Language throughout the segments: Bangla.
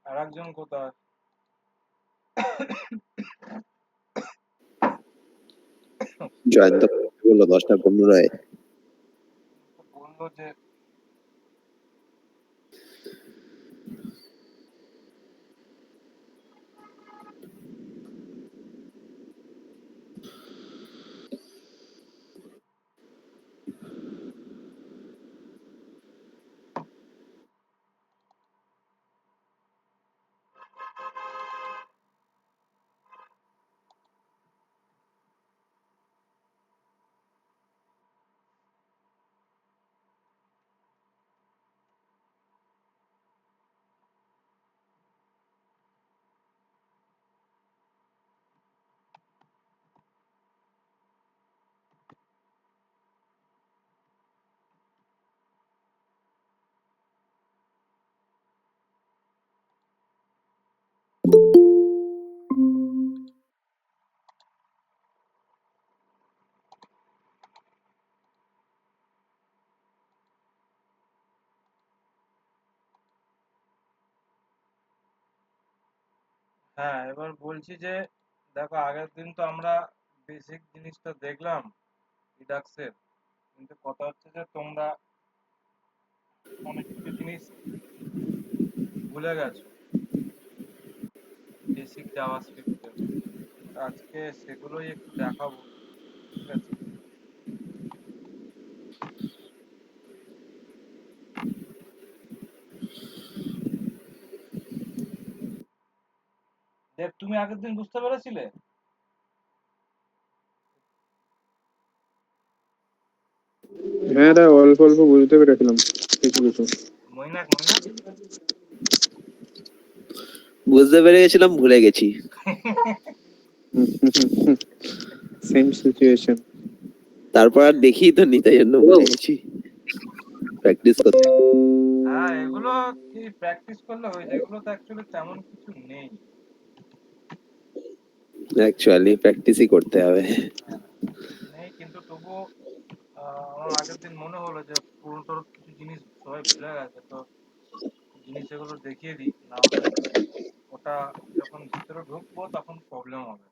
আর একজন কোথায়? জয়ন্ত বললো 10টা 15-এ। বললো যে হ্যাঁ, এবার বলছি যে দেখো আগের দিন তো আমরা বেসিক জিনিসটা দেখলাম রিডাক্সের, কিন্তু কথা হচ্ছে যে তোমরা অনেক কিছু জিনিস ভুলে গেছো বেসিক জাভাস্ক্রিপ্টের। আজকে সেগুলোই একটু দেখাবো, ঠিক আছে? দেব, তুমি আগের দিন বুঝতে পেরেছিলে? হ্যাঁ দা, অল্প অল্প বুঝতে পেরেছিলাম কিছু কিছু। মৈনাক মৈনাক বুঝতে পেরে গেছিলাম, ভুলে গেছি। Same situation. তারপর আর দেখি তো নি, তাই জন্য ভুলে গেছি প্র্যাকটিস করতে। হ্যাঁ, এগুলো কি প্র্যাকটিস করলে হয়ে যায়, এগুলো তো অ্যাকচুয়ালি তেমন কিছু নেই। অ্যাকচুয়ালি প্র্যাকটিসই করতে হবে। হ্যাঁ, নেই, কিন্তু তবুও আমার আগের দিন মনে হলো যে পুরোটোর কিছু জিনিস সবাই ভুলে গেছে, তো জিনিস এগুলো দেখিয়ে দিই, না হলে ওটা যখন ভিতরে ঢুকবো তখন প্রবলেম হবে।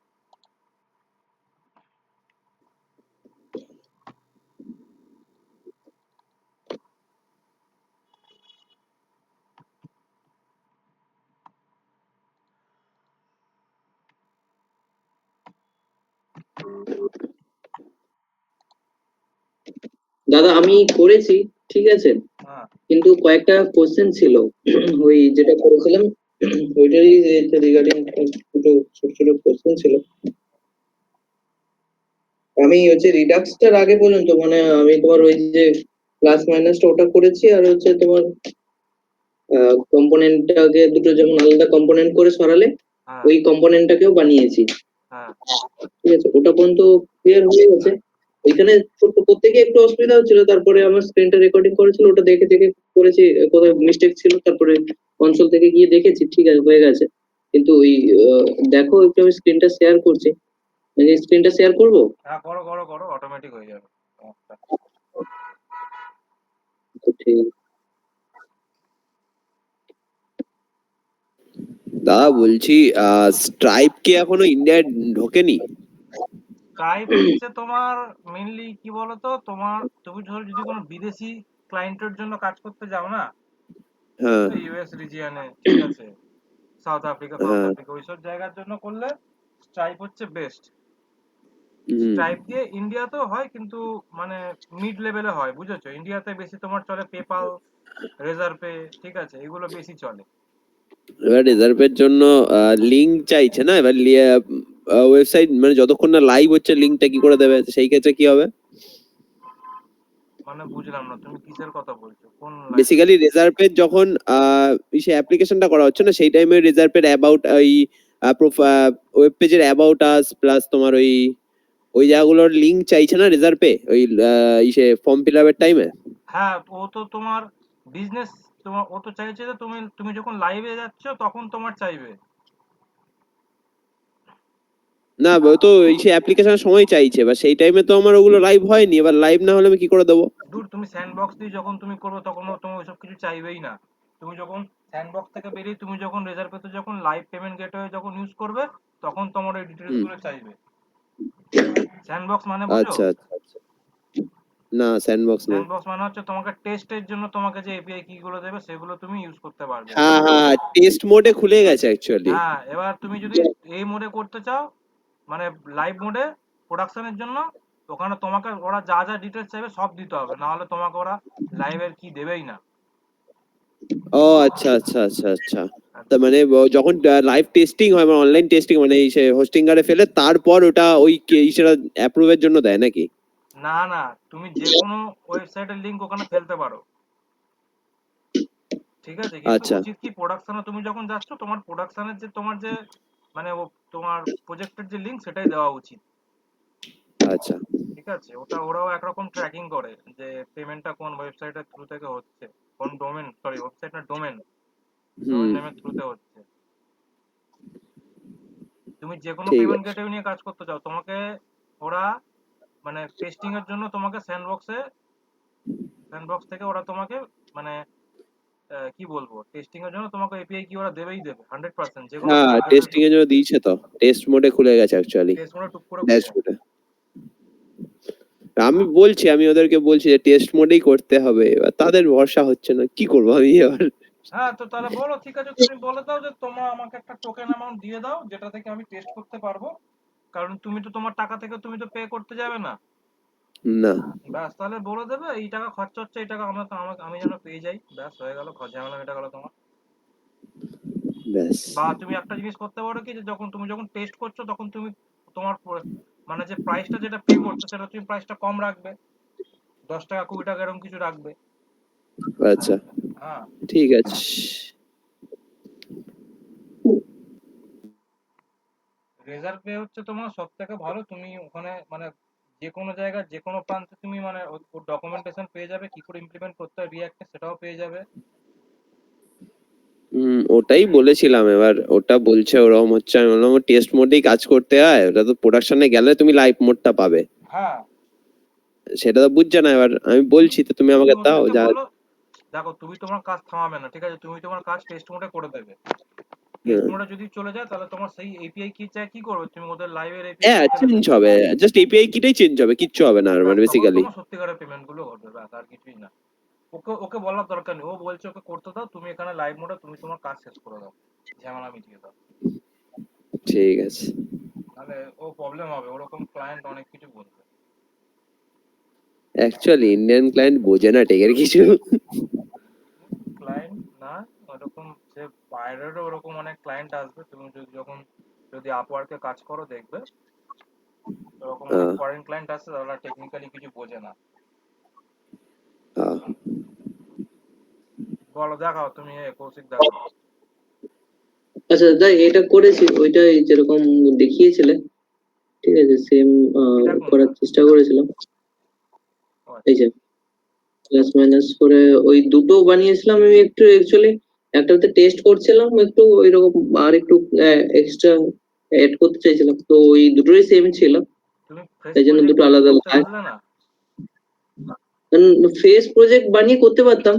দাদা আমি করেছি, ঠিক আছে, হ্যাঁ কিন্তু কয়েকটা কোশ্চেন ছিল ওই যেটা করেছিলাম ওইটারই রিগার্ডিং দুটো ছোট ছোট কোশ্চেন ছিল। আমি হচ্ছে রিডাক্সটার আগে পর্যন্ত মানে আমি তোমার ওই যে প্লাস মাইনাসটা ওটা করেছি, আর হচ্ছে তোমার কম্পোনেন্টটাকে দুটো যেমন আলাদা কম্পোনেন্ট করে সরালে হ্যাঁ ওই কম্পোনেন্টটাকেও বানিয়েছি, হ্যাঁ ঠিক আছে, ওটা পর্যন্ত ক্লিয়ার হয়ে গেছে। ওইখানে করতে গিয়ে একটু অসুবিধা হচ্ছিল, তারপরে আমার স্ক্রিনটা রেকর্ডিং করেছিল, ওটা দেখে দেখে করেছি, কোথাও মিস্টেক ছিল, তারপরে কনসোল থেকে গিয়ে দেখেছি, ঠিক আছে হয়ে গেছে। কিন্তু ওই দেখো একটু আমি স্ক্রিনটা শেয়ার করছি, স্ক্রিনটা শেয়ার করবো। হ্যাঁ, করো করো করো, অটোমেটিক হয়ে যাবে। আচ্ছা, তো ঠিক দাদা বলছি, স্ট্রাইপ কি এখনো ইন্ডিয়ায় ঢোকেনি? স্কাইপ হচ্ছে তোমার মেইনলি কি বলতো, তুমি ধরো যদি কোনো বিদেশি ক্লায়েন্টের জন্য কাজ করতে যাও না, হ্যাঁ ইউএস রিজিয়নে, ঠিক আছে, সাউথ আফ্রিকা হ্যাঁ। ওইসব জায়গার জন্য করলে স্ট্রাইপ হচ্ছে বেস্ট। হুম। স্ট্রাইপ দিয়ে ইন্ডিয়াতেও হয়, কিন্তু মানে মিড লেভেলে হয়, বুঝেছো? ইন্ডিয়াতে বেশি তোমার চলে পেপাল, রেজারপে, ঠিক আছে, এগুলো বেশি চলে। এবার রিজার্ভের জন্য লিঙ্ক চাইছে না, এবার ওয়েবসাইট মানে যতক্ষণ না লাইভ হচ্ছে লিঙ্কটা কি করে দেবে, সেই ক্ষেত্রে কি হবে? মানে বুঝলাম না তুমি কিসের কথা বলছো, কোন লাইভ? বেসিক্যালি রিজার্ভের যখন সে অ্যাপ্লিকেশনটা করা হচ্ছে না, সেই টাইমে রিজার্ভের অ্যাবাউট ওই ওয়েব পেজের অ্যাবাউট আস প্লাস তোমার ওই ওই জায়গাগুলোর লিঙ্ক চাইছে না রিজার্ভে, ওই ইসে ফর্ম ফিল আপের টাইমে। হ্যাঁ, ও তো তোমার বিজনেস, তোমার ও তো চাইছে যে তুমি তুমি যখন লাইভে যাচ্ছ তখন তোমার চাইবে। না, ও তো সে অ্যাপ্লিকেশনের সময় চাইছে, বা সেই টাইমে তো আমার ওগুলো লাইভ হয়নি, এবার লাইভ না হলে আমি কি করে দেবো? দূর, তুমি স্যান্ডবক্স দিয়ে যখন তুমি করবে তখন ও তোমার ওইসব কিছু চাইবেই না। তুমি যখন স্যান্ডবক্স থেকে বেরিয়ে তুমি যখন রেজারপেতে যখন লাইভ পেমেন্ট গেটওয়ে যখন ইউজ করবে তখন তোমার এই ডিটেলস হুম। গুলো চাইবে। স্যান্ডবক্স মানে বোঝো? আচ্ছা আচ্ছা আচ্ছা। না স্যান্ডবক্স না। স্যান্ডবক্স মানে হচ্ছে তোমাকে টেস্টের জন্য তোমাকে যে এপিআই কি গুলো দেবে সেগুলো তুমি ইউজ করতে পারবে। হ্যাঁ হ্যাঁ হ্যাঁ, টেস্ট মোডে খুলে গেছে অ্যাকচুয়ালি। হ্যাঁ, এবার তুমি যদি এই মোডে করতে চাও মানে লাইভ মোডে প্রোডাকশনের জন্য, ওখানে তোমাকে ওরা যা যা ডিটেলস চাইবে সব দিতে হবে, না হলে তোমাকে ওরা লাইভের কি দেবেই না। ও আচ্ছা আচ্ছা আচ্ছা আচ্ছা। তার মানে যখন লাইভ টেস্টিং হয় মানে অনলাইন টেস্টিং মানে এই সে হোস্টিংগারে ফেলে তারপর ওটা ওই ইসেরা অ্যাপ্রুভের জন্য দেয় নাকি? না না, তুমি যে কোনো ওয়েবসাইটের লিংক ওখানে ফেলতে পারো, ঠিক আছে, কিন্তু আচ্ছা উচিত কি প্রোডাকশনে তুমি যখন যাচ্ছ তোমার প্রোডাকশনের যে তোমার যে মানে তোমার প্রজেক্টের যে লিংক সেটাই দেওয়া উচিত, আচ্ছা। ঠিক আছে। ওটা ওরাও একরকম ট্র্যাকিং করে যে পেমেন্টটা কোন ওয়েবসাইটের থ্রু থেকে হচ্ছে, কোন ডোমেন, সরি ওয়েবসাইট না ডোমেন, ডোমেন হুম। নেমের থ্রুতে হচ্ছে। তুমি যে কোনো ঠিক পেমেন্ট আছে। গেটওয়ে নিয়ে কাজ করতে চাও তোমাকে ওরা মানে টেস্টিং এর জন্য তোমাকে স্যান্ডবক্স থেকে ওরা তোমাকে মানে কি বলবো, টেস্টিং এর জন্য তোমাকে এপিআই কি ওরা দেবেই দেবে 100%, যে কোনো হ্যাঁ ক্লায়েন্ট টেস্টিং এর জন্য দিয়েছে তো, টেস্ট মোডে খুলে গেছে অ্যাকচুয়ালি। টেস্ট মোডে টুক করে খুলে যায়। ড্যাশবোর্ডে আমি বলছি, আমি ওদেরকে বলছি যে টেস্ট মোডেই করতে হবে, এবার তাদের ভরসা হচ্ছে না, কি করবো আমি এবার। হ্যাঁ, তো তাহলে বলো, ঠিক আছে, তুমি বলে দাও যে তোমরা আমাকে একটা টোকেন অ্যামাউন্ট দিয়ে দাও যেটা থেকে আমি টেস্ট করতে পারবো, কারণ তুমি তো তোমার টাকা থেকে তুমি তো পে করতে যাবে না। না। ব্যাস, তাহলে বলে দেবে এই টাকা খরচা হচ্ছে, এই টাকা আমি যেন পেয়ে যাই, ব্যাস হয়ে গেল, ঝামেলা মেটা গেল তোমার। ব্যাস। বা তুমি একটা জিনিস করতে পারো কি, যে তুমি যখন টেস্ট করছো তখন তুমি তোমার মানে যে প্রাইসটা যেটা পে করছো সেটা তুমি প্রাইসটা কম রাখবে, 10 টাকা 20 টাকা এরকম কিছু রাখবে। আচ্ছা হ্যাঁ, ঠিক আছে। রেজার পে হচ্ছে তোমার সব থেকে ভালো, তুমি ওখানে মানে যে কোনো জায়গায় যে কোনো প্রান্তে তুমি মানে ওর ডকুমেন্টেশন পেয়ে যাবে, কি করে ইমপ্লিমেন্ট করতে হয় রিঅ্যাক্টে সেটাও পেয়ে যাবে। ওটাই বলেছিলাম, এবার ওটা বলছে ওরকম হচ্ছে, আমি বললাম টেস্ট মোডেই কাজ করতে হয়, ওটা তো প্রোডাকশনে গেলে তুমি লাইভ মোডটা পাবে, হ্যাঁ, সেটা তো বুঝছে না। এবার আমি বলছি তো তুমি তুমি আমাকে দাও ওদেরকে যা। বলো, দেখো তুমি তোমার কাজ থামাবে না, ঠিক আছে, তুমি তোমার কাজ টেস্ট মোডে করে দেবে। টেস্ট হ্যাঁ মোডে যদি চলে যায় তাহলে তোমার সেই এপিআই কি চাই কি করবে, তুমি ওদের লাইভের এপিআই হ্যাঁ, কি চাইলে চেঞ্জ হবে, জাস্ট এপিআই কিটাই চেঞ্জ হবে, কিচ্ছু হবে না আর, ব্যাস মানে তখন বেসিক্যালি। তোমার সত্যিকারের পেমেন্ট গুলো ঘটবে, ব্যাস আর কিছুই না। ওকে ওকে বলার দরকার নেই, ও বলছে ওকে করতে দাও, তুমি এখানে লাইভ মোডে তুমি তোমার কাজ শেষ করে দাও, ঝামেলা মিটিয়ে দাও। ঠিক আছে। তাহলে ও প্রবলেম হবে, ওরকম ক্লায়েন্ট অনেক কিছু বলবে। অ্যাকচুয়ালি ইন্ডিয়ান ক্লায়েন্ট বোঝে না টেকের কিছু। ক্লায়েন্ট না, ওরকম সে বাইরেরও ওরকম অনেক ক্লায়েন্ট আসবে, তুমি যদি আপওয়ার্কে কাজ করো দেখবে ওরকম অনেক হ্যাঁ ফরেন ক্লায়েন্ট আসে, তারা টেকনিক্যালি কিছু বোঝে না। হ্যাঁ। বলো, দেখাও তুমি কৌশিক, দেখাও। আচ্ছা দাদা, এটা করেছি ওইটাই যেরকম দেখিয়েছিলে, ঠিক আছে, সেম এটা কোনটা? করার চেষ্টা করেছিলাম। ও এই আচ্ছা। যে প্লাস মাইনাস করে ওই দুটো বানিয়েছিলাম আমি, একটু অ্যাকচুয়ালি একটাতে টেস্ট করছিলাম একটু ওইরকম, আর একটু এক্সট্রা এড করতে চাইছিলাম, তো ওই দুটোই সেম ছিল, তুমি ফ্রেশ তাই জন্য প্রজেক্ট দুটো ক্রিয়েট আলাদা করতে আলাদা। পারলে না? ফেস প্রজেক্ট বানিয়ে করতে পারতাম,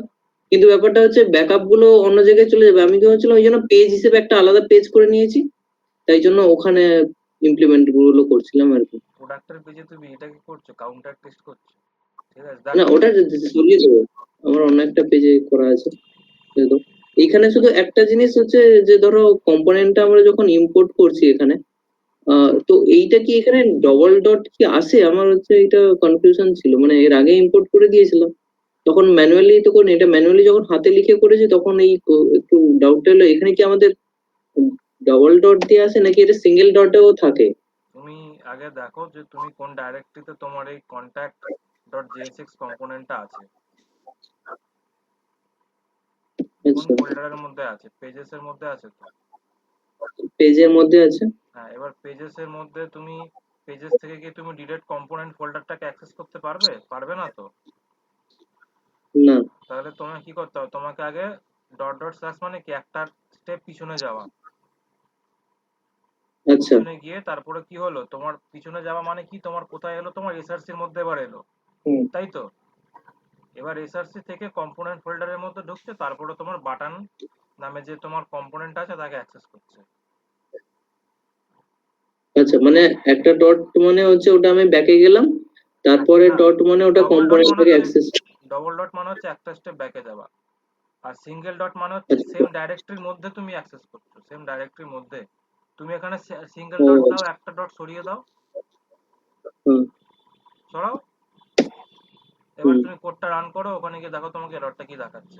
কিন্তু ব্যাপারটা হচ্ছে ব্যাকআপ গুলো অন্য জায়গায় চলে যাবে, আমি কি হচ্ছিল ওই জন্য পেজ হিসেবে একটা আলাদা পেজ করে নিয়েছি, তাই জন্য ওখানে ইমপ্লিমেন্ট গুলো করছিলাম আর কি। প্রোডাক্টের পেজে তুমি এটা কি করছো, কাউন্টার টেস্ট করছো? ঠিক আছে, না দেখো। ওটা সরিয়ে দেবো, আমার অন্য একটা পেজে করা আছে। তো এইখানে শুধু একটা জিনিস হচ্ছে যে ধরো কম্পোনেন্টটা আমরা যখন ইম্পোর্ট করছি এখানে, তো এইটা কি এখানে ডবল ডট কি আসে, আমার হচ্ছে এটা কনফিউশন ছিল, মানে এর আগে ইম্পোর্ট করে দিয়েছিলাম তখন ম্যানুয়ালি, তখন এটা ম্যানুয়ালি যখন হাতে লিখে করেছি তখন এই একটু ডাউট হলো, এখানে কি আমাদের ডবল ডট দিয়ে আসে নাকি এটা সিঙ্গেল ডটেও থাকে? তুমি আগে দেখো যে তুমি কোন ডাইরেক্টরিতে তোমার এই কন্ট্যাক্ট ডট জেএসএক্স কম্পোনেন্টটা আছে, কোন আচ্ছা, ফোল্ডারের মধ্যে আছে, পেজেস এর মধ্যে আছে তো? পেজের মধ্যে আছে। হ্যাঁ, এবার পেজেস এর মধ্যে তুমি পেজেস থেকে কি তুমি ডিরেক্ট কম্পোনেন্ট ফোল্ডারটাকে অ্যাক্সেস করতে পারবে, পারবে না তো? না। তাহলে তোমাকে কি করতে হবে, তোমাকে আগে ডট ডট স্ল্যাশ মানে কি একটা স্টেপ পিছনে যাওয়া, আচ্ছা পিছনে গিয়ে তারপরে কি হলো, তোমার পিছনে যাওয়া মানে কি, তোমার কোথায় এলো, তোমার এসআরসির মধ্যে এবার এলো, হুম, তাই তো? এবার এসআরসি থেকে কম্পোনেন্ট ফোল্ডারের মধ্যে ঢুকছে, তারপরে তোমার বাটন নামে যে তোমার কম্পোনেন্ট আছে তাকে অ্যাক্সেস করছে। আচ্ছা, মানে একটা ডট মানে হচ্ছে ওটা আমি ব্যাকে গেলাম, তারপরে না, ডট মানে ওটা ডবল ডট কম্পোনেন্ট মানে থেকে হচ্ছে অ্যাক্সেস। ডবল ডট মানে হচ্ছে একটা স্টেপ ব্যাকে যাওয়া, আর সিঙ্গেল ডট মানে হচ্ছে সেম ডাইরেক্টরির মধ্যে তুমি অ্যাক্সেস করছো, সেম ডাইরেক্টরির মধ্যে। তুমি এখানে সিঙ্গেল ও ডট দাও, একটা ডট সরিয়ে দাও, হুম, সরাও, এবার হুম। তুমি কোডটা রান করো, ওখানে গিয়ে দেখো তোমাকে এররটা কি দেখাচ্ছে।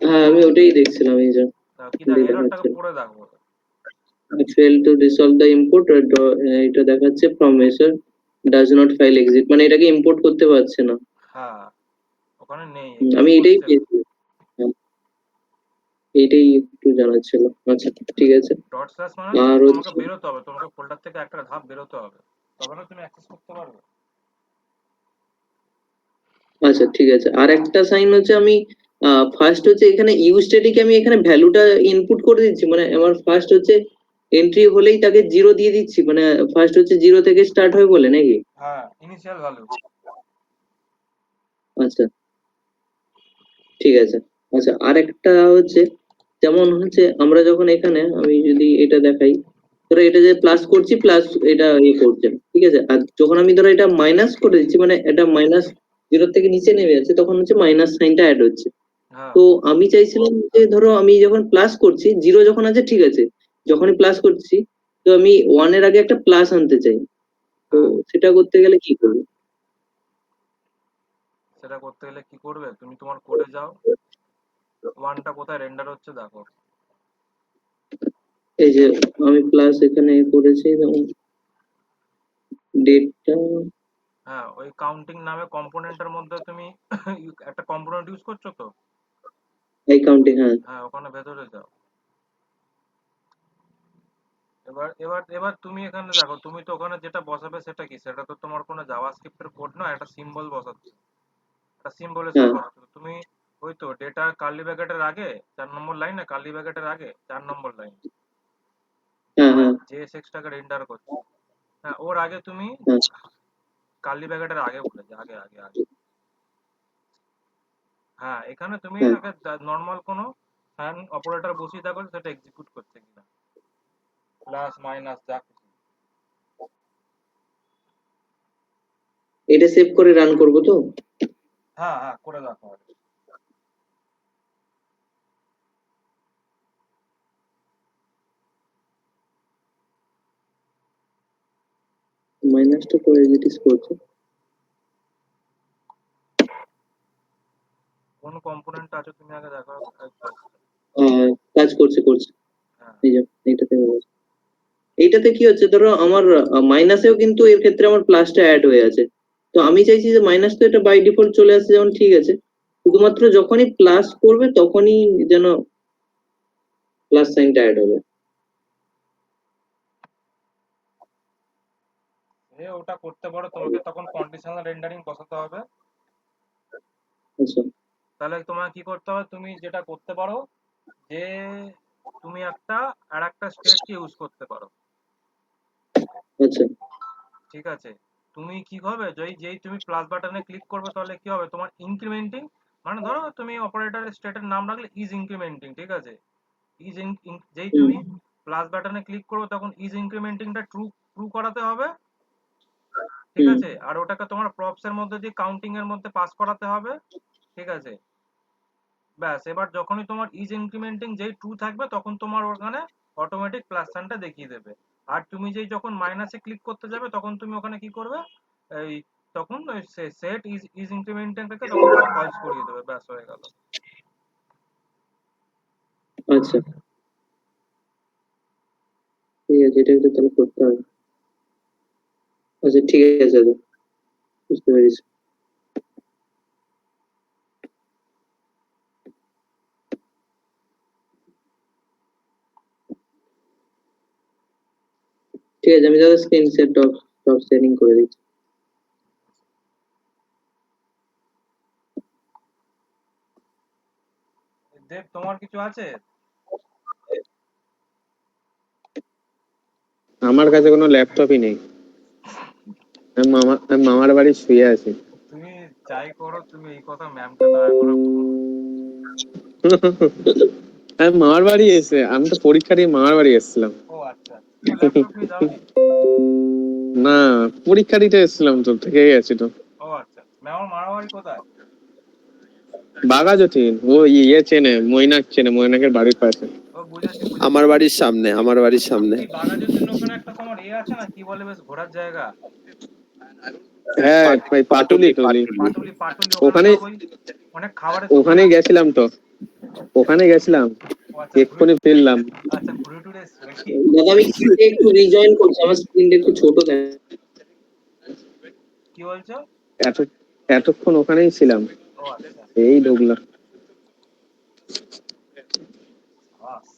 হ্যাঁ, আমি ওটাই দেখছিলাম, এই যে কি দেখ, এররটাকে দেখাচ্ছে পড়ে দেখো। fail to resolve the import, এটা দেখাচ্ছে from user does not file exit, মানে এটাকে ইম্পোর্ট করতে পারছে না। হ্যাঁ, ওখানে নেই, আমি এক্সিস্ট এটাই করছে না। পেয়েছি। হ্যাঁ, এইটাই একটু জানার ছিল। আচ্ছা, ঠিক আছে। ডট স্ল্যাশ মানে হচ্ছে আর তোমাকে হচ্ছে বেরোতে হবে, তোমাকে ফোল্ডার থেকে একটা ধাপ বেরোতে হবে, তবে না তুমি অ্যাক্সেস করতে পারবে। আচ্ছা, ঠিক আছে। আর একটা সাইন হচ্ছে আমি ফার্স্ট হচ্ছে এখানে ইউজ স্টেটিকে আমি এখানে ভ্যালুটা ইনপুট করে দিচ্ছি, মানে আমার ফার্স্ট হচ্ছে এন্ট্রি হলেই তাকে 0 দিয়ে দিচ্ছি, মানে ফার্স্ট হচ্ছে 0 থেকে স্টার্ট হয় বলে নাকি? হ্যাঁ, ইনিশিয়াল ভ্যালু। আচ্ছা, ঠিক আছে। আচ্ছা, আর একটা হচ্ছে যেমন হচ্ছে আমরা যখন এখানে আমি যদি এটা দেখাই, ধরো এটা যে প্লাস করছি, প্লাস এটা করছে না, ঠিক আছে। আর যখন আমি ধরো এটা মাইনাস করে দিচ্ছি, মানে এটা মাইনাস 0 থেকে নিচে নেমে যাচ্ছে, তখন হচ্ছে মাইনাস সাইনটা অ্যাড হচ্ছে। হ্যাঁ, তো আমি চাইছিলাম যে ধরো আমি যখন প্লাস করছি, 0 যখন আছে ঠিক আছে, যখনই প্লাস করছি তো আমি 1 এর আগে একটা প্লাস আনতে চাই, তো হ্যাঁ, সেটা করতে গেলে কি করবো? সেটা করতে গেলে কি করবে, তুমি তোমার কোডে যাও, ওয়ানটা কোথায় রেন্ডার হচ্ছে দেখো। এই যে আমি প্লাস এখানে করেছি, যেমন ডেটটা। হ্যাঁ, ওই কাউন্টিং নামে কম্পোনেন্টের মধ্যে তুমি একটা কম্পোনেন্ট ইউজ করছো তো। এই কাউন্টিং, হ্যাঁ। হ্যাঁ, ওখানে ভেতরে যাও। এবার এবার এবার তুমি এখানে দেখো, তুমি তো ওখানে যেটা বসাবে সেটা কি, সেটা তো তোমার কোনো জাভাস্ক্রিপ্টের কোড নয়, একটা সিম্বল বসাচ্ছ, একটা সিম্বলে শো হ্যাঁ, করাচ্ছ। তো তুমি ওই তো ডেটা কার্লি ব্র্যাকেটের আগে 4 নম্বর লাইনে, কার্লি ব্র্যাকেটের আগে 4 নম্বর লাইন, হ্যাঁ, হ্যাঁ, যে সেক্সটাকে রেন্ডার করছো, হ্যাঁ ওর আগে তুমি হ্যাঁ, কার্লি ব্র্যাকেটের আগে বলেছে, আগে আগে আগে। হ্যাঁ, এখানে তুমি হ্যাঁ। আগে নর্মাল কোনো ফ্যান অপারেটর বসিয়ে থাকো, সেটা এক্সিকিউট করছে কিনা, প্লাস মাইনাস যা কিছু। এটা সেভ করে রান করবো তো? হ্যাঁ হ্যাঁ, করে দেখো আগে। মাইনাসটা করে এডিট করছে। কোন কম্পোনেন্ট আছে তুমি আগে দেখো একবার। কাজ করছে করছে। হ্যাঁ, এই যে এইটাতে হয়েছে। এইটাতে কি হচ্ছে, ধরো আমার মাইনাসেও কিন্তু এর ক্ষেত্রে আমার প্লাসটা অ্যাড হয়ে আছে। তো আমি চাইছি যে মাইনাস তো এটা বাই ডিফল্ট চলে আসছে, যেমন ঠিক আছে, শুধুমাত্র যখনই প্লাস করবে তখনই যেন প্লাস সাইনটা অ্যাড হবে। এ ওটা করতে পারো, তোমাকে তখন কন্ডিশনাল রেন্ডারিং বসাতে হবে। আচ্ছা, তাহলে তোমার কি করতে হবে, তুমি যেটা করতে পারো যে তুমি একটা আর একটা স্টেটকে ইউজ করতে পারো, আচ্ছা। ঠিক আছে। তুমি কি হবে, যেই যেই তুমি প্লাস বাটনে ক্লিক করবে, তাহলে কি হবে তোমার ইনক্রিমেন্টিং, মানে ধরো তুমি অপারেটরের স্টেটের নাম রাখলে ইজ ইনক্রিমেন্টিং, ঠিক আছে। ইজ যেই হুম, তুমি প্লাস বাটনে ক্লিক করবে, তখন ইজ ইনক্রিমেন্টিংটা ট্রু ট্রু করাতে হবে, ঠিক হুম। আছে। আর ওটাকে তোমার প্রপস এর মধ্যে দিয়ে কাউন্টিং এর মধ্যে পাস করাতে হবে, ঠিক আছে। ব্যাস, এবার যখনই তোমার ইজ ইনক্রিমেন্টিং যেই ট্রু থাকবে, তখন তোমার ওখানে অটোমেটিক প্লাস সাইনটা দেখিয়ে দেবে। আর তুমি যেই যখন মাইনাসে ক্লিক করতে যাবে, তখন তুমি ওখানে কি করবে, এই তখন ওই সেট ইজ ইজ ইনক্রিমেন্টিংটাকে তখন তুমি ফলস করিয়ে দেবে, ব্যাস হয়ে গেল। আচ্ছা, ঠিক আছে, এটা একটু তাহলে করতে হবে। আচ্ছা, ঠিক আছে দাদা, বুঝতে পেরেছি। ঠিক আছে, আমি দাদা screen set top top setting করে দিচ্ছি। দেব, তোমার কিছু আছে? আমার কাছে কোনো ল্যাপটপই নেই, আমি মামার বাড়ি শুয়ে আছি। তুমি যাই করো, তুমি এই কথা ম্যামকে দয়া করে বলো না। আমি মামার বাড়ি আমি তো পরীক্ষা দিয়ে মামার বাড়ি এসেছিলাম। ও আচ্ছা, তো ল্যাপটপ নিয়ে যাওনি? না, পরীক্ষা দিতে এসেছিলাম তো, থেকে গেছি তো। ও আচ্ছা, আমার মারামারি কোথায়? বাঘাযতীন, ও চেনে, মৈনাক চেনে, মৈনাকের বাড়ির পাশে। ও বুঝেছি আমার বুঝেছি। বাড়ির সামনে, আমার বাড়ির সামনে। এই বাঘাযতীন ওখানে একটা তোমার আছে না, কি বলে, বেশ ঘোরার জায়গা, হ্যাঁ ভাই, পাটুলি টুলি। পাটুলি পাটুলি, ওখানে ওখানে সব ওই অনেক খাবারের দোকান ওখানে আছে। গেছিলাম তো, ওখানে গেছিলাম, ও আচ্ছা, এক্ষুনি ফিরলাম। আচ্ছা ঘুরে টুরে এসছো নাকি? দাদা আমি একটু রিজয়েন করছি, আমার স্ক্রিনটা একটু ছোট দেয়। কি বলছো? এত এতক্ষণ ওখানেই ছিলাম, ও আচ্ছা, এই ঢুকলাম। বাস।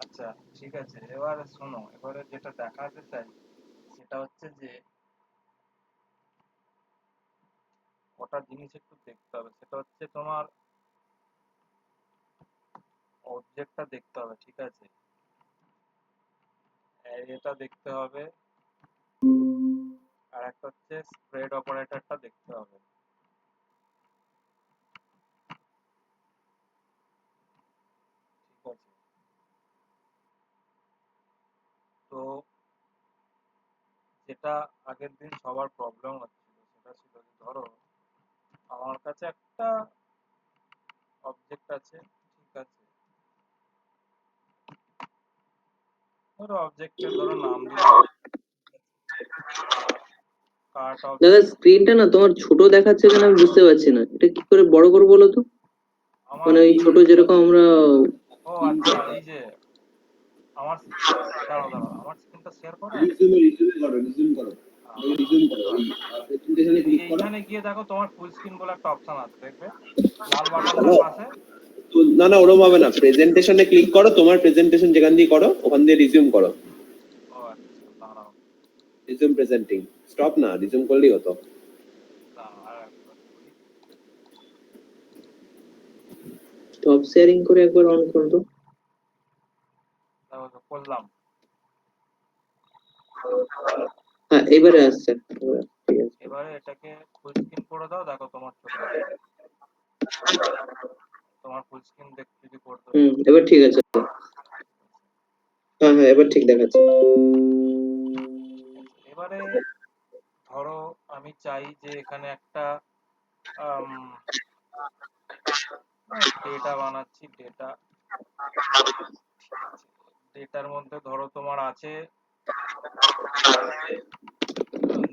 আচ্ছা ঠিক আছে, এবারে শোনো, এবারে যেটা দেখাতে চাই সেটা হচ্ছে যে ওটা জিনিস একটু দেখতে হবে, সেটা হচ্ছে তোমার অবজেক্টটা দেখতে হবে, ঠিক আছে, এটা দেখতে হবে, আর একটা হচ্ছে স্প্রেড অপারেটরটা দেখতে হবে। ঠিক আছে, তো যেটা আগের দিন সবার প্রবলেম হচ্ছিল সেটা ছিল যে ধরো আমার কাছে একটা অবজেক্ট আছে, ঠিক আছে, ধরো অবজেক্টের ধরো নাম দিলাম কার্ট দাদা অবজেক্ট। স্ক্রিনটা না তোমার ছোট দেখাচ্ছে কেন আমি বুঝতে পারছি না, এটা কি করে বড় করবো বলো তো? আমার মানে ওই ছোট যেরকম আমরা। ও আচ্ছা, এই যে আমার, দাঁড়াও দাঁড়াও, আমার স্ক্রিনটা শেয়ার করা আছে। এইখানে গিয়ে দেখো তোমার ফুল স্ক্রিন বলে একটা অপশন আছে, দেখবে লাল বাটনটার পাশে। না না, ওরকম হবে না, প্রেজেন্টেশনে ক্লিক করো, তোমার প্রেজেন্টেশন যেখান দিয়ে করো ওখান দিয়ে রিজিউম করো। ও আচ্ছা, দাঁড়াও রিজিউম প্রেজেন্টিং, স্টপ না, রিজিউম করলেই হতো। দাঁড়াও আর একবার করি। টপ শেয়ারিং করে একবার অন করে দাও। দেখো তো করলাম। হ্যাঁ এবারে আসছে, ঠিক আছে। এবারে এটাকে ফুল স্ক্রিন করে দাও, দেখো তোমার চলে আসবে, তোমার ফুল স্ক্রিন যদি করে দাও। এবার ঠিক আছে। হ্যাঁ হ্যাঁ, এবার ঠিক দেখাচ্ছে। এবারে ধরো আমি চাই যে এখানে একটা ডেটা বানাচ্ছি, ডেটা, ডেটার মধ্যে ধরো তোমার আছে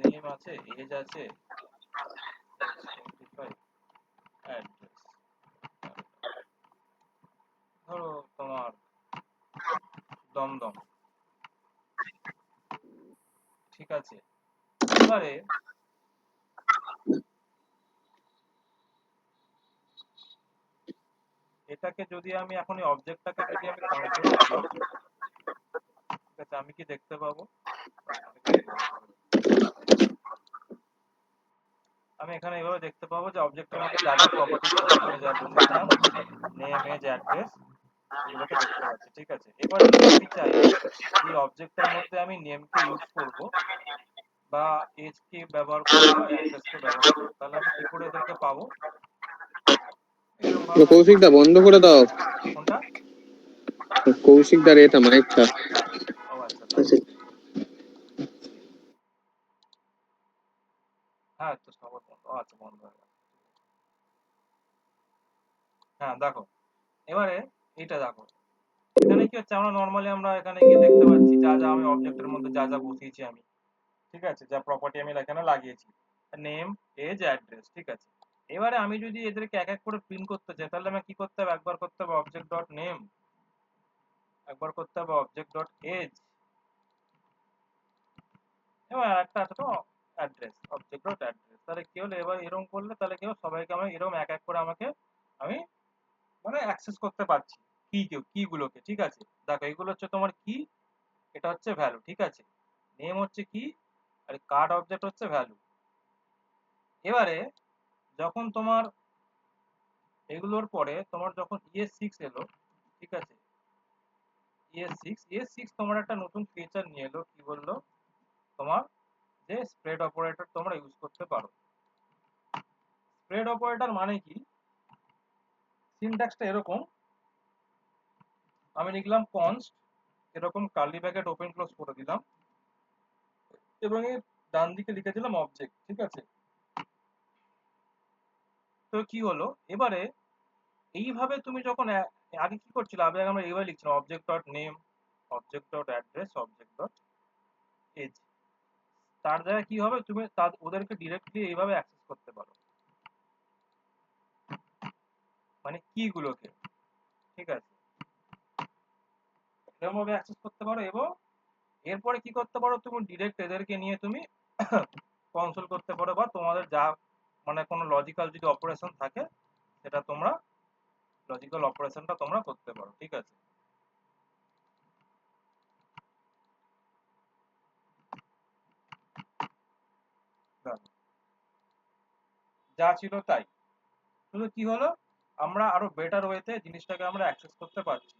নেম আছে, এজ আছে, অ্যাড্রেস, ধরো তোমার দমদম, ঠিক আছে। এবারে এটাকে যদি আমি এখন এই অবজেক্টটাকে যদি আমি কন্ট্রোল করি, ঠিক আছে, আমি কি দেখতে পাবো? আমি এখানে এইভাবে দেখতে পাবো যে অবজেক্টের মধ্যে যা যা প্রপার্টিজ ছিল এখানে যা বসেছিলাম, নেম এজ অ্যাড্রেস, এগুলোকে দেখতে পাচ্ছি, ঠিক আছে। এবার যদি আমি চাই এই অবজেক্টের মধ্যে আমি নেমকে ইউজ করব বা এজ কে ব্যবহার করব বা অ্যাড্রেস কে ব্যবহার করব, তাহলে আমি কি করে এদেরকে পাবো? এরকম ভাবে আমি কৌশিক দা বন্ধ করে দাও, কোনটা? কৌশিক দার এটা মাইকটা। ও আচ্ছা, আচ্ছা হ্যাঁ তো সবার বন্ধ, ও আচ্ছা বন্ধ হয়ে গেল। হ্যাঁ দেখো, এবারে এইটা দেখো, এখানে কি হচ্ছে, আমরা নর্মালি আমরা এখানে গিয়ে দেখতে পাচ্ছি যা যা আমি অবজেক্টের মধ্যে যা যা বসিয়েছি আমি, ঠিক আছে, যা প্রপার্টি আমি এখানে লাগিয়েছি, নেম এজ অ্যাড্রেস, ঠিক আছে। এবারে আমি যদি এদেরকে এক এক করে প্রিন্ট করতে চাই, তাহলে আমি কি করতে হবে, একবার করতে হবে অবজেক্ট ডট নেম, একবার করতে হবে অবজেক্ট ডট এজ, এবং একটা আছে তো অ্যাড্রেস, অবজেক্ট ডট অ্যাড্রেস। তাহলে কি হলো, এবার এরকম করলে তাহলে কি হলো, সবাইকে আমি এরকম এক এক করে আমি মানে অ্যাক্সেস করতে পারছি কি গুলোকে, ঠিক আছে। দেখো এগুলো হচ্ছে তোমার কি, এটা হচ্ছে ভ্যালু, ঠিক আছে, নেম হচ্ছে কি, আর কার্ড অবজেক্ট হচ্ছে ভ্যালু। এবারে যখন তোমার এগুলোর পরে তোমার যখন ES6 এলো, ঠিক আছে, ES6 তোমার একটা নতুন ফিচার নিয়ে এলো, কি বললো তোমার, যে স্প্রেড অপারেটর তোমরা ইউজ করতে পারো। স্প্রেড অপারেটর মানে কি? সিনট্যাক্সটা এরকম, আমি লিখলাম কনস্ট, এরকম কার্লি ব্র্যাকেট ওপেন ক্লোজ করে দিলাম, এবং এর ডান দিকে লিখে দিলাম অবজেক্ট। ঠিক আছে, তো কি হলো এবারে, এইভাবে তুমি যখন আগে কি করছিলে, আগে আমরা এইভাবে লিখছিলাম object dot name, object dot address, object dot age. তার জায়গায় কি হবে, তুমি ওদেরকে ডিরেক্টলি এইভাবে অ্যাক্সেস করতে পারো, মানে কি গুলোকে। ঠিক আছে, এরকম ভাবে অ্যাক্সেস করতে পারো, এবং এরপরে কি করতে পারো, তুমি ডিরেক্ট এদেরকে নিয়ে তুমি কনসোল করতে পারো, বা তোমাদের যা মানে কোনো লজিক্যাল যদি অপারেশন থাকে সেটা তোমরা লজিক্যাল অপারেশনটা তোমরা করতে পারো। ঠিক আছে, দেখো, যা ছিল তাই, শুধু কি হলো, আমরা আরো বেটার ওয়েতে জিনিসটাকে আমরা অ্যাক্সেস করতে পারছি।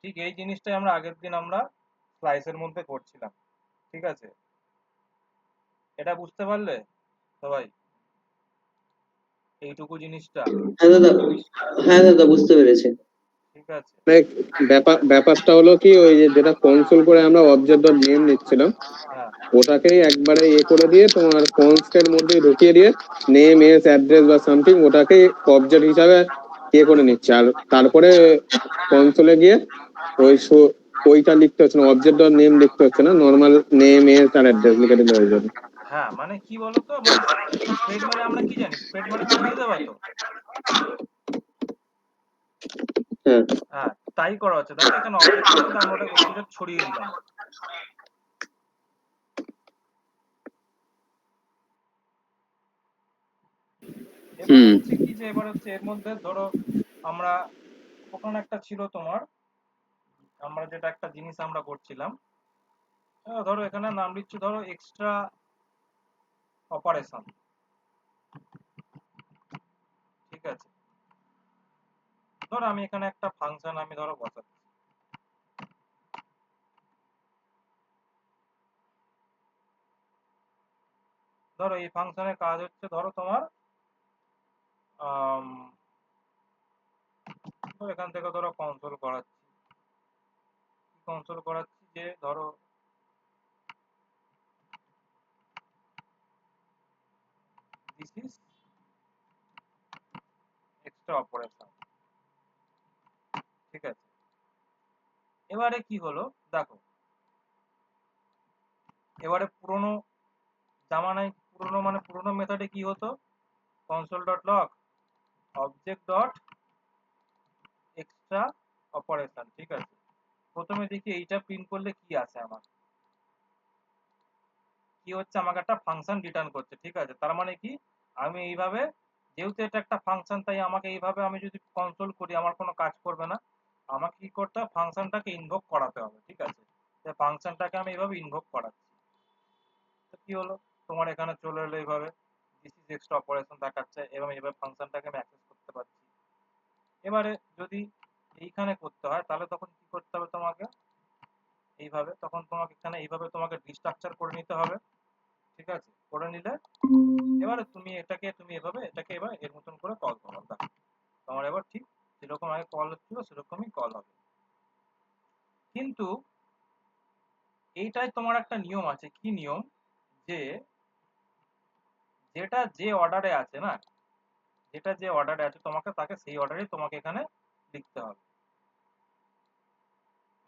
ঠিক এই জিনিসটাই আমরা আগের দিন আমরা স্লাইসের মধ্যে করছিলাম। ঠিক আছে, এটা বুঝতে পারলে সবাই এইটুকু জিনিসটা? হ্যাঁ দাদা, হ্যাঁ দাদা বুঝতে পেরেছি। ঠিক আছে, মানে ব্যাপারটা হলো কি, ওই যে যেটা কনসোল করে আমরা অবজেক্ট ডট নেম নিচ্ছিলাম, হ্যাঁ ওটাকেই একবারে করে দিয়ে তোমার কনস্টের মধ্যে ঢুকিয়ে দিয়ে নেম এস অ্যাড্রেস বা সামথিং ওটাকে অবজেক্ট হিসাবে করে নিচ্ছে। আর তারপরে কনসোলে গিয়ে ওই ওইটা লিখতে হচ্ছে না, অবজেক্ট ডট নেম লিখতে হচ্ছে না, নর্মাল নেম এস আর অ্যাড্রেস লিখে দিলে হয়ে যাবে। হ্যাঁ, মানে কি বলতো, মানে স্প্রেড মানে আমরা কি জানি, স্প্রেড মানে ছড়িয়ে দেওয়া তো। হ্যাঁ হ্যাঁ, তাই করা হচ্ছে। দেখো এখানে অবজেক্টের মধ্যে আমরা ওটা ছড়িয়ে দিলাম। এবার হচ্ছে কি, যে এবার হচ্ছে এর মধ্যে ধরো আমরা ওখানে একটা ছিল তোমার, আমরা যেটা একটা জিনিস আমরা করছিলাম, ধরো এখানে নাম দিচ্ছি ধরো এক্সট্রা অপারেশন। ঠিক আছে, ধরো আমি এখানে একটা ফাংশন আমি ধরো বসাচ্ছি। ধরো এই ফাংশনের কাজ হচ্ছে, ধরো তোমার ধরো এখান থেকে ধরো কনসোল করাচ্ছি, যে ধরো দিস ইজ এক্সট্রা অপারেশন। ঠিক আছে, এবারে কি হলো দেখো, এবারে পুরোনো জামানায়, পুরোনো মেথডে কি হতো, console dot log object dot extra operation. ঠিক আছে, প্রথমে দেখি এইটা প্রিন্ট করলে কি আছে, আমার কি হচ্ছে, আমাকে একটা ফাংশন রিটার্ন করছে। ঠিক আছে, তার মানে কি, আমি এইভাবে, যেহেতু এটা একটা ফাংশন, তাই আমাকে এইভাবে আমি যদি কনসোল করি আমার কোনো কাজ করবে না, আমাকে কি করতে হবে, ফাংশনটাকে ইনভোক করাতে হবে। ঠিক আছে, ফাংশনটাকে আমি এইভাবে ইনভোক করাচ্ছি, তো কি হলো, তোমার এখানে চলে এলো এইভাবে দিস ইজ এক্সট্রা অপারেশন দেখাচ্ছে, এবং এইভাবে ফাংশনটাকে আমি অ্যাক্সেস করতে পারছি। এবারে যদি এইখানে করতে হয় তাহলে তখন কি করতে হবে, তোমাকে এইভাবে, তখন তোমাকে এখানে এইভাবে তোমাকে ডিস্ট্রাকচার করে নিতে হবে। ঠিক আছে, করে নিলে এবারে তুমি এভাবে এটাকে এবার এর মতন করে কল করো, দেখো তোমার এবার ঠিক যেরকম আগে কল হচ্ছিল সেরকমই কল হবে। কিন্তু এইটাই তোমার একটা নিয়ম আছে, কি নিয়ম, যে যেটা যে অর্ডারে আছে না, যেটা যে অর্ডারে আছে তোমাকে তাকে সেই অর্ডারে তোমাকে এখানে লিখতে হবে।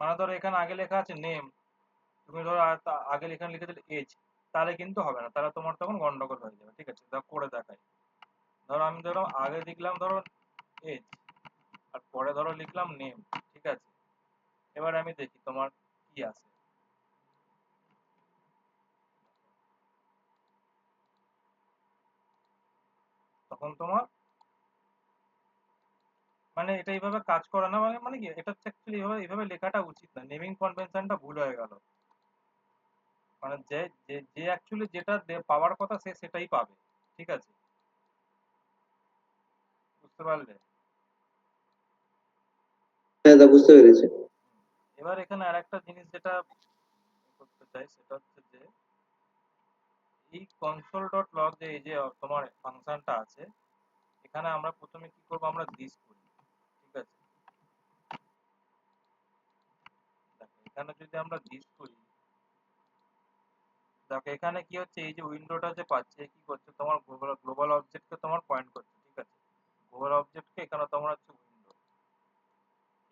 মানে ধরো এখানে আগে লেখা আছে নেম, তুমি ধরো আগে এখানে লিখে দিলে এজ, তাহলে কিন্তু হবে না, তাহলে তোমার তখন গন্ডগোল হয়ে যাবে। ঠিক আছে, করে দেখাই, ধরো আমি ধরো আগে লিখলাম ধরো এজ, আর পরে ধরো লিখলাম নেম। ঠিক আছে, এবার আমি দেখি তোমার কি আছে। তখন তোমার মানে এটা এইভাবে কাজ করে না, মানে কি, এটা অ্যাকচুয়ালি এইভাবে লেখাটা উচিত না, নেমিং কনভেনশনটা ভুল হয়ে গেল। মানে যে যে যে অ্যাকচুয়ালি যেটা পাওয়ার কথা সে সেটাই পাবে। ঠিক আছে, বুঝতে পারলে? হ্যাঁ দাদা বুঝতে পেরেছি। এবার এখানে আরেকটা জিনিস যেটা করতে চাই সেটা হচ্ছে যে এই কনসোল ডট লগ যে এই যে তোমার ফাংশনটা আছে, এখানে আমরা প্রথমে কি করব, আমরা দিস করি, ঠিক আছে। দেখো এখানে যদি আমরা দিস করি, দেখো এখানে কি হচ্ছে, এই যে উইন্ডোটা যে পাচ্ছে কি করছে, তোমার গ্লোবাল অবজেক্টকে তোমার পয়েন্ট করছে, ঠিক আছে। গ্লোবাল অবজেক্টকে এখানে তোমার হচ্ছে উইন্ডো।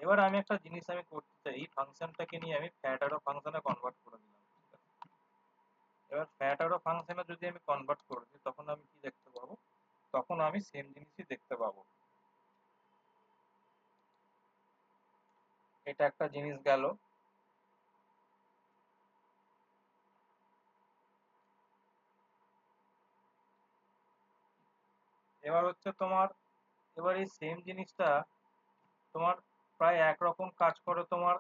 এবার আমি একটা জিনিস আমি করতে চাই, এই ফাংশনটাকে নিয়ে আমি ফ্যাট অ্যারো ফাংশনে কনভার্ট করে দিলাম, ঠিক আছে। এবার ফ্যাট অ্যারো ফাংশনে যদি আমি কনভার্ট করে দিই, তখন আমি কি দেখতে পাবো, তখন আমি সেম জিনিসই দেখতে পাবো। এটা একটা জিনিস গেল। এবার হচ্ছে তোমার, এবার এই সেম জিনিসটা তোমার প্রায় একরকম কাজ করে তোমার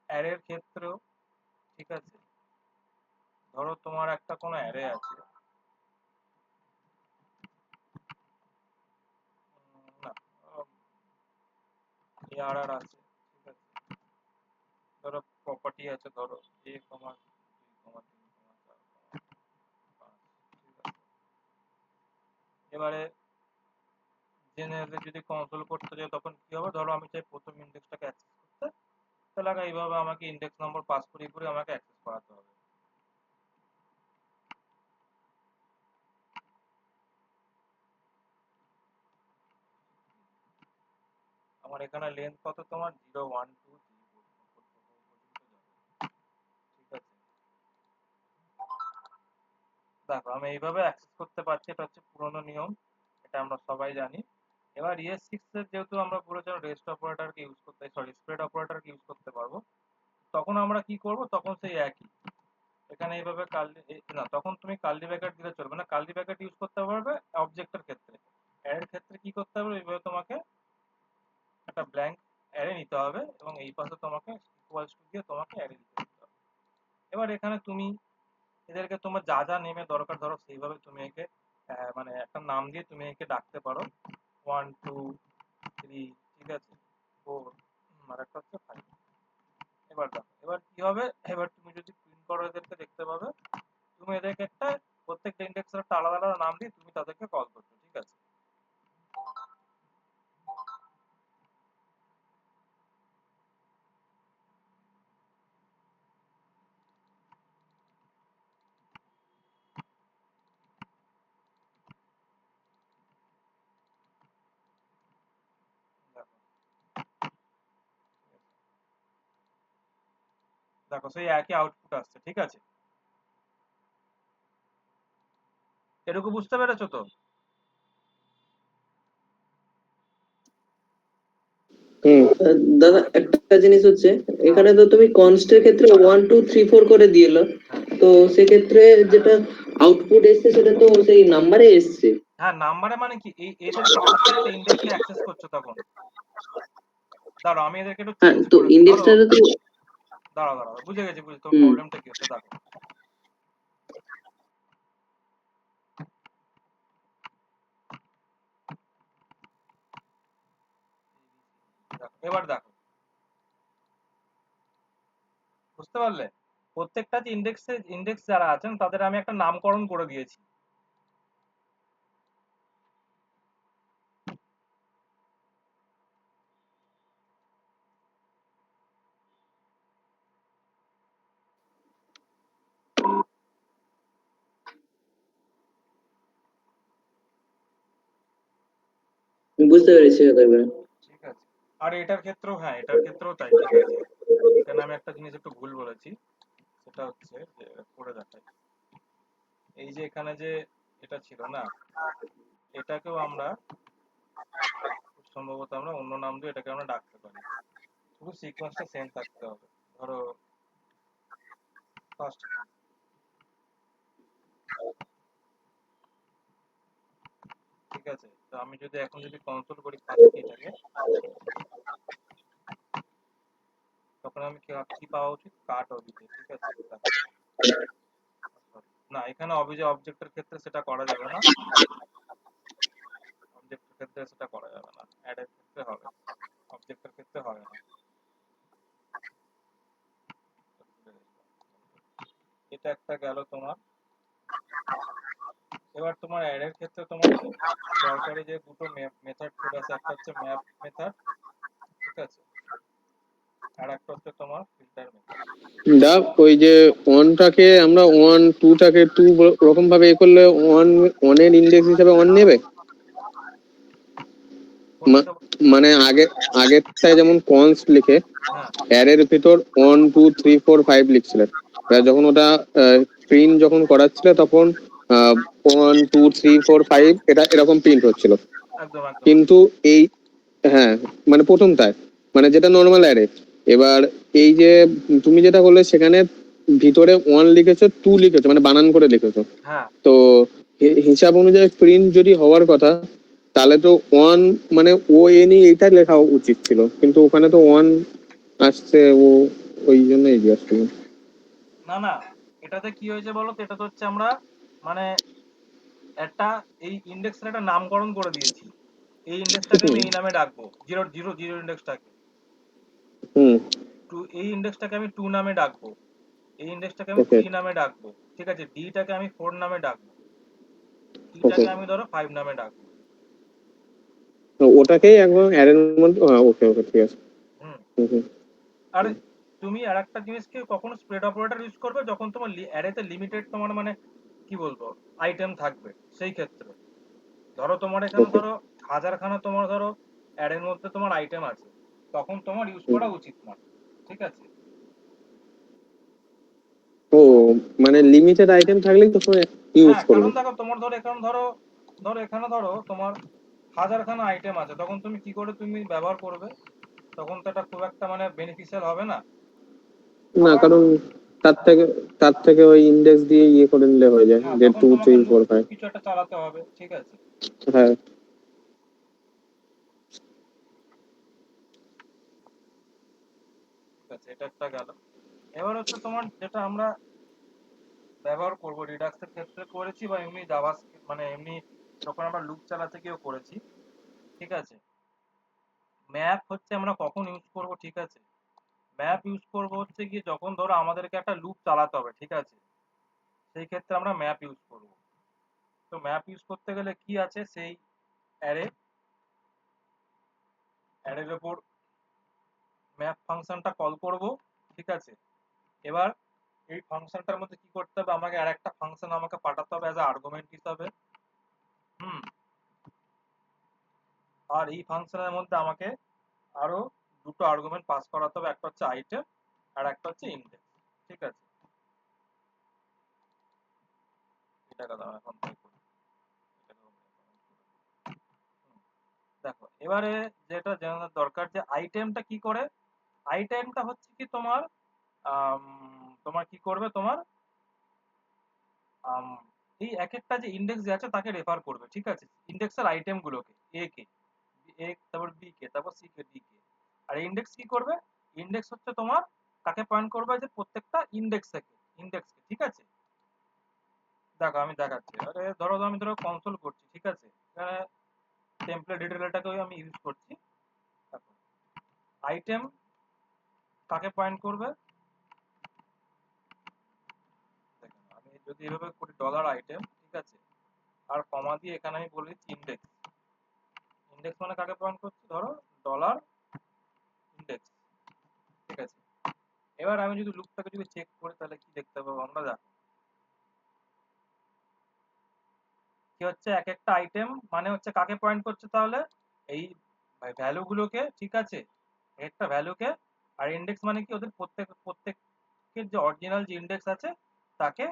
অ্যারের ক্ষেত্রেও, ঠিক আছে। ধরো তোমার একটা কোনো অ্যারে আছে, না ARR আছে, ঠিক আছে। ধরো প্রপার্টি আছে, ধরো A, 2, 3, 4, 5, ঠিক আছে। এবারে জেনারেলি যদি কন্ট্রোল করতে যাই তখন কি হবে, ধরো আমি চাই প্রথম ইন্ডেক্সটাকে অ্যাক্সেস করতে, তাহলে আগে এইভাবে আমাকে ইন্ডেক্স নম্বর পাস করে করে আমাকে অ্যাক্সেস করাতে হবে। আমার এখানে লেন্থ কত, তোমার 0, 1, 2, 3, 4 পর্যন্ত যাবে, ঠিক আছে। দেখো আমি এইভাবে অ্যাক্সেস করতে পারছি, এটা হচ্ছে পুরোনো নিয়ম, এটা আমরা সবাই জানি। এবার ES6 এর যেহেতু আমরা বলেছিলাম রেস্ট অপারেটরকে ইউজ করতে, সরি স্প্রেড অপারেটরকে ইউজ করতে পারবো, তখন আমরা কি করব, তখন সেই একই এখানে এইভাবে কার্লি, না তখন তুমি কার্লি ব্র্যাকেট দিলে চলবে না, কার্লি ব্র্যাকেট ইউজ করতে পারবে অবজেক্টের ক্ষেত্রে। অ্যারের ক্ষেত্রে কি করতে হবে, এইভাবে তোমাকে একটা ব্ল্যাঙ্ক অ্যারে নিতে হবে এবং এই পাশে তোমাকে ইকুয়ালস টু দিয়ে তোমাকে অ্যারে দিতে হবে। এবার এখানে তুমি এদেরকে তোমার যা যা নেমে দরকার, ধরো সেইভাবে তুমি একে মানে একটা নাম দিয়ে তুমি একে ডাকতে পারো, 1, 2, 3, ঠিক আছে, 4, আর একটা হচ্ছে 5। এবার দেখো এবার কি হবে, এবার তুমি যদি প্রিন্ট করো এদেরকে দেখতে পাবে, তুমি এদেরকে একটা প্রত্যেকটা ইন্ডেক্সের একটা আলাদা আলাদা নাম দিয়ে তুমি তাদেরকে কল করছো, ঠিক আছে। দেখো দেখো সেই একই আউটপুট আসছে, ঠিক আছে। এটুকু বুঝতে পেরেছো তো? হুম। দাদা একটা জিনিস হচ্ছে, এখানে তো তুমি কনস্টের ক্ষেত্রে 1, 2, 3, 4 করে দিয়েছো, তো সেক্ষেত্রে যেটা আউটপুট এসছে সেটা তো সেই নাম্বারে এসছে। হ্যাঁ নাম্বারে মানে কি, এই এদেরকে প্রত্যেকটা ইন্ডেক্সকে অ্যাক্সেস করছো তখন। দাঁড়াও আমি এদেরকে একটু হ্যাঁ, চেঞ্জ তো করে দিই, ধরো ইন্ডেক্সটা তো দাঁড়াও দাঁড়াও, বুঝে গেছি তোমার হুম প্রবলেমটা কি হচ্ছে। দেখো এবার দেখো বুঝতে পারলে, প্রত্যেকটা যে ইন্ডেক্স যারা আছেন তাদের আমি একটা নামকরণ করে দিয়েছি। বুঝতে পেরেছি দাদা এবার। ঠিক আছে, আর এটার ক্ষেত্রেও, হ্যাঁ এটার ক্ষেত্রেও তাই, ঠিক আছে। এখানে আমি একটা জিনিস একটু ভুল বলেছি, সেটা হচ্ছে যে করে দেখাই, এই যে এখানে যে এটা ছিল না, এটাকেও আমরা খুব সম্ভবত আমরা অন্য নাম দিয়ে এটাকে আমরা ডাকতে পারি, শুধু সিকোয়েন্সটা সেম থাকতে হবে। ধরো ফার্স্ট, ঠিক আছে। তো আমি যদি এখন যদি কনসোল করি ফার্স্ট কিটাকে, তখন আমি কি পাওয়া উচিত, কাট অবিজে, ঠিক আছে। না এখানে অবজেক্টের ক্ষেত্রে সেটা করা যাবে না, অবজেক্টের ক্ষেত্রে সেটা করা যাবে না, অ্যাডের ক্ষেত্রে হবে, অবজেক্টের ক্ষেত্রে হবে না। এটা একটা গেল তোমার এবার তোমার অ্যারের ক্ষেত্রে তোমার খুব দরকারি যে দুটো মেথড চলে আসে, একটা হচ্ছে ম্যাপ মেথড, ঠিক আছে, আর একটা হচ্ছে তোমার ফিল্টার মেথড। দেখ ওই যে ওয়ানটাকে আমরা 1 2টাকে 2 রকম ভাবে করলে ওয়ানের ইন্ডেক্স হিসাবে 1 নেবে। কোনটাকে? মানে আগেরটায় যেমন কনস্ট লিখে হ্যাঁ অ্যারের ভিতর 1 2 3 4 5 লিখছিলেন, এবার যখন ওটা প্রিন্ট যখন করাচ্ছিল তখন 1 2 3 4 5 এটা এরকম প্রিন্ট হচ্ছিল। একদম একদম। কিন্তু এই হ্যাঁ মানে প্রথমটায় মানে যেটা নর্মাল অ্যারে, এবার এই যে তুমি যেটা বললে সেখানে ভিতরে 1 লিখেছো 2 লিখেছো মানে বানান করে লিখেছো, হ্যাঁ তো হিসাব অনুযায়ী প্রিন্ট যদি হওয়ার কথা তাহলে তো 1 মানে ও এনই এইটা লেখা উচিত ছিল, কিন্তু ওখানে তো 1 আসছে, ও ওই জন্য জিজ্ঞাসা করলাম। না না, এটাতে কি হয়েছে বলো তো, এটা তো হচ্ছে আমরা মানে একটা এই ইন্ডেক্সের একটা নামকরণ করে দিয়েছি। এই ইন্ডেক্সটাকে আমি হুম এই নামে ডাকবো, জিরো জিরো জিরো ইন্ডেক্সটাকে হুম টু, এই ইন্ডেক্সটাকে আমি 2 নামে ডাকবো, এই ইন্ডেক্সটাকে আমি ওকে 3 নামে ডাকবো, ঠিক আছে, ডিটাকে আমি 4 নামে ডাকবো, ওকে, টিটাকে আমি ধরো 5 নামে ডাকবো। ওটাকেই একবার অ্যারের মধ্যে, ওকে ওকে ঠিক আছে। হুম। হুম হুম আর তুমি আর একটা জিনিসকে কখনো স্প্রেড অপারেটর ইউজ করবে যখন তোমার অ্যারেতে লিমিটেড তোমার মানে কি বলবো আইটেম থাকবে, সেই ক্ষেত্রে ধরো তোমার এখানে ওকে। ধরো হাজারখানা তোমার ধরো অ্যারের মধ্যে তোমার আইটেম আছে, তখন তোমার ইউজ করা উচিত না, ঠিক আছে। ও মানে লিমিটেড আইটেম থাকলেই তখন ইউজ হ্যাঁ কারণ করবে। দেখো তোমার ধরো এখানে ধরো ধরো এখানে ধরো তোমার হাজারখানা আইটেম আছে, তখন তুমি কি করে তুমি ব্যবহার করবে, তখন তো এটা খুব একটা মানে বেনিফিশিয়াল হবে না। না আবার কারণ তার থেকে ওই ইন্ডেক্স দিয়ে ইয়ে করে নিলে হয়ে যায় হ্যাঁ যে তখন 2 তোমাকে 3 লুপ 4 টুপ 5। কিছু একটা চালাতে হবে, ঠিক আছে। হ্যাঁ ঠিক আছে, এটা একটা গেল। এবার হচ্ছে তোমার যেটা আমরা ব্যবহার করব রিডাক্সের ক্ষেত্রে করেছি বা এমনি জাভা মানে এমনি যখন আমরা লুপ চালাতে গিয়েও করেছি, ঠিক আছে। ম্যাপ হচ্ছে আমরা কখন ইউজ করব, ঠিক আছে, ম্যাপ ইউজ করব হচ্ছে গিয়ে যখন ধরো আমাদেরকে একটা লুপ চালাতে হবে, ঠিক আছে, সেই ক্ষেত্রে আমরা ম্যাপ ইউজ করব। তো ম্যাপ ইউজ করতে গেলে কি আছে, সেই অ্যারে অ্যারের ওপর ম্যাপ ফাংশনটা কল করব, ঠিক আছে। এবার এই ফাংশনটার মধ্যে কি করতে হবে, আমাকে আর একটা ফাংশন আমাকে পাঠাতে হবে অ্যাজ আর্গুমেন্ট হিসাবে। হুম। আর এই ফাংশনের মধ্যে আমাকে আরো দুটো আর্গুমেন্ট পাস করাতে হবে, একটা হচ্ছে আইটেম আর একটা হচ্ছে ইন্ডেক্স, ঠিক আছে। এটা কথা এখন তাই করি। দেখো এবারে যেটা জানার দরকার যে আইটেমটা কি করে, আইটেমটা হচ্ছে কি তোমার তোমার কি করবে তোমার আম, এই এক একটা যে ইন্ডেক্স যে আছে তাকে রেফার করবে, ঠিক আছে, ইন্ডেক্সের আইটেম গুলোকে এ তারপর বি কে তারপর সি কে ডি কে। আর ইন্ডেক্স কি করবে, ইন্ডেক্স হচ্ছে তোমার কাকে পয়েন্ট করবে, যে প্রত্যেকটা ইন্ডেক্সকে, ঠিক আছে। দেখো আমি দেখাচ্ছি, আরে ধরো আমি ধরো কনসোল করছি, ঠিক আছে, এখানে টেমপ্লেট ডিটেলটাকে আমি ইউজ করছি। আইটেম কাকে পয়েন্ট করবে, দেখেন আমি যদি এভাবে করি ডলার আইটেম, ঠিক আছে, আর কমা দিয়ে এখানে আমি বলি ইন্ডেক্স, ইন্ডেক্স মানে কাকে পয়েন্ট করছি, ধরো ডলার ইন্ডেক্স, ঠিক আছে। এবার আমি যদি লুপটাকে যদি চেক করি তাহলে কি দেখতে পাবো আমরা, দেখো কি হচ্ছে, এক একটা আইটেম মানে হচ্ছে কাকে পয়েন্ট করছে, তাহলে এই ভ্যালু গুলোকে, ঠিক আছে, একটা ভ্যালুকে। আর ইন্ডেক্স মানে কি, ওদের প্রত্যেকের যে অরিজিনাল যে ইন্ডেক্স আছে তাকে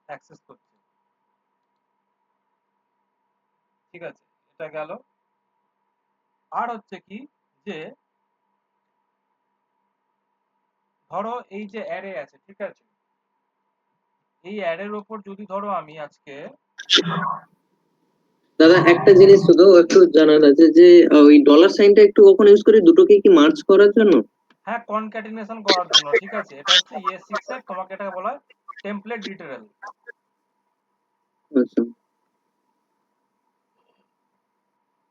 অ্যাক্সেস করছে, ঠিক আছে, এটা গেল। আর হচ্ছে কি যে ধরো এই যে অ্যারে আছে, ঠিক আছে, এই অ্যারের ওপর যদি ধরো আমি আজকে দাদা একটা জিনিস শুধু একটু জানার আছে যে ওই ডলার সাইনটা একটু কখন ইউজ করি, দুটোকে কি মার্জ করার জন্য? হ্যাঁ কনক্যাটিনেশন করার জন্য, ঠিক আছে, এটা হচ্ছে ES6 এর তোমাকে এটাকে বলা হয় টেমপ্লেট ডিটেল। আচ্ছা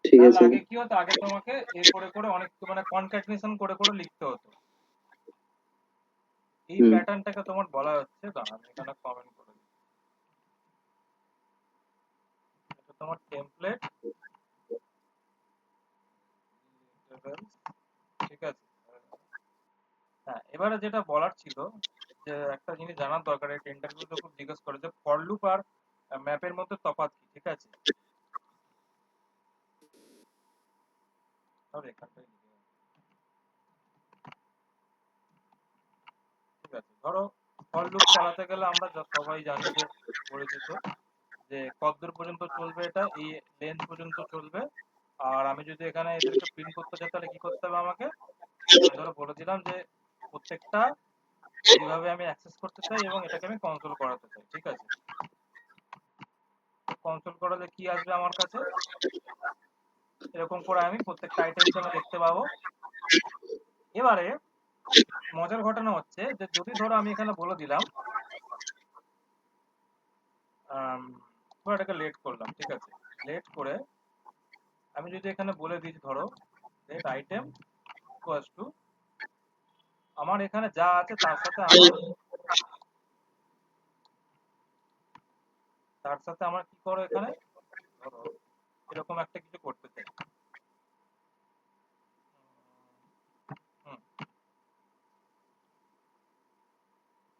ঠিক নাহলে আছে। আগে কি হতো, আগে তোমাকে এ করে করে অনেক মানে কনক্যাটিনেশন করে করে লিখতে হতো। এই হুম প্যাটার্নটাকে তোমার বলা হচ্ছে, দাঁড়া আমি এখানে কমেন্ট করে দিই। তোমার টেমপ্লেট ঠিক আছে। হ্যাঁ, এবারে যেটা বলার ছিল যে একটা জিনিস জানার দরকার, একটা ইন্টারভিউতে খুব জিজ্ঞেস করে যে ফর লুপ আর ম্যাপের মধ্যে তফাৎ কি, ঠিক আছে। ধর এখানটায় লিখে রাখি। ঠিক আছে, ধরো ফর লুপ চালাতে গেলে আমরা সবাই জানি যে পরিচিত যে কতদূর পর্যন্ত চলবে, এটা এই লেন্থ পর্যন্ত চলবে। আর আমি যদি এখানে এদেরকে প্রিন্ট করতে চাই তাহলে কি করতে হবে আমাকে, আমি ধরো বলে দিলাম যে প্রত্যেকটা এইভাবে আমি অ্যাক্সেস করতে চাই এবং এটাকে আমি কনসোল করাতে চাই, ঠিক আছে। কনসোল করালে কি আসবে আমার কাছে, এরকম করে আমি প্রত্যেকটা আইটেমস আমি দেখতে পাবো। এবারে মজার ঘটনা হচ্ছে যে যদি ধরো আমি এখানে বলে দিলাম ধরো এটাকে লেট করলাম, ঠিক আছে। লেট করে আমি যদি এখানে বলে দিই ধরো লেট আইটেম ইকুয়ালস টু আমার এখানে যা আছে তার সাথে আমার কি করো এখানে, ধরো এরকম একটা কিছু করতে চাই। হুম,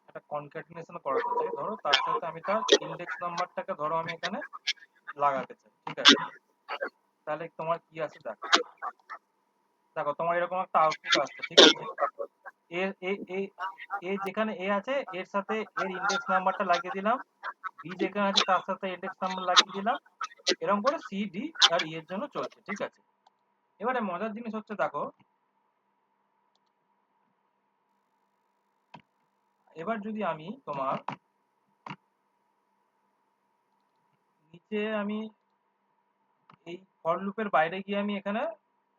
একটা কনক্যাটিনেশন করাতে চাই, ধরো তার সাথে আমি তার ইন্ডেক্স নাম্বারটাকে ধরো আমি এখানে লাগাতে চাই, ঠিক আছে। তাহলে তোমার কি আছে দেখো, দেখো তোমার এরকম একটা আউটপুট আসছে, ঠিক আছে। এর এ যেখানে এ আছে এর সাথে এর ইন্ডেক্স নাম্বারটা লাগিয়ে দিলাম, বি যেখানে আছে তার সাথে ইন্ডেক্স নাম্বার লাগিয়ে দিলাম, এরকম করে সি ডি আর ই এর জন্য চলছে, ঠিক আছে। এবারে মজার জিনিস হচ্ছে দেখো, এবার যদি আমি তোমার নিচে আমি এই ফর লুপের বাইরে গিয়ে আমি এখানে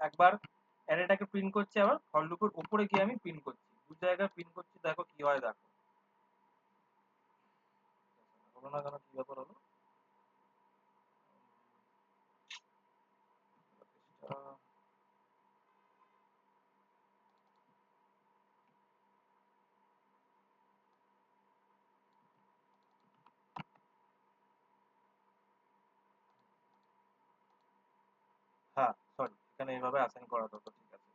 একবার অ্যারেটাকে প্রিন্ট করছি, আবার ফর লুপের উপরে গিয়ে আমি প্রিন্ট করছি, দু জায়গায় প্রিন্ট করছি, দেখো কি হয় দেখো। হলো না কেন, কি ব্যাপার হলো। হ্যাঁ সরি, এখানে এইভাবে অ্যাসাইন করা দরকার, ঠিক আছে।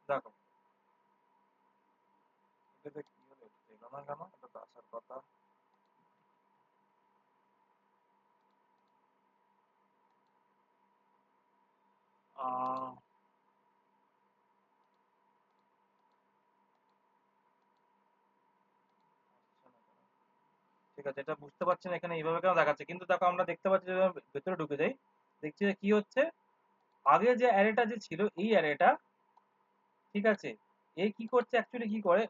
দেখো এটাতে কি হলো, এলো না কেন, এটা তো আসার কথা। আহ, ঠিক আছে, এটা বুঝতে পারছি না এখানে এইভাবে কেন দেখাচ্ছে, কিন্তু দেখো আমরা দেখতে পাচ্ছি যে ভেতরে ঢুকে যাই, দেখছি যে কি হচ্ছে। আগে যে অ্যারেটা যে ছিল এই অ্যারেটা, ঠিক আছে, এই কি করছে অ্যাকচুয়ালি কি করে,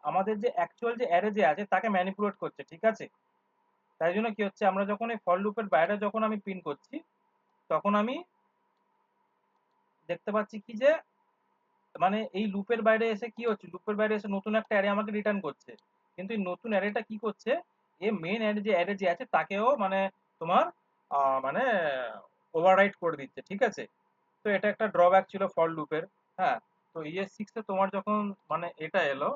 আমাদের যে অ্যাকচুয়াল যে অ্যারে যে আছে তাকে ম্যানিপুলেট করছে, ঠিক আছে। তাই জন্য কি হচ্ছে, আমরা যখন এই ফর লুপের বাইরে যখন আমি প্রিন্ট করছি তখন আমি দেখতে পাচ্ছি কি যে মানে এই লুপের বাইরে এসে কি হচ্ছে, লুপের বাইরে এসে নতুন একটা অ্যারে আমাকে রিটার্ন করছে, কিন্তু এই নতুন অ্যারেটা কি করছে, এ মেইন অ্যারে যে আছে তাকেও মানে তোমার মানে ওভাররাইট করে দিচ্ছে, ঠিক আছে। তো এটা একটা ড্রব্যাক ছিল ফর লুপের। হ্যাঁ, তো ES6 এ তোমার যখন মানে এটা এলো,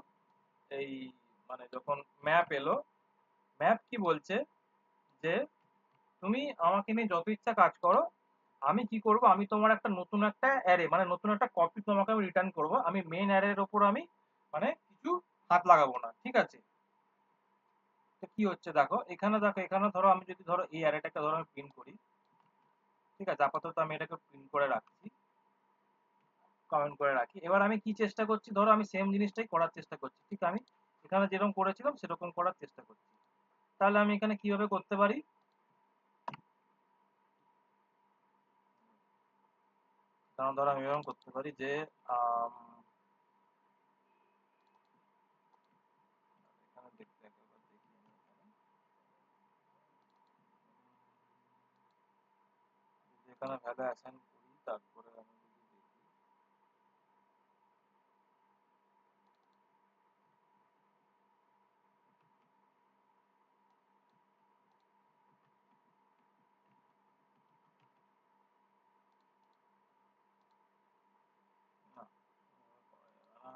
এই মানে যখন ম্যাপ এলো, ম্যাপ কি বলছে যে তুমি আমাকে নিয়ে যত ইচ্ছা কাজ করো, আমি কি করব, আমি তোমার একটা নতুন একটা অ্যারে মানে নতুন একটা কপি তোমাকে আমি রিটার্ন করব, আমি মেইন অ্যারের ওপর আমি মানে কিছু হাত লাগাবো না, ঠিক আছে। তো কি হচ্ছে দেখো এখানে, দেখো এখানে ধরো আমি যদি ধরো এই অ্যারেটাকে ধরো আমি প্রিন্ট করি, ঠিক আছে, আপাতত আমি এটাকে প্রিন্ট করে রাখছি, কমেন্ট করে রাখি। এবার আমি কি চেষ্টা করছি, ধরো আমি সেম জিনিসটাই করার চেষ্টা করছি, ঠিক আমি এখানে যেরকম করেছিলাম সেরকম করার চেষ্টা করছি। তাহলে আমি এখানে কিভাবে করতে পারি, কারণ ধরো আমি এরকম করতে পারি যে আম, এখানে দেখতে একবার দেখি আমি এখানে। যদি এখানে ভ্যালু অ্যাসাইন করি তারপরে আমি যদি দেখি, না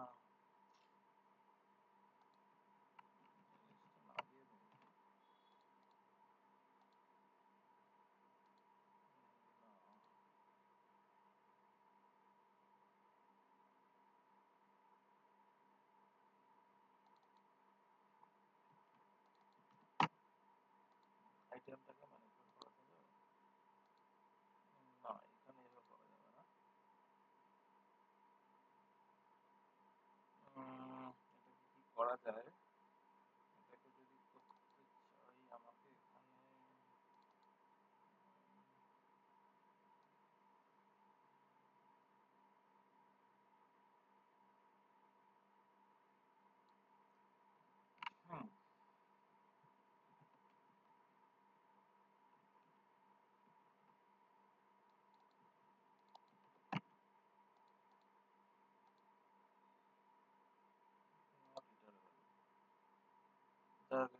আইটেমটাকে ম্যানিপুলেট করা যাবে না, এখানে এভাবে করা যাবে না। এটাকে কি করা যায়, এটাকে যদি করতে চাই আমাকে এখানে হুম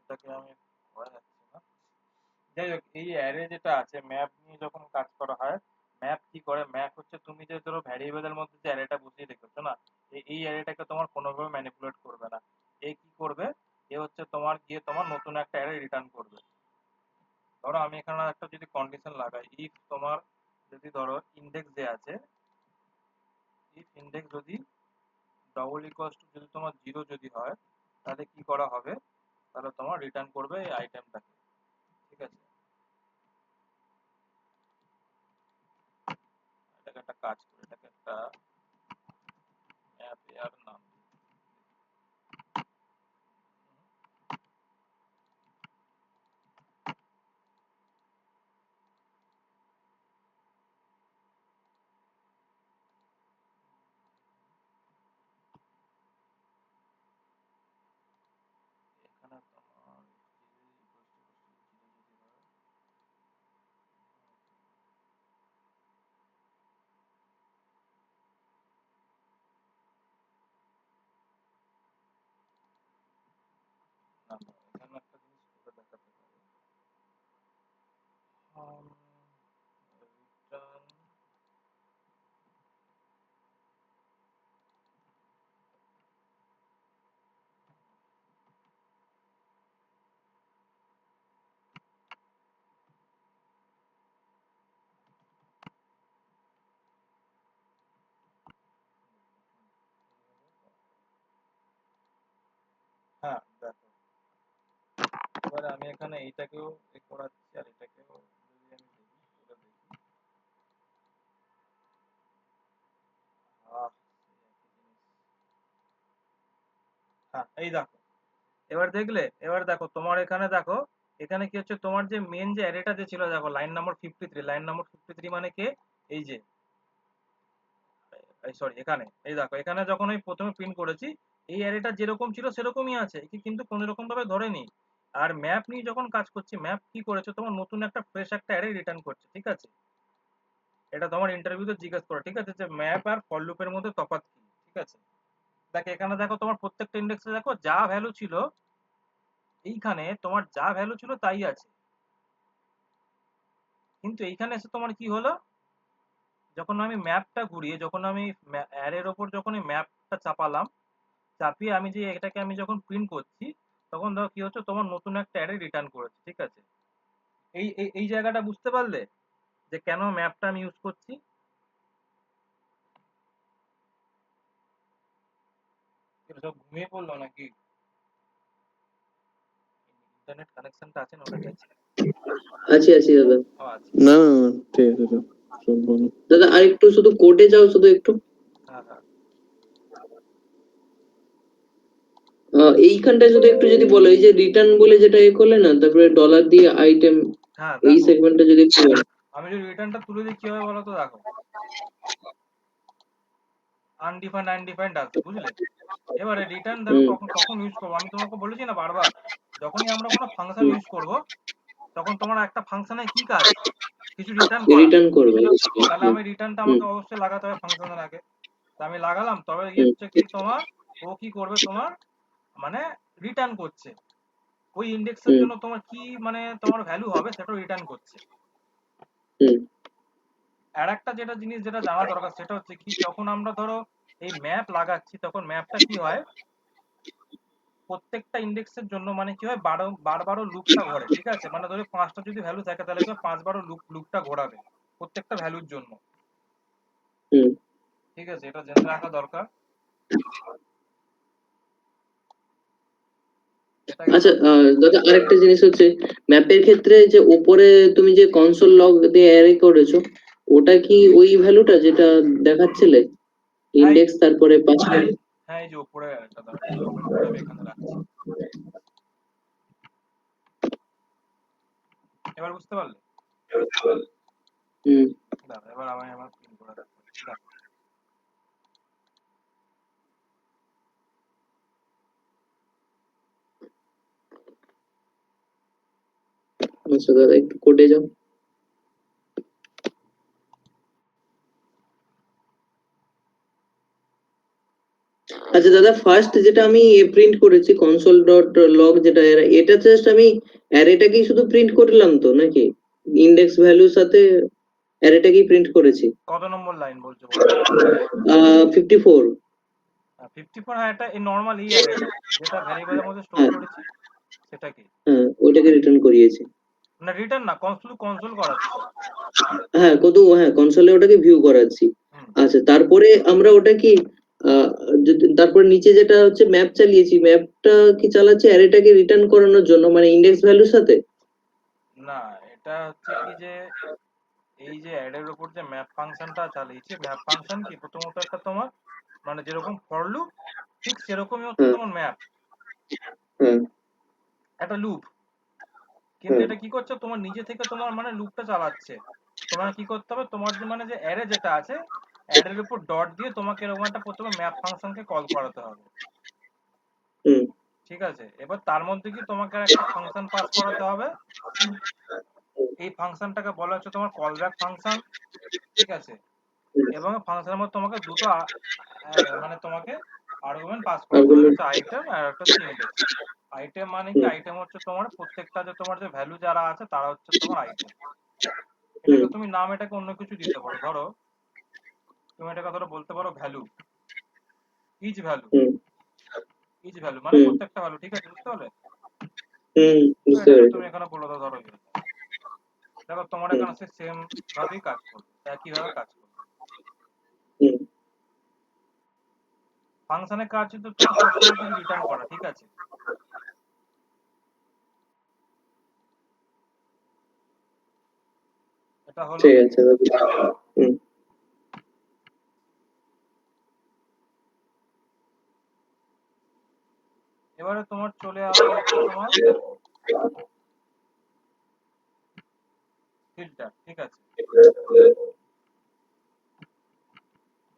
এটাকে আমি করা যাচ্ছে না। যাই হোক, এই অ্যারে যেটা আছে, ম্যাপ নিয়ে যখন কাজ করা হয়, ম্যাপ কি করে, ম্যাপ হচ্ছে তুমি যে ধরো ভ্যারিয়েবলের মধ্যে যে অ্যারেটা বসিয়ে রেখেছো না, এই অ্যারেটাকে তোমার কোনোভাবে ম্যানিপুলেট করবে না। এ কি করবে, এ হচ্ছে তোমার গিয়ে তোমার নতুন একটা অ্যারে রিটার্ন করবে। ধরো আমি এখানে একটা যদি কন্ডিশন লাগাই, ইফ তোমার যদি ধরো ইন্ডেক্স যে আছে, ইফ ইন্ডেক্স যদি ডবল ইকুয়ালস টু যদি তোমার 0 যদি হয়, তাহলে কি করা হবে, তাহলে তোমার রিটার্ন করবে এই আইটেমটাকে। ঠিক আছে, এটাকে একটা কাজ করে, এটাকে একটা অ্যাপ এর নাম দিই। এখানে তোমার যদি হয়, না না, এখানে একটা জিনিস করে দেখাতে পারে, রিটার্ন, হ্যাঁ দেখো, এবারে আমি এখানে এইটাকেও করাচ্ছি আর এটাকেও যদি আমি দেখি, করে দেখি, সেই একই জিনিস। হ্যাঁ এই দেখো, এবার দেখলে, এবার দেখো তোমার এখানে দেখো, এখানে কি হচ্ছে, তোমার যে মেন যে অ্যারেটা যে ছিল, দেখো লাইন নাম্বার 53, লাইন নাম্বার 53 মানে কে, এই যে, এই সরি, এখানে এই দেখো, এখানে যখন আমি প্রথমে প্রিন্ট করেছি, এই অ্যারেটা যেরকম ছিল সেরকমই আছে, একে কিন্তু কোনো রকম ভাবে ধরেনি। আর ম্যাপ নিয়ে যখন কাজ করছি, ম্যাপ কি করেছে, তোমার নতুন একটা ফ্রেশ একটা অ্যারে রিটার্ন করছে। ঠিক আছে, এটা তোমার ইন্টারভিউতে জিজ্ঞেস করো, ঠিক আছে, যে ম্যাপ আর ফর লুপের মধ্যে তফাৎ কি। ঠিক আছে, দেখো এখানে দেখো, তোমার প্রত্যেকটা ইন্ডেক্সে দেখো যা ভ্যালু ছিল, এইখানে তোমার যা ভ্যালু ছিল তাই আছে, কিন্তু এইখানে এসে তোমার কি হলো, যখন আমি ম্যাপটা ঘুরিয়ে, যখন আমি অ্যারের ওপর যখন এই ম্যাপটা চাপালাম, চাপিয়ে আমি যে এটাকে আমি যখন প্রিন্ট করছি, তখন ধরো কি হচ্ছে, তোমার নতুন একটা অ্যারে রিটার্ন করেছে। ঠিক আছে, এই এই এই জায়গাটা বুঝতে পারলে যে কেন ম্যাপটা আমি ইউজ করছি। এটা সব ঘুমিয়ে পড়লো নাকি, ইন্টারনেট কানেকশনটা আছে না, ওটা কি আছে? আছি আছি দাদা। ও আছে। না না না, ঠিক আছে তো, সব বলো। দাদা আর একটু শুধু কোডে যাও, শুধু একটু। হ্যাঁ হ্যাঁ, এইখানটায় শুধু একটু যদি বলো, এই যে রিটার্ন বলে যেটা এ করলে না, তারপরে ডলার দিয়ে আইটেম, হ্যাঁ এই দেখো, সেগমেন্টটা যদি একটু বলো। আমি যদি রিটার্নটা তুলে দিই কি হবে বলো তো, দেখো আনডিফাইন্ড আনডিফাইন্ড আসবে, বুঝলে। এবারে রিটার্ন দেখো হুম, কখন কখন ইউজ করবো, আমি তোমাকে বলেছি না বারবার, যখনই আমরা কোনো ফাংশন ইউজ করব, তখন তোমার একটা ফাংশনে কি কাজ, কিছু রিটার্ন করা। রিটার্ন করবে। তাহলে হুম আমি রিটার্নটা হুম আমাকে অবশ্যই লাগাতে হবে ফাংশনের আগে। তা আমি লাগালাম, তবে হুম হচ্ছে কি তোমার, ও কি করবে তোমার, মানে রিটার্ন করছে ওই ইন্ডেক্সের হুম জন্য তোমার কি মানে তোমার ভ্যালু হবে সেটা রিটার্ন করছে। হুম আর একটা যেটা জিনিস যেটা জানা দরকার, সেটা হচ্ছে কি, যখন আমরা ধরো এই ম্যাপ লাগাচ্ছি, তখন ম্যাপটা কি হয়, প্রত্যেকটা ইন্ডেক্সের জন্য মানে কি হয়, বারবারও লুপটা ঘোরে। ঠিক আছে, মানে ধরো 5টা যদি ভ্যালু থাকে, তাহলে কি হয়, 5বারও লুপটা ঘোরাবে প্রত্যেকটা ভ্যালুর জন্য। হুম। ঠিক আছে, এটা জেনে রাখা দরকার। এটাকে আচ্ছা দাদা আরেকটা জিনিস হচ্ছে ম্যাপের ক্ষেত্রে যে উপরে তুমি যে কনসোল লগ দিয়ে অ্যারে করেছো ওটা কি ওই ভ্যালুটা যেটা দেখাচ্ছিলে হ্যাঁ ইন্ডেক্স তারপরে পাঁচটা হ্যাঁ এই যে উপরে একটা দাঁড়া একটু ওপেন করে আমি এখানে রাখছি, এবার বুঝতে পারলে? হুম দাঁড়া এবার আমি আমার প্রিন্ট করে রাখবো, দেখো আচ্ছা দাদা একটু কোডে যাও। আচ্ছা দাদা ফার্স্ট যেটা আমি প্রিন্ট করেছি কনসোল ডট লগ যেটা এটা জাস্ট আমি অ্যারেটাকেই শুধু প্রিন্ট করলাম তো নাকি ইন্ডেক্স ভ্যালুর সাথে অ্যারেটাকেই প্রিন্ট করেছি কত নম্বর লাইন বলছো বলো? 54 54, হ্যাঁ এটা এই নর্মাল এই অ্যারেটা যেটা ভ্যারিয়েবলের মধ্যে স্টোর হ্যাঁ করেছি সেটাকে, হ্যাঁ ওইটাকে রিটার্ন করিয়েছি। না রিটার্ন না, শুধু কনসোল করাচ্ছি। হ্যাঁ হ্যাঁ কনসোলে ওটাকে ভিউ করাচ্ছি। হুম, আচ্ছা তারপরে আমরা ওটা কি আহ, তারপর নিচে যেটা হচ্ছে ম্যাপ চালিয়েছি ম্যাপটা কি চালাচ্ছি অ্যারেটাকে রিটার্ন করানোর জন্য মানে ইন্ডেক্স ভ্যালুর সাথে। না এটা হচ্ছে কি যে এই যে অ্যাডের উপর যে ম্যাপ ফাংশনটা চালিয়েছি, ম্যাপ ফাংশন কি প্রথমত একটা তোমার মানে যেরকম ফর লুপ ঠিক সেরকমই হচ্ছে হ্যাঁ তোমার ম্যাপ, হ্যাঁ একটা লুপ, কিন্তু হ্যাঁ এটা কি করছে তোমার নিজে থেকে তোমার মানে লুপটা চালাচ্ছে। তোমার কি করতে হবে, তোমার যে মানে যে অ্যারে যেটা আছে অ্যারের উপর ডট দিয়ে তোমাকে এরকম একটা প্রথমে ম্যাপ ফাংশনকে কল করাতে হবে, হুম ঠিক আছে? এবার তার মধ্যে কি তোমাকে আর একটা ফাংশন পাস করাতে হবে, এই ফাংশনটাকে বলা হচ্ছে তোমার কল ব্যাক ফাংশন, ঠিক আছে? এবং ফাংশনের মধ্যে তোমাকে দুটো মানে তোমাকে আর্গুমেন্ট পাস করতে হবে, আর্গুমেন্ট হচ্ছে আইটেম আর একটা হচ্ছে ইন্ডেক্স। আইটেম মানে কি, হুম আইটেম হচ্ছে তোমার প্রত্যেকটা যে তোমার যে ভ্যালু যারা আছে তারা হচ্ছে তোমার আইটেম। হুম এটাকে তুমি নাম এটাকে অন্য কিছু দিতে পারো, ধরো তুমি এটাকে ধরো বলতে পারো ভ্যালু, ইচ ভ্যালু, হুম ইচ ভ্যালু মানে হুম প্রত্যেকটা ভ্যালু, ঠিক আছে? বুঝতে পারলে? হুম তো বুঝতে এটাকে পেরেছি। তুমি এখানে বলে দাও, ধরো দেখো তোমার হুম এখানে সে সেম ভাবেই কাজ করবে, একই ভাবে কাজ করবে। হুম ফাংশনের কাজ কিন্তু তোমার সবসময় কিছু রিটার্ন করা, ঠিক আছে? এটা হলো। ঠিক আছে দাদা। হুম এবারে তোমার চলে আসবে হচ্ছে তোমার ফিল্টার, ঠিক আছে?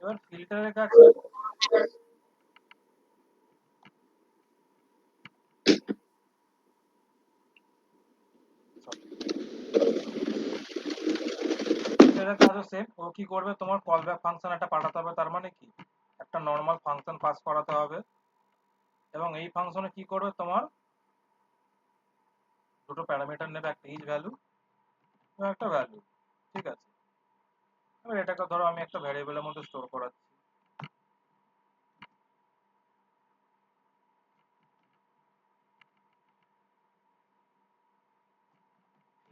এবার ফিল্টারের কাজ কি? ফিল্টারের কাজও সেম, ও কি করবে তোমার কল ব্যাক ফাংশন একটা পাঠাতে হবে, তার মানে কি একটা নর্মাল ফাংশন পাস করাতে হবে, এবং এই ফাংশনে কি করবে তোমার দুটো প্যারামিটার নেবে, একটা ইজ ভ্যালু এবং একটা ভ্যালু, ঠিক আছে? এবার এটাকে ধরো আমি একটা ভ্যারিয়েবলের মধ্যে স্টোর করাচ্ছি,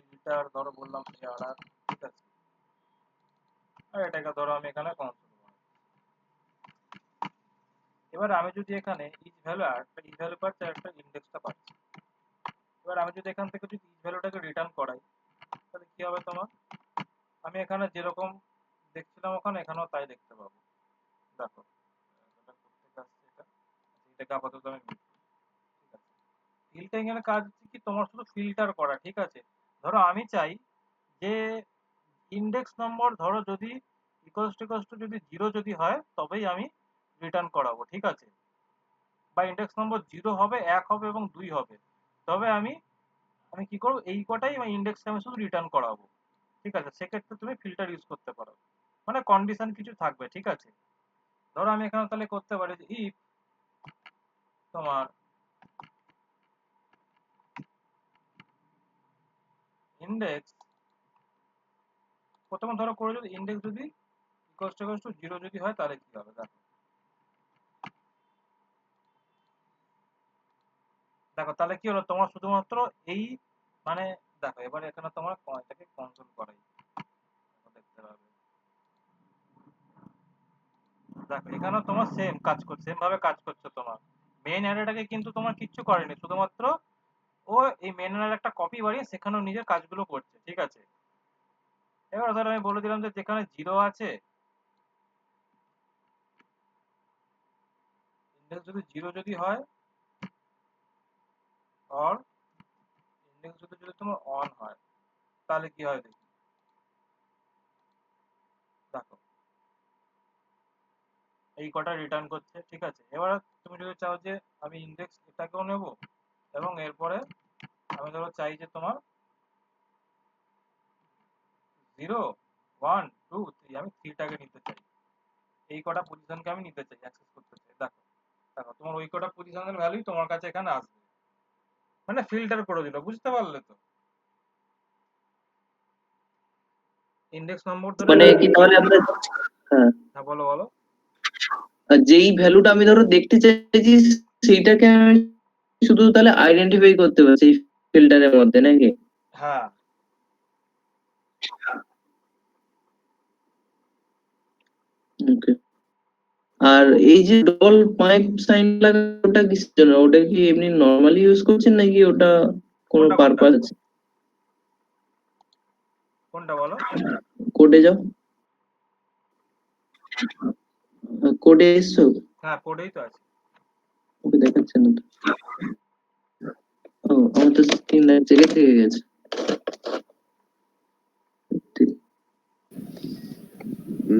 ফিল্টার ধরো বললাম আর, ঠিক আছে? আর এটাকে ধরো আমি এখানে কনসোল করব। এবার আমি যদি এখানে ইজ ভ্যালু আর একটা ইজ ভ্যালু পাচ্ছি আর একটা ইন্ডেক্সটা পাচ্ছি, এবার আমি যদি এখান থেকে যদি ইজ ভ্যালুটাকে রিটার্ন করাই তাহলে কি হবে তোমার, আমি এখানে যেরকম দেখছিলাম ওখানে এখানেও তাই দেখতে পাবো। দেখো এটা কোত্থেকে আসছে, এটাকে আপাতত আমি mute করি, ঠিক আছে? ফিল্টারিং এর কাজ হচ্ছে কি তোমার শুধু ফিল্টার করা, ঠিক আছে? ধরো আমি চাই যে ইন্ডেক্স নম্বর ধরো যদি ইকুয়ালস টু যদি 0 যদি হয় তবেই আমি রিটার্ন করাবো, ঠিক আছে? বা ইন্ডেক্স নম্বর 0 হবে, 1 হবে এবং 2 হবে, তবে আমি আমি কি করবো এই কটাই ইন্ডেক্সকে আমি শুধু রিটার্ন করাবো, ঠিক আছে? সেক্ষেত্রে তুমি ফিল্টার ইউজ করতে পারো, মানে কন্ডিশন কিছু থাকবে, ঠিক আছে? ধরো আমি এখানে তাহলে করতে পারি যে ইফ তোমার ইন্ডেক্স প্রথমে ধরো করে যদি ইন্ডেক্স যদি ইকুয়ালস টু 0 যদি হয় তাহলে কি হবে, দেখো দেখো তাহলে কি হলো তোমার শুধুমাত্র এই মানে দেখো এবারে এখানে তোমার এটাকে কন্ট্রোল করাই দেখতে পাবে, দেখো এখানেও তোমার সেম কাজ করছে, সেম ভাবে কাজ করছে তোমার, মেইন অ্যারেটাকে কিন্তু তোমার কিচ্ছু করেনি, শুধুমাত্র ও এই মেইন অ্যারের একটা কপি বানিয়ে সেখানেও নিজের কাজগুলো করছে, ঠিক আছে। এবার ধর আমি বলে দিলাম যে যেখানে 0 আছে, ইন্ডেক্স যদি 0 যদি হয়, আর ইন্ডেক্স যদি তোমার 1 হয়, তাহলে কি হয় দেখি। দেখো এই কটা রিটার্ন করছে, ঠিক আছে। এবার তুমি যদি চাও যে আমি ইন্ডেক্স এটাকেও নেব, এবং এরপরে আমি ধরো চাই যে তোমার 0 1 2 3, আমি 3টাকে নিতে চাই, এই কটা পজিশনকে আমি নিতে চাই, অ্যাক্সেস করতে চাই। দেখো দেখো তোমার ওই কটা পজিশনের ভ্যালুই তোমার কাছে এখানে আসবে, মানে ফিল্টার করে দিল, বুঝতে পারলে তো। ইন্ডেক্স নম্বর ধরে মানে কি তাহলে আমরা, হ্যাঁ, হ্যাঁ বলো বলো। আর যেই ভ্যালুটা আমি ধরো দেখতে চাইছি সেইটাকে আমি শুধু তাহলে আইডেন্টিফাই করতে পারছি এই ফিল্টারের মধ্যে নাকি? হ্যাঁ ওকে। আর এই যে ডবল পাইপ সাইন লাগা, ওটা কিসের জন্য? ওটা কি এমনি নরমালি ইউজ করছেন নাকি ওটা কোনো কোনটা কোনটা পারপাস আছে? কোনটা বলো। কোডে যাও, কোডে এসছো? হ্যাঁ কোডেই তো আছে। ওকে দেখাচ্ছে না তো। ও, আমার তো স্ক্রিন জেগে থেকে গেছে। ঠিক।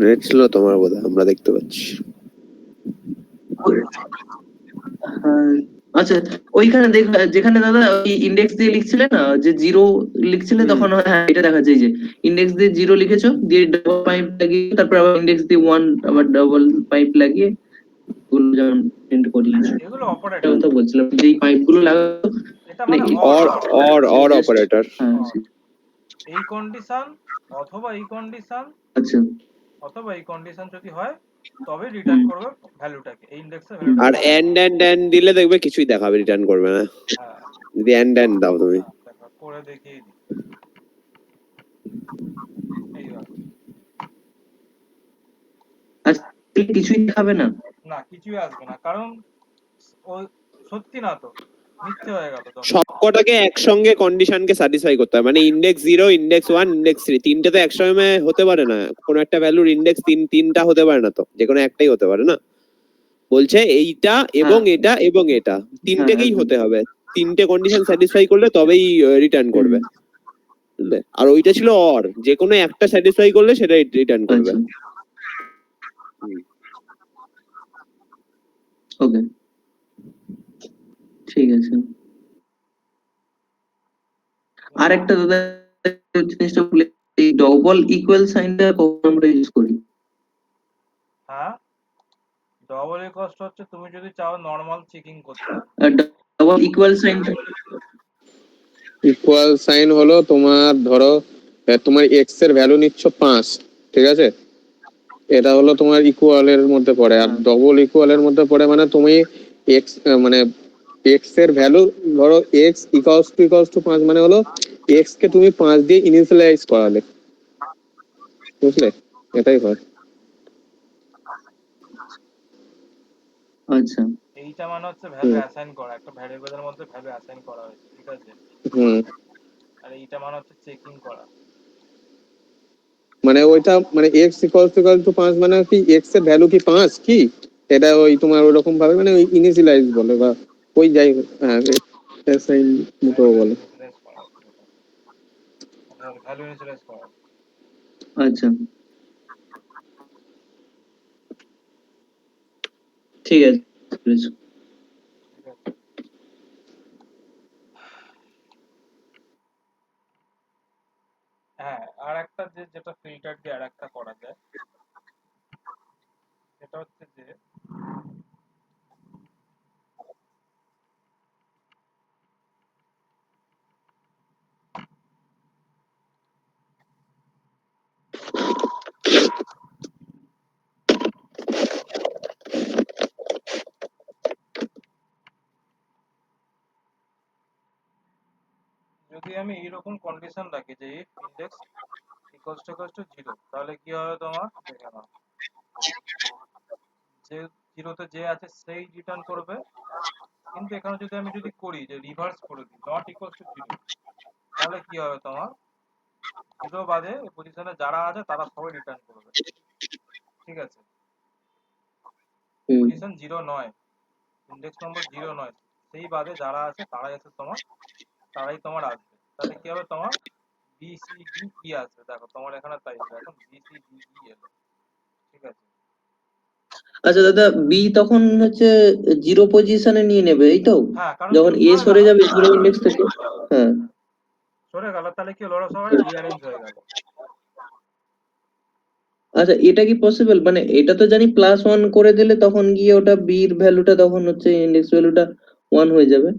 নেট স্লো তোমার বোধহয়, আমরা দেখতে পাচ্ছি। হ্যাঁ, আচ্ছা, ওইখানে যেখানে দাদা ওই ইন্ডেক্স দিয়ে লিখছিলে না যে 0 লিখছিলে, তখন হ্যাঁ এটা দেখা যায় যে ইন্ডেক্স দিয়ে 0 লিখেছো, দিয়ে ডবল পাইপ লাগিয়ে তারপর আবার ইন্ডেক্স দিয়ে 1 আবার ডবল পাইপ লাগিয়ে গুলো যেমন প্রিন্ট করি, এগুলো এটা অপারেটর, কথা বলছিলাম, যে এই পাইপ গুলো লাগাতো এটা মানে মানে or or or or just, operator. হ্যাঁ অর। এই কন্ডিশন অথবা এই কন্ডিশন আচ্ছা অথবা এই কন্ডিশন যদি হয়, তবে রিটার্ন করবে ভ্যালুটাকে, এই ইন্ডেক্সের ভ্যালুটাকে। আর এন্ড দিলে দেখবে কিছুই দেখাবে, রিটার্ন করবে না। হ্যাঁ যদি এন্ড দাও তুমি। হ্যাঁ, দেখো করে দেখিয়ে দিই। এই দেখো, আচ্ছা, কিছুই দেখাবে না? না কিছুই আসবে না, কারণ ওই সত্যি না তো, মিথ্যে হয়ে গেল তখন। সবকটাকে একসঙ্গে কন্ডিশনকে স্যাটিসফাই করতে হয়, মানে ইন্ডেক্স 0, ইন্ডেক্স 1, ইন্ডেক্স 3, তিনটে তো একসঙ্গে হতে পারে না। কোনো একটা ভ্যালুর ইন্ডেক্স তিনটা হতে পারে না, তো যে কোনো একটাই হতে পারে না। বলছে এইটা এবং হ্যাঁ এটা এবং এটা হ্যাঁ তিনটেকেই একদম। হতে হবে, তিনটে কন্ডিশন স্যাটিসফাই করলে তবেই রিটার্ন করবে, বুঝলে। আর ওইটা ছিল অর, যে কোনো একটা স্যাটিসফাই করলে সেটা রিটার্ন করবে। আচ্ছা ওকে, ঠিক আছে। আর একটা দাদা জিনিসটা বলে, এই ডবল ইকুয়াল সাইনটা কখন আমরা ইউজ করি? হ্যাঁ, ডবল কস্ট হচ্ছে তুমি যদি চাও নর্মাল চেকিং করতে। ডবল ইকুয়াল সাইনটা ইকুয়াল সাইন হলো তোমার ধরো তোমার এক্স এর ভ্যালু নিচ্ছ 5, ঠিক আছে, এটা হলো তোমার ইকুয়ালের মধ্যে পড়ে। আর ডবল ইকুয়ালের মধ্যে পড়ে মানে তুমি এক্স মানে এক্স এর ভ্যালু ধরো এক্স ইকুয়ালস টু 5, মানে হলো এক্স কে তুমি 5 দিয়ে ইনিশিয়ালাইজ করালে, বুঝলে, এটাই হয়। আচ্ছা এইটা মানে হচ্ছে ভ্যালু অ্যাসাইন করা, একটা ভ্যারিয়েবলের মধ্যে ভ্যালু অ্যাসাইন করা হয়েছে, ঠিক আছে। হুম, আর এইটা মানে হচ্ছে চেকিং করা। মানে ওইটা মানে এক্স ইকুয়াল টু 5 মানে কি এক্স এর ভ্যালু কি 5 কি, এটা ওই তোমার ওইরকম ভাবে মানে ওই ইনিশিয়ালাইজ বলে, বা ওই যাই হোক, হ্যাঁ অ্যাসাইন মতো বলে। ইনিশিয়ালাইজ করা হচ্ছে, ভ্যালু ইনিশিয়ালাইজ করা। আচ্ছা, ঠিক আছে বুঝেছি। ঠিক আছে। হ্যাঁ, আর একটা যেটা ফিল্টার দিয়ে আর একটা করা যায়, সেটা হচ্ছে যে যদি আমি এইরকম কন্ডিশন রাখি যে ইফ ইন্ডেক্স ইকুয়ালস টু 0, তাহলে কি হবে তোমার দেখে নাও। যে 0 তে যে আছে সেই রিটার্ন করবে, কিন্তু এখানে যদি আমি করি যে রিভার্স করে দিই নট ইকুয়ালস টু 0, তাহলে কি হবে তোমার 0 বাদে এই পজিশনে যারা আছে তারা সবাই রিটার্ন করবে, ঠিক আছে। হুম। পজিশন 0 নয়, ইন্ডেক্স নম্বর 0 নয়, সেই বাদে যারা আছে তারাই তোমার আসবে। তাহলে কি হবে তোমার বি সি ডি ই আসবে। দেখো তোমার এখানে তাই হবে, এখন বি সি ডি ই এলো, ঠিক আছে। আচ্ছা দাদা, বি তখন হচ্ছে 0 পজিশনে নিয়ে নেবে, এই তো? হ্যাঁ, কারণ যখন এ সরে সরে গেল, যাবে 0 ইন্ডেক্স থেকে। হ্যাঁ। তাহলে কি হলো, ওরা সবাই রিঅ্যারেঞ্জ হয়ে গেল। আচ্ছা, এটা কি পসিবল? মানে এটা তো জানি +1 করে দিলে তখন গিয়ে ওটা বি এর ভ্যালুটা তখন হচ্ছে ইন্ডেক্স ভ্যালুটা 1 হয়ে যাবে।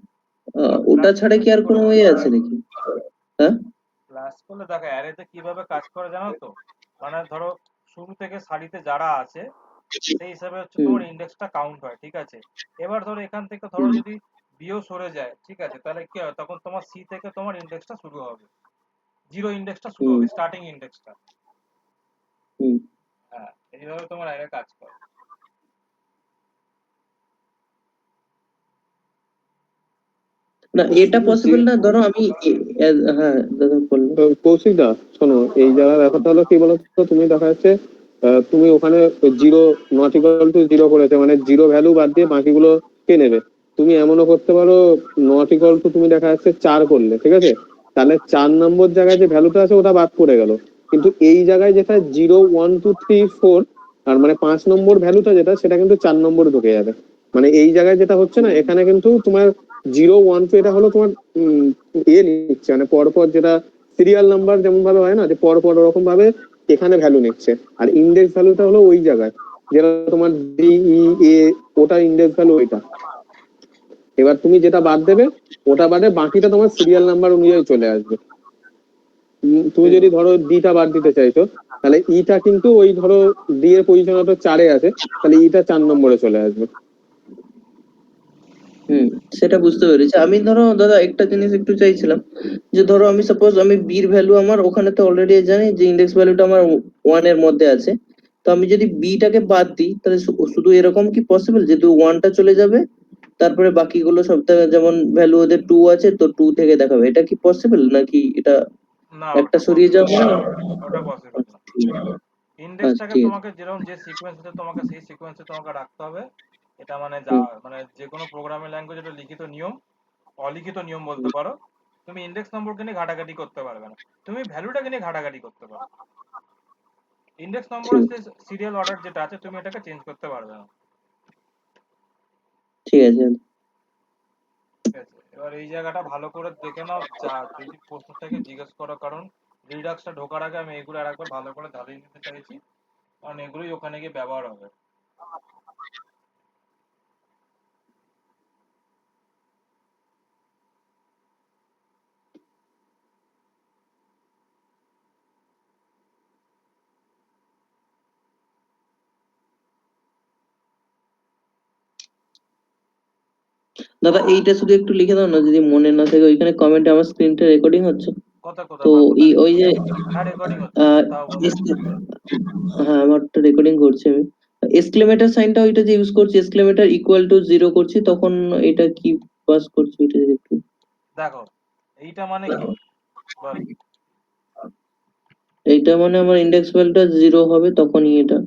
ওটা প্লাস ছাড়া করলে কি আর কোনো হবে? ওয়ে আছে নাকি? হ্যাঁ। প্লাস করলে দেখো অ্যারেতে কিভাবে কাজ করে জানো তো, মানে ধরো শুরু থেকে সারিতে যারা আছে সেই হিসাবে হচ্ছে হুম। তোমার ইন্ডেক্সটা কাউন্ট হয়, ঠিক আছে। এবার ধরো এখান থেকে ধরো হুম। যদি বিও সরে যায়, ঠিক আছে, তাহলে কি হয়, তখন তোমার সি থেকে তোমার ইন্ডেক্সটা শুরু হবে, 0 ইন্ডেক্সটা শুরু হুম। হবে, স্টার্টিং ইন্ডেক্সটা। হুম। হ্যাঁ, এইভাবে তোমার অ্যারে কাজ করে। না, এটা পসিবল না। ধরো আমি হ্যাঁ দাদা বলুন। কৌশিক দা শোনো, এই জায়গার ব্যাপারটা হলো কি বলতো, তুমি দেখা যাচ্ছে তুমি ওখানে 0 নট ইকুয়াল টু 0 করেছে, মানে 0 ভ্যালু বাদ দিয়ে বাকিগুলো কে নেবে। তুমি এমনও করতে পারো নট ইকুয়াল টু তুমি দেখা যাচ্ছে 4 করলে, ঠিক আছে, তাহলে 4 নম্বর জায়গায় যে ভ্যালুটা আছে ওটা বাদ পড়ে গেল, কিন্তু এই জায়গায় যেটা 0 1 2 3 4 আর মানে 5 নম্বর ভ্যালুটা যেটা সেটা কিন্তু 4 নম্বরে ঢুকে যাবে। মানে এই জায়গায় যেটা হচ্ছে না, এখানে কিন্তু তোমার 0 1 2 এটা হলো তোমার নিচ্ছে, মানে পরপর যেটা সিরিয়াল নাম্বার যেমন ভাবে হয় না যে পরপর ওরকম ভাবে এখানে ভ্যালু নিচ্ছে। আর ইন্ডেক্স ভ্যালুটা হলো ওই জায়গায় যেটা তোমার ডি ই এ, ওটা ইন্ডেক্স ভ্যালু ওইটা। এবার তুমি যেটা বাদ দেবে ওটা বাদে বাকিটা তোমার সিরিয়াল নাম্বার অনুযায়ী চলে আসবে। তুমি যদি ধরো ডিটা বাদ দিতে চাইছো, তাহলে ইটা কিন্তু ওই ধরো ডি এর পজিশন হয়তো 4-এ আছে, তাহলে ইটা 4 নম্বরে চলে আসবে। হুম, সেটা বুঝতে পেরেছি। আমি ধরো দাদা একটা জিনিস একটু চাইছিলাম, যে ধরো আমি সাপোজ আমি বির ভ্যালু আমার ওখানে তো অলরেডি জানি যে ইন্ডেক্স ভ্যালুটা আমার 1 এর মধ্যে আছে। তো আমি যদি বিটাকে বাদ দিই তাহলে শুধু এরকম কি পসিবল যে 1টা চলে যাবে, তারপরে বাকিগুলো সব থেকে যেমন ভ্যালু ওদের 2 আছে তো 2 থেকে দেখাবে? এটা কি পসিবল নাকি এটা না, একটা ওটা সরিয়ে পসিবল যাবে না, না? ওটা পসিবল না। আচ্ছা ইন্ডেক্সটাকে ঠিক আছে। তোমাকে যেরকম যে সিকোয়েন্সে তোমাকে সেই সিকোয়েন্সে তোমাকে রাখতে হবে। এটা মানে যা, হুম। মানে যে কোনো প্রোগ্রামিং ল্যাঙ্গুয়েজ এটা লিখিত নিয়ম, অলিখিত নিয়ম বলতে পারো। তুমি ইন্ডেক্স নম্বরকে নিয়ে ঘাটাঘাটি করতে পারবে না, তুমি ভ্যালুটাকে নিয়ে ঘাটাঘাটি করতে পারো। ইন্ডেক্স নম্বরের ঠিক সিরিয়াল অর্ডার যেটা আছে তুমি এটাকে চেঞ্জ করতে পারবে না, ঠিক আছে। ঠিক আছে। এবার এই জায়গাটা ভালো করে দেখে নাও, যা যদি প্রশ্ন থেকে জিজ্ঞেস করো, কারণ রিডাক্সটা ঢোকার আগে আমি এগুলো আরেকবার ভালো করে ধারিয়ে নিতে চাইছি, কারণ এগুলোই ওখানে গিয়ে ব্যবহার হবে। দাদা এইটা শুধু একটু লিখে দাও না যদি মনে না থাকে, ওইখানে কমেন্টে আমার স্ক্রিনটা রেকর্ডিং হচ্ছে। কোথায় কোথায় তো বা কোথায় ওই যে হ্যাঁ, রেকর্ডিং হচ্ছে, আহ, তাও বলো। হ্যাঁ আমারটা রেকর্ডিং করছি আমি। এক্সক্লেমেটর সাইনটা ওইটা যে ইউজ করছি, এক্সক্লেমেটর ইকুয়াল টু 0 করছি, তখন এটা কি পাস করছি এটা যদি একটু। দেখো এইটা মানে কি বল। এইটা মানে আমার ইন্ডেক্স ভ্যালুটা 0 হবে তখনই এটা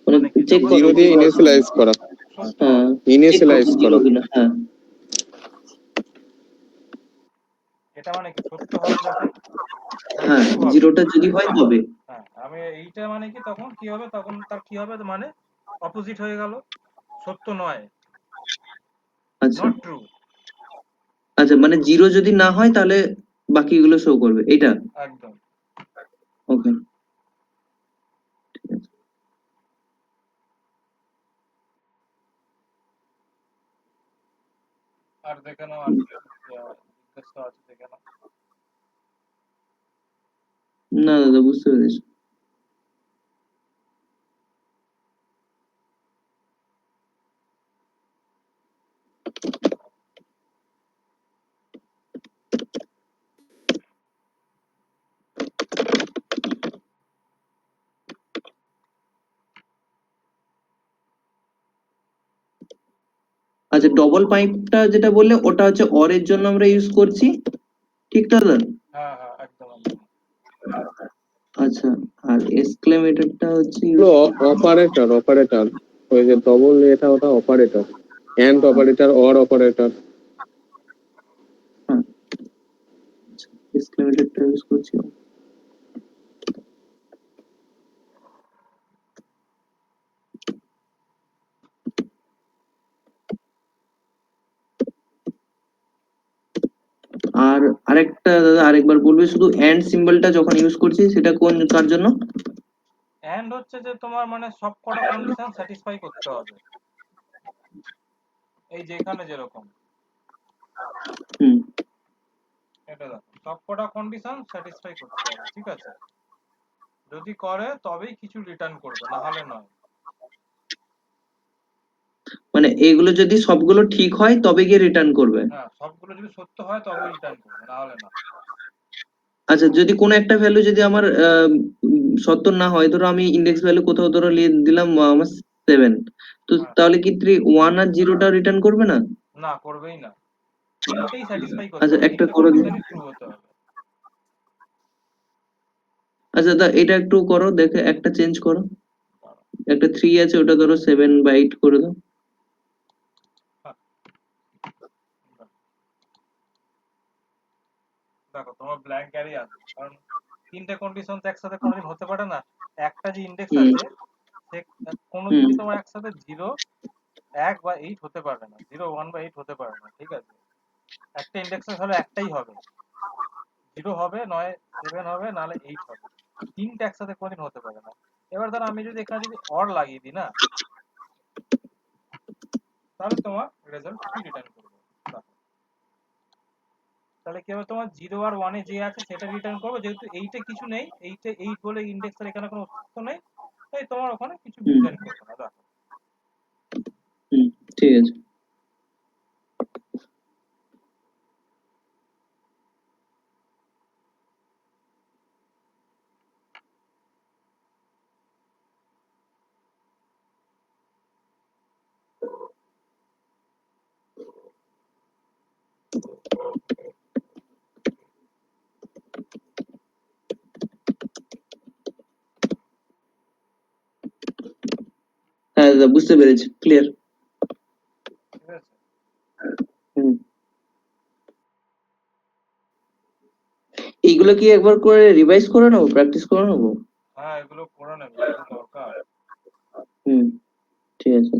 মানে মানে কি চেক যখন জিরো করবো দিয়ে ঠিক আছে কিনা। ইনিশিয়ালাইজ করা, সত্য হ্যাঁ, হবে, চেক ইনিশিয়ালাইজ করবো 0 করা। কিনা। হ্যাঁ। এটা মানে কি সত্য হবে যখন, মানে হ্যাঁ, ট্রু হবে। 0টা যদি হয় তবে। হ্যাঁ, আমি এইটা মানে কি তখন কি হবে, তখন তার কি হবে, মানে অপোজিট হয়ে গেল, সত্য নয়, আচ্ছা। Not true. আচ্ছা, মানে 0 যদি না হয় তাহলে বাকিগুলো শো করবে এটা। একদম। ওকে। আর দেখে নাও, আর কি জিজ্ঞেস তো আছে, দেখে নাও। না দাদা, বুঝতে পেরেছি। আচ্ছা, ডবল পাইপটা যেটা বললে ওটা হচ্ছে অর এর জন্য আমরা ইউজ করছি, ঠিক দাদা? হ্যাঁ হ্যাঁ, একদম একদম। আচ্ছা, আর এক্সক্লেমেটরটা হচ্ছে অপারেটর অপারেটর, ওই যে ডবল এটা ওটা operator, and operator, or operator. এক্সক্লেমেটরটা ইউজ করছি। আর আরেকটা দাদা আরেকবার বলবে শুধু এন্ড সিম্বলটা যখন ইউজ করছি সেটা কোন কার জন্য? এন্ড হচ্ছে যে তোমার মানে সব কটা কন্ডিশন স্যাটিসফাই করতে হবে, এই যে এখানে যেরকম হুম এটা দেখো, সব কটা কন্ডিশন স্যাটিসফাই করতে হবে, ঠিক আছে? যদি করে তবেই কিছু রিটার্ন করবে, না হলে নয়। মানে এগুলো যদি সবগুলো ঠিক হয় তবে গিয়ে রিটার্ন করবে? হ্যাঁ, সবগুলো যদি সত্য হয় তবেই রিটার্ন করবে, না হলে না। আচ্ছা, যদি কোনো একটা ভ্যালু যদি আমার সত্য না হয়, ধরো আমি ইন্ডেক্স ভ্যালু কোথাও ধরো দিলাম আমার 7, তো হ্যাঁ, তাহলে কি 1 আর 0টা রিটার্ন করবে না? না করবেই না, তিনটেই স্যাটিসফাই করতে আচ্ছা, হবে, একটা তিনটে করে দিন। কন্ডিশনই ট্রু হতে হবে। আচ্ছা দাদা, এটা একটু করো, দেখে একটা চেঞ্জ করো। একটা 3 আছে, ওটা ধরো 7/8 করে দাও। হ্যাঁ, দেখো তোমার ব্ল্যাঙ্ক ক্যারি আছে, কারণ তিনটে কন্ডিশন তো একসাথে কোনোদিন হতে পারে না। একটা যে ইন্ডেক্স হুম আছে সে হুম কোনোদিনই তোমার একসাথে 0, 1 বা 8 হতে পারে না, 0, 1 বা 8 হতে পারে না, ঠিক আছে? একটা ইন্ডেক্সে হলে একটাই হবে, 0 হবে, নয় 7 হবে, নাহলে 8 হবে। তিনটে একসাথে কোনোদিন হতে পারে না। এবার ধরো আমি যদি এখানে যদি অর লাগিয়ে দিই না, তাহলে তোমার রেজাল্ট কি রিটার্ন করবে? দেখো, তাহলে কি হবে, তোমার 0 আর 1 এ যে আছে সেটা রিটার্ন করবে, যেহেতু 8 এ কিছু নেই, 8 বলে ইন্ডেক্সের এখানে কোনো অস্তিত্ব নেই, তাই তোমার ওখানে কিছু হুম রিটার্ন করবে না। দেখো, হুম, ঠিক আছে। হ্যাঁ দাদা, বুঝতে পেরেছি, ক্লিয়ার। ঠিক আছে? হুম, এইগুলো কি একবার করে রিভাইজ করে নেবো, প্র্যাকটিস করে নেবো? হ্যাঁ, এগুলো করে নেবে, এগুলো দরকার। হুম, ঠিক আছে।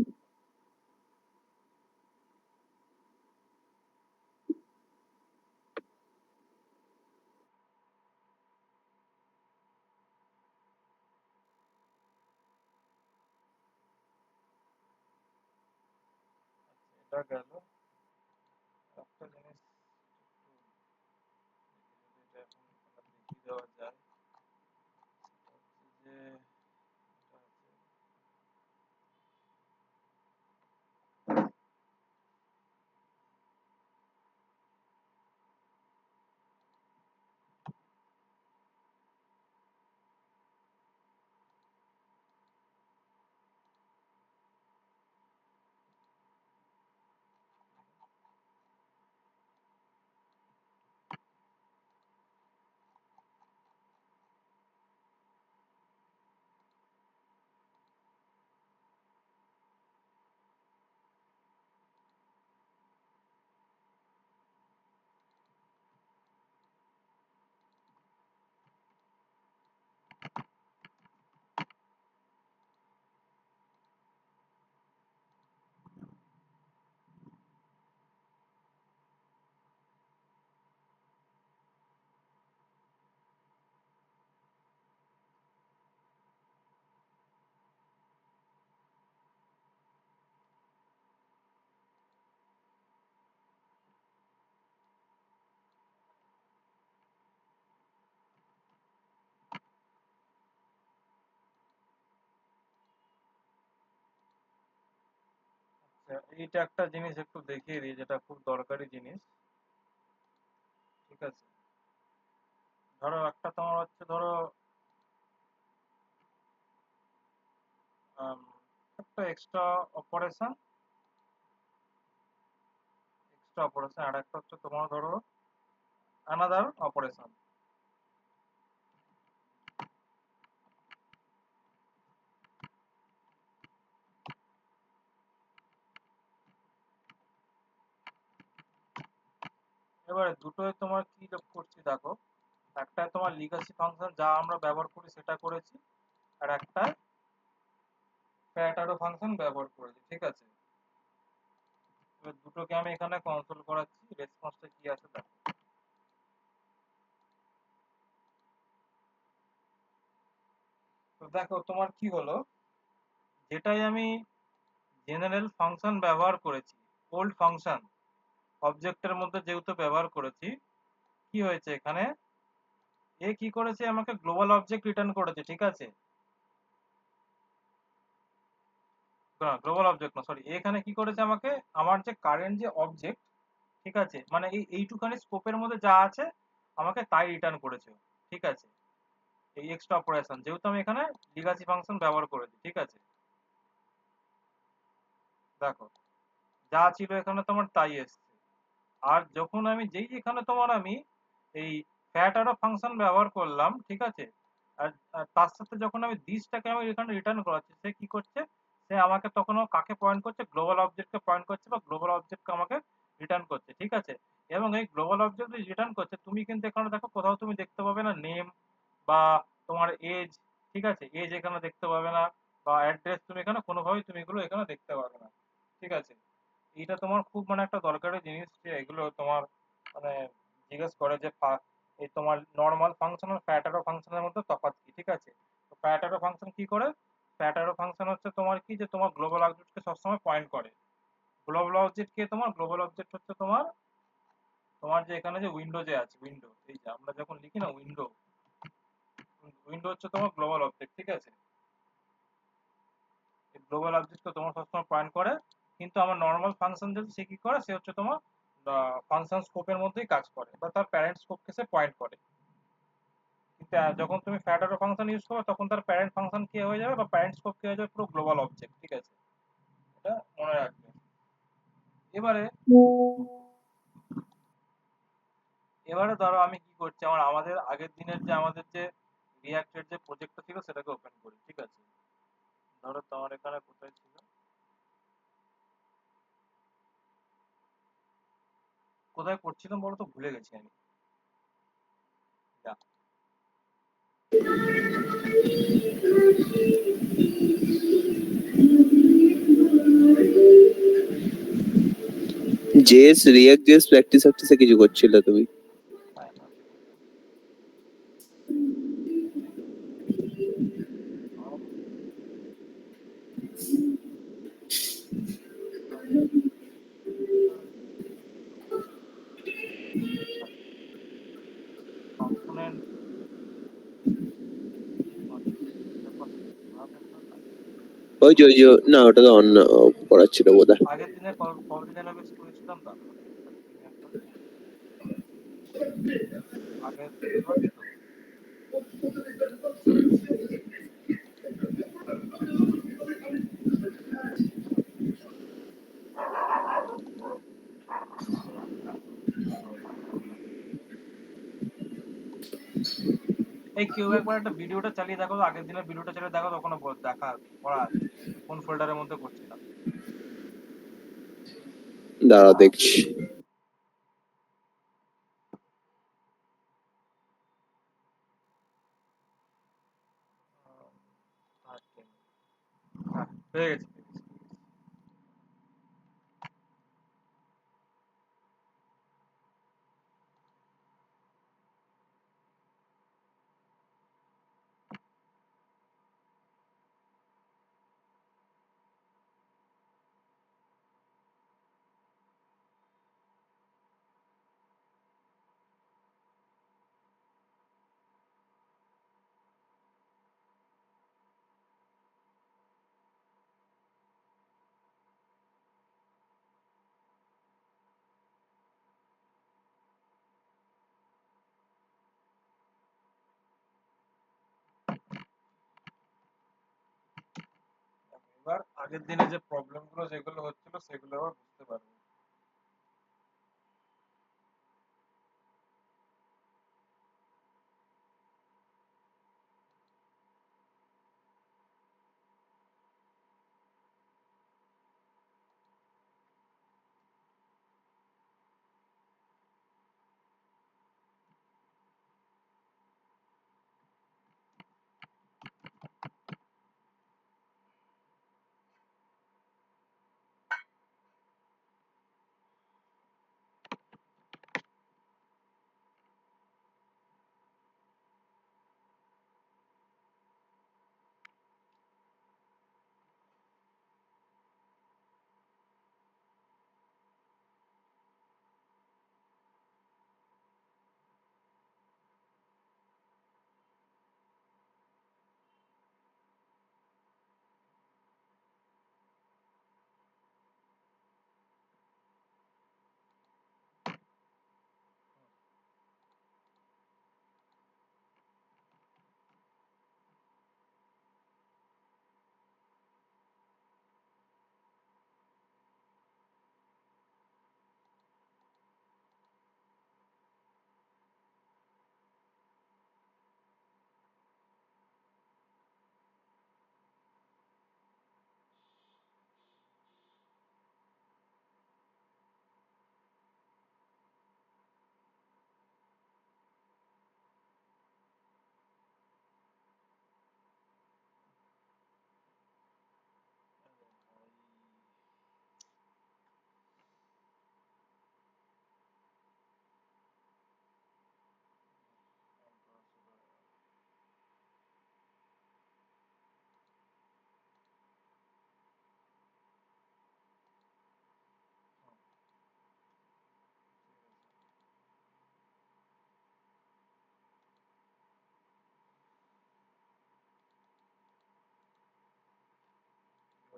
এটা গেল একটা জিনিস, এটা এখন দেখিয়ে দেওয়া যায় যে এটা আছে। এইটা একটা জিনিস একটু দেখিয়ে দিই, যেটা খুব দরকারি জিনিস, ঠিক আছে? ধরো একটা তোমার হচ্ছে, ধরো আম, একটা এক্সট্রা অপারেশন একটা অপারেশন, আর একটা হচ্ছে তোমার ধরো অ্যানাদার অপারেশন। এবারে দুটোই তোমার কি যোগ করছি দেখো, একটা তোমার লিগাসি ফাংশন যা আমরা ব্যবহার করি সেটা করেছি, আর একটা প্যাটারো ফাংশন ব্যবহার করেছি, ঠিক আছে। এবার দুটোকে আমি এখানে কনসোল করাচ্ছি, রেসপন্সটা কি আছে দেখো। তো দেখো তোমার কি হলো, যেটাই আমি জেনারেল ফাংশন ব্যবহার করেছি, ওল্ড ফাংশন অবজেক্টের মধ্যে যেহেতু ব্যবহার করেছি, কি হয়েছে এখানে, এ কি করেছে আমাকে গ্লোবাল অবজেক্ট রিটার্ন করেছে, ঠিক আছে। গ্লোবাল অবজেক্ট না, সরি, এখানে কি করেছে আমাকে আমার যে কারেন্ট যে অবজেক্ট, ঠিক আছে, মানে এইটুখানি স্কোপের মধ্যে যা আছে আমাকে তাই রিটার্ন করেছে, ঠিক আছে। এই এক্সট্রা অপারেশন যেহেতু আমি এখানে লিগাসি ফাংশন ব্যবহার করেছি, ঠিক আছে। দেখো যা ছিল এখানে তোমার তাই এসছে। আর যখন আমি যেই এখানে তোমার আমি এই ফ্যাট অ্যারো ফাংশন ব্যবহার করলাম, ঠিক আছে, আর তার সাথে যখন আমি দিসটাকে আমি এখানে রিটার্ন করাচ্ছি, সে কি করছে, সে আমাকে তখন ও কাকে পয়েন্ট করছে, গ্লোবাল অবজেক্টকে পয়েন্ট করছে, বা গ্লোবাল অবজেক্টকে আমাকে রিটার্ন করছে, ঠিক আছে। এবং এই গ্লোবাল অবজেক্ট রিটার্ন করছে, তুমি কিন্তু এখানে দেখো কোথাও তুমি দেখতে পাবে না নেম বা তোমার এজ, ঠিক আছে, এজ এখানে দেখতে পাবে না, বা অ্যাড্রেস তুমি এখানে কোনোভাবেই তুমি এগুলো এখানে দেখতে পাবে না, ঠিক আছে। এটা তোমার খুব মানে একটা দরকারি জিনিস, যে এগুলো তোমার মানে জিজ্ঞেস করে যে এই তোমার নর্মাল ফাংশন আর ফ্যাট অ্যারো ফাংশনের মধ্যে তফাৎ কি, ঠিক আছে। তো ফ্যাট অ্যারো ফাংশন কি করে, ফ্যাট অ্যারো ফাংশন হচ্ছে তোমার কি, যে তোমার গ্লোবাল অবজেক্টকে সবসময় পয়েন্ট করে। গ্লোবাল অবজেক্ট কে, তোমার গ্লোবাল অবজেক্ট হচ্ছে তোমার তোমার যে এখানে যে উইন্ডো যে আছে, উইন্ডো, এই যে আমরা যখন লিখি না উইন্ডো, উইন্ডো হচ্ছে তোমার গ্লোবাল অবজেক্ট, ঠিক আছে। এই গ্লোবাল অবজেক্টকে তোমার সবসময় পয়েন্ট করে, কিন্তু আমার নর্মাল ফাংশন যদি সে কি করে, সে হচ্ছে তোমার ফাংশন স্কোপের মধ্যেই কাজ করে, বা তার প্যারেন্ট স্কোপকে সে পয়েন্ট করে। কিন্তু যখন তুমি ফ্যাট অ্যারো ফাংশন ইউজ করবে, তখন তার প্যারেন্ট ফাংশন কি হয়ে যাবে, বা প্যারেন্ট স্কোপ কি হয়ে যাবে, পুরো গ্লোবাল অবজেক্ট, ঠিক আছে। এটা মনে রাখবে। এবারে এবারে ধরো আমি কি করছি, আমাদের আগের দিনের যে আমাদের যে রিয়াক্টের যে প্রজেক্টটা ছিল সেটাকে ওপেন করি, ঠিক আছে। ধরো তোমার এখানে কোথায় ছিল, কোথায় করছিলাম বলো তো, ভুলে গেছি আমি। যা, জেএস রিঅ্যাক্ট জেএস প্র্যাকটিসে কিছু করছিল তুমি? তাই না? কম্পোনেন্ট ওই যে না, ওটা তো অন্য করার ছিল বোধহয়। আগের দিনে কদিন বেশ করেছিলাম তো, আগের বুঝতে পারছি তো। এই কেউ একবার একটা ভিডিওটা চালিয়ে দেখো তো, আগের দিনের ভিডিওটা চালিয়ে দেখো, তখন দেখা করা আছে কোন ফোল্ডারের মধ্যে করছিলাম। দাঁড়াও দেখছি। পেয়ে গেছি। এবার আগের দিনে যে প্রবলেম গুলো যেগুলো হচ্ছিল সেগুলো আবার বুঝতে পারবো।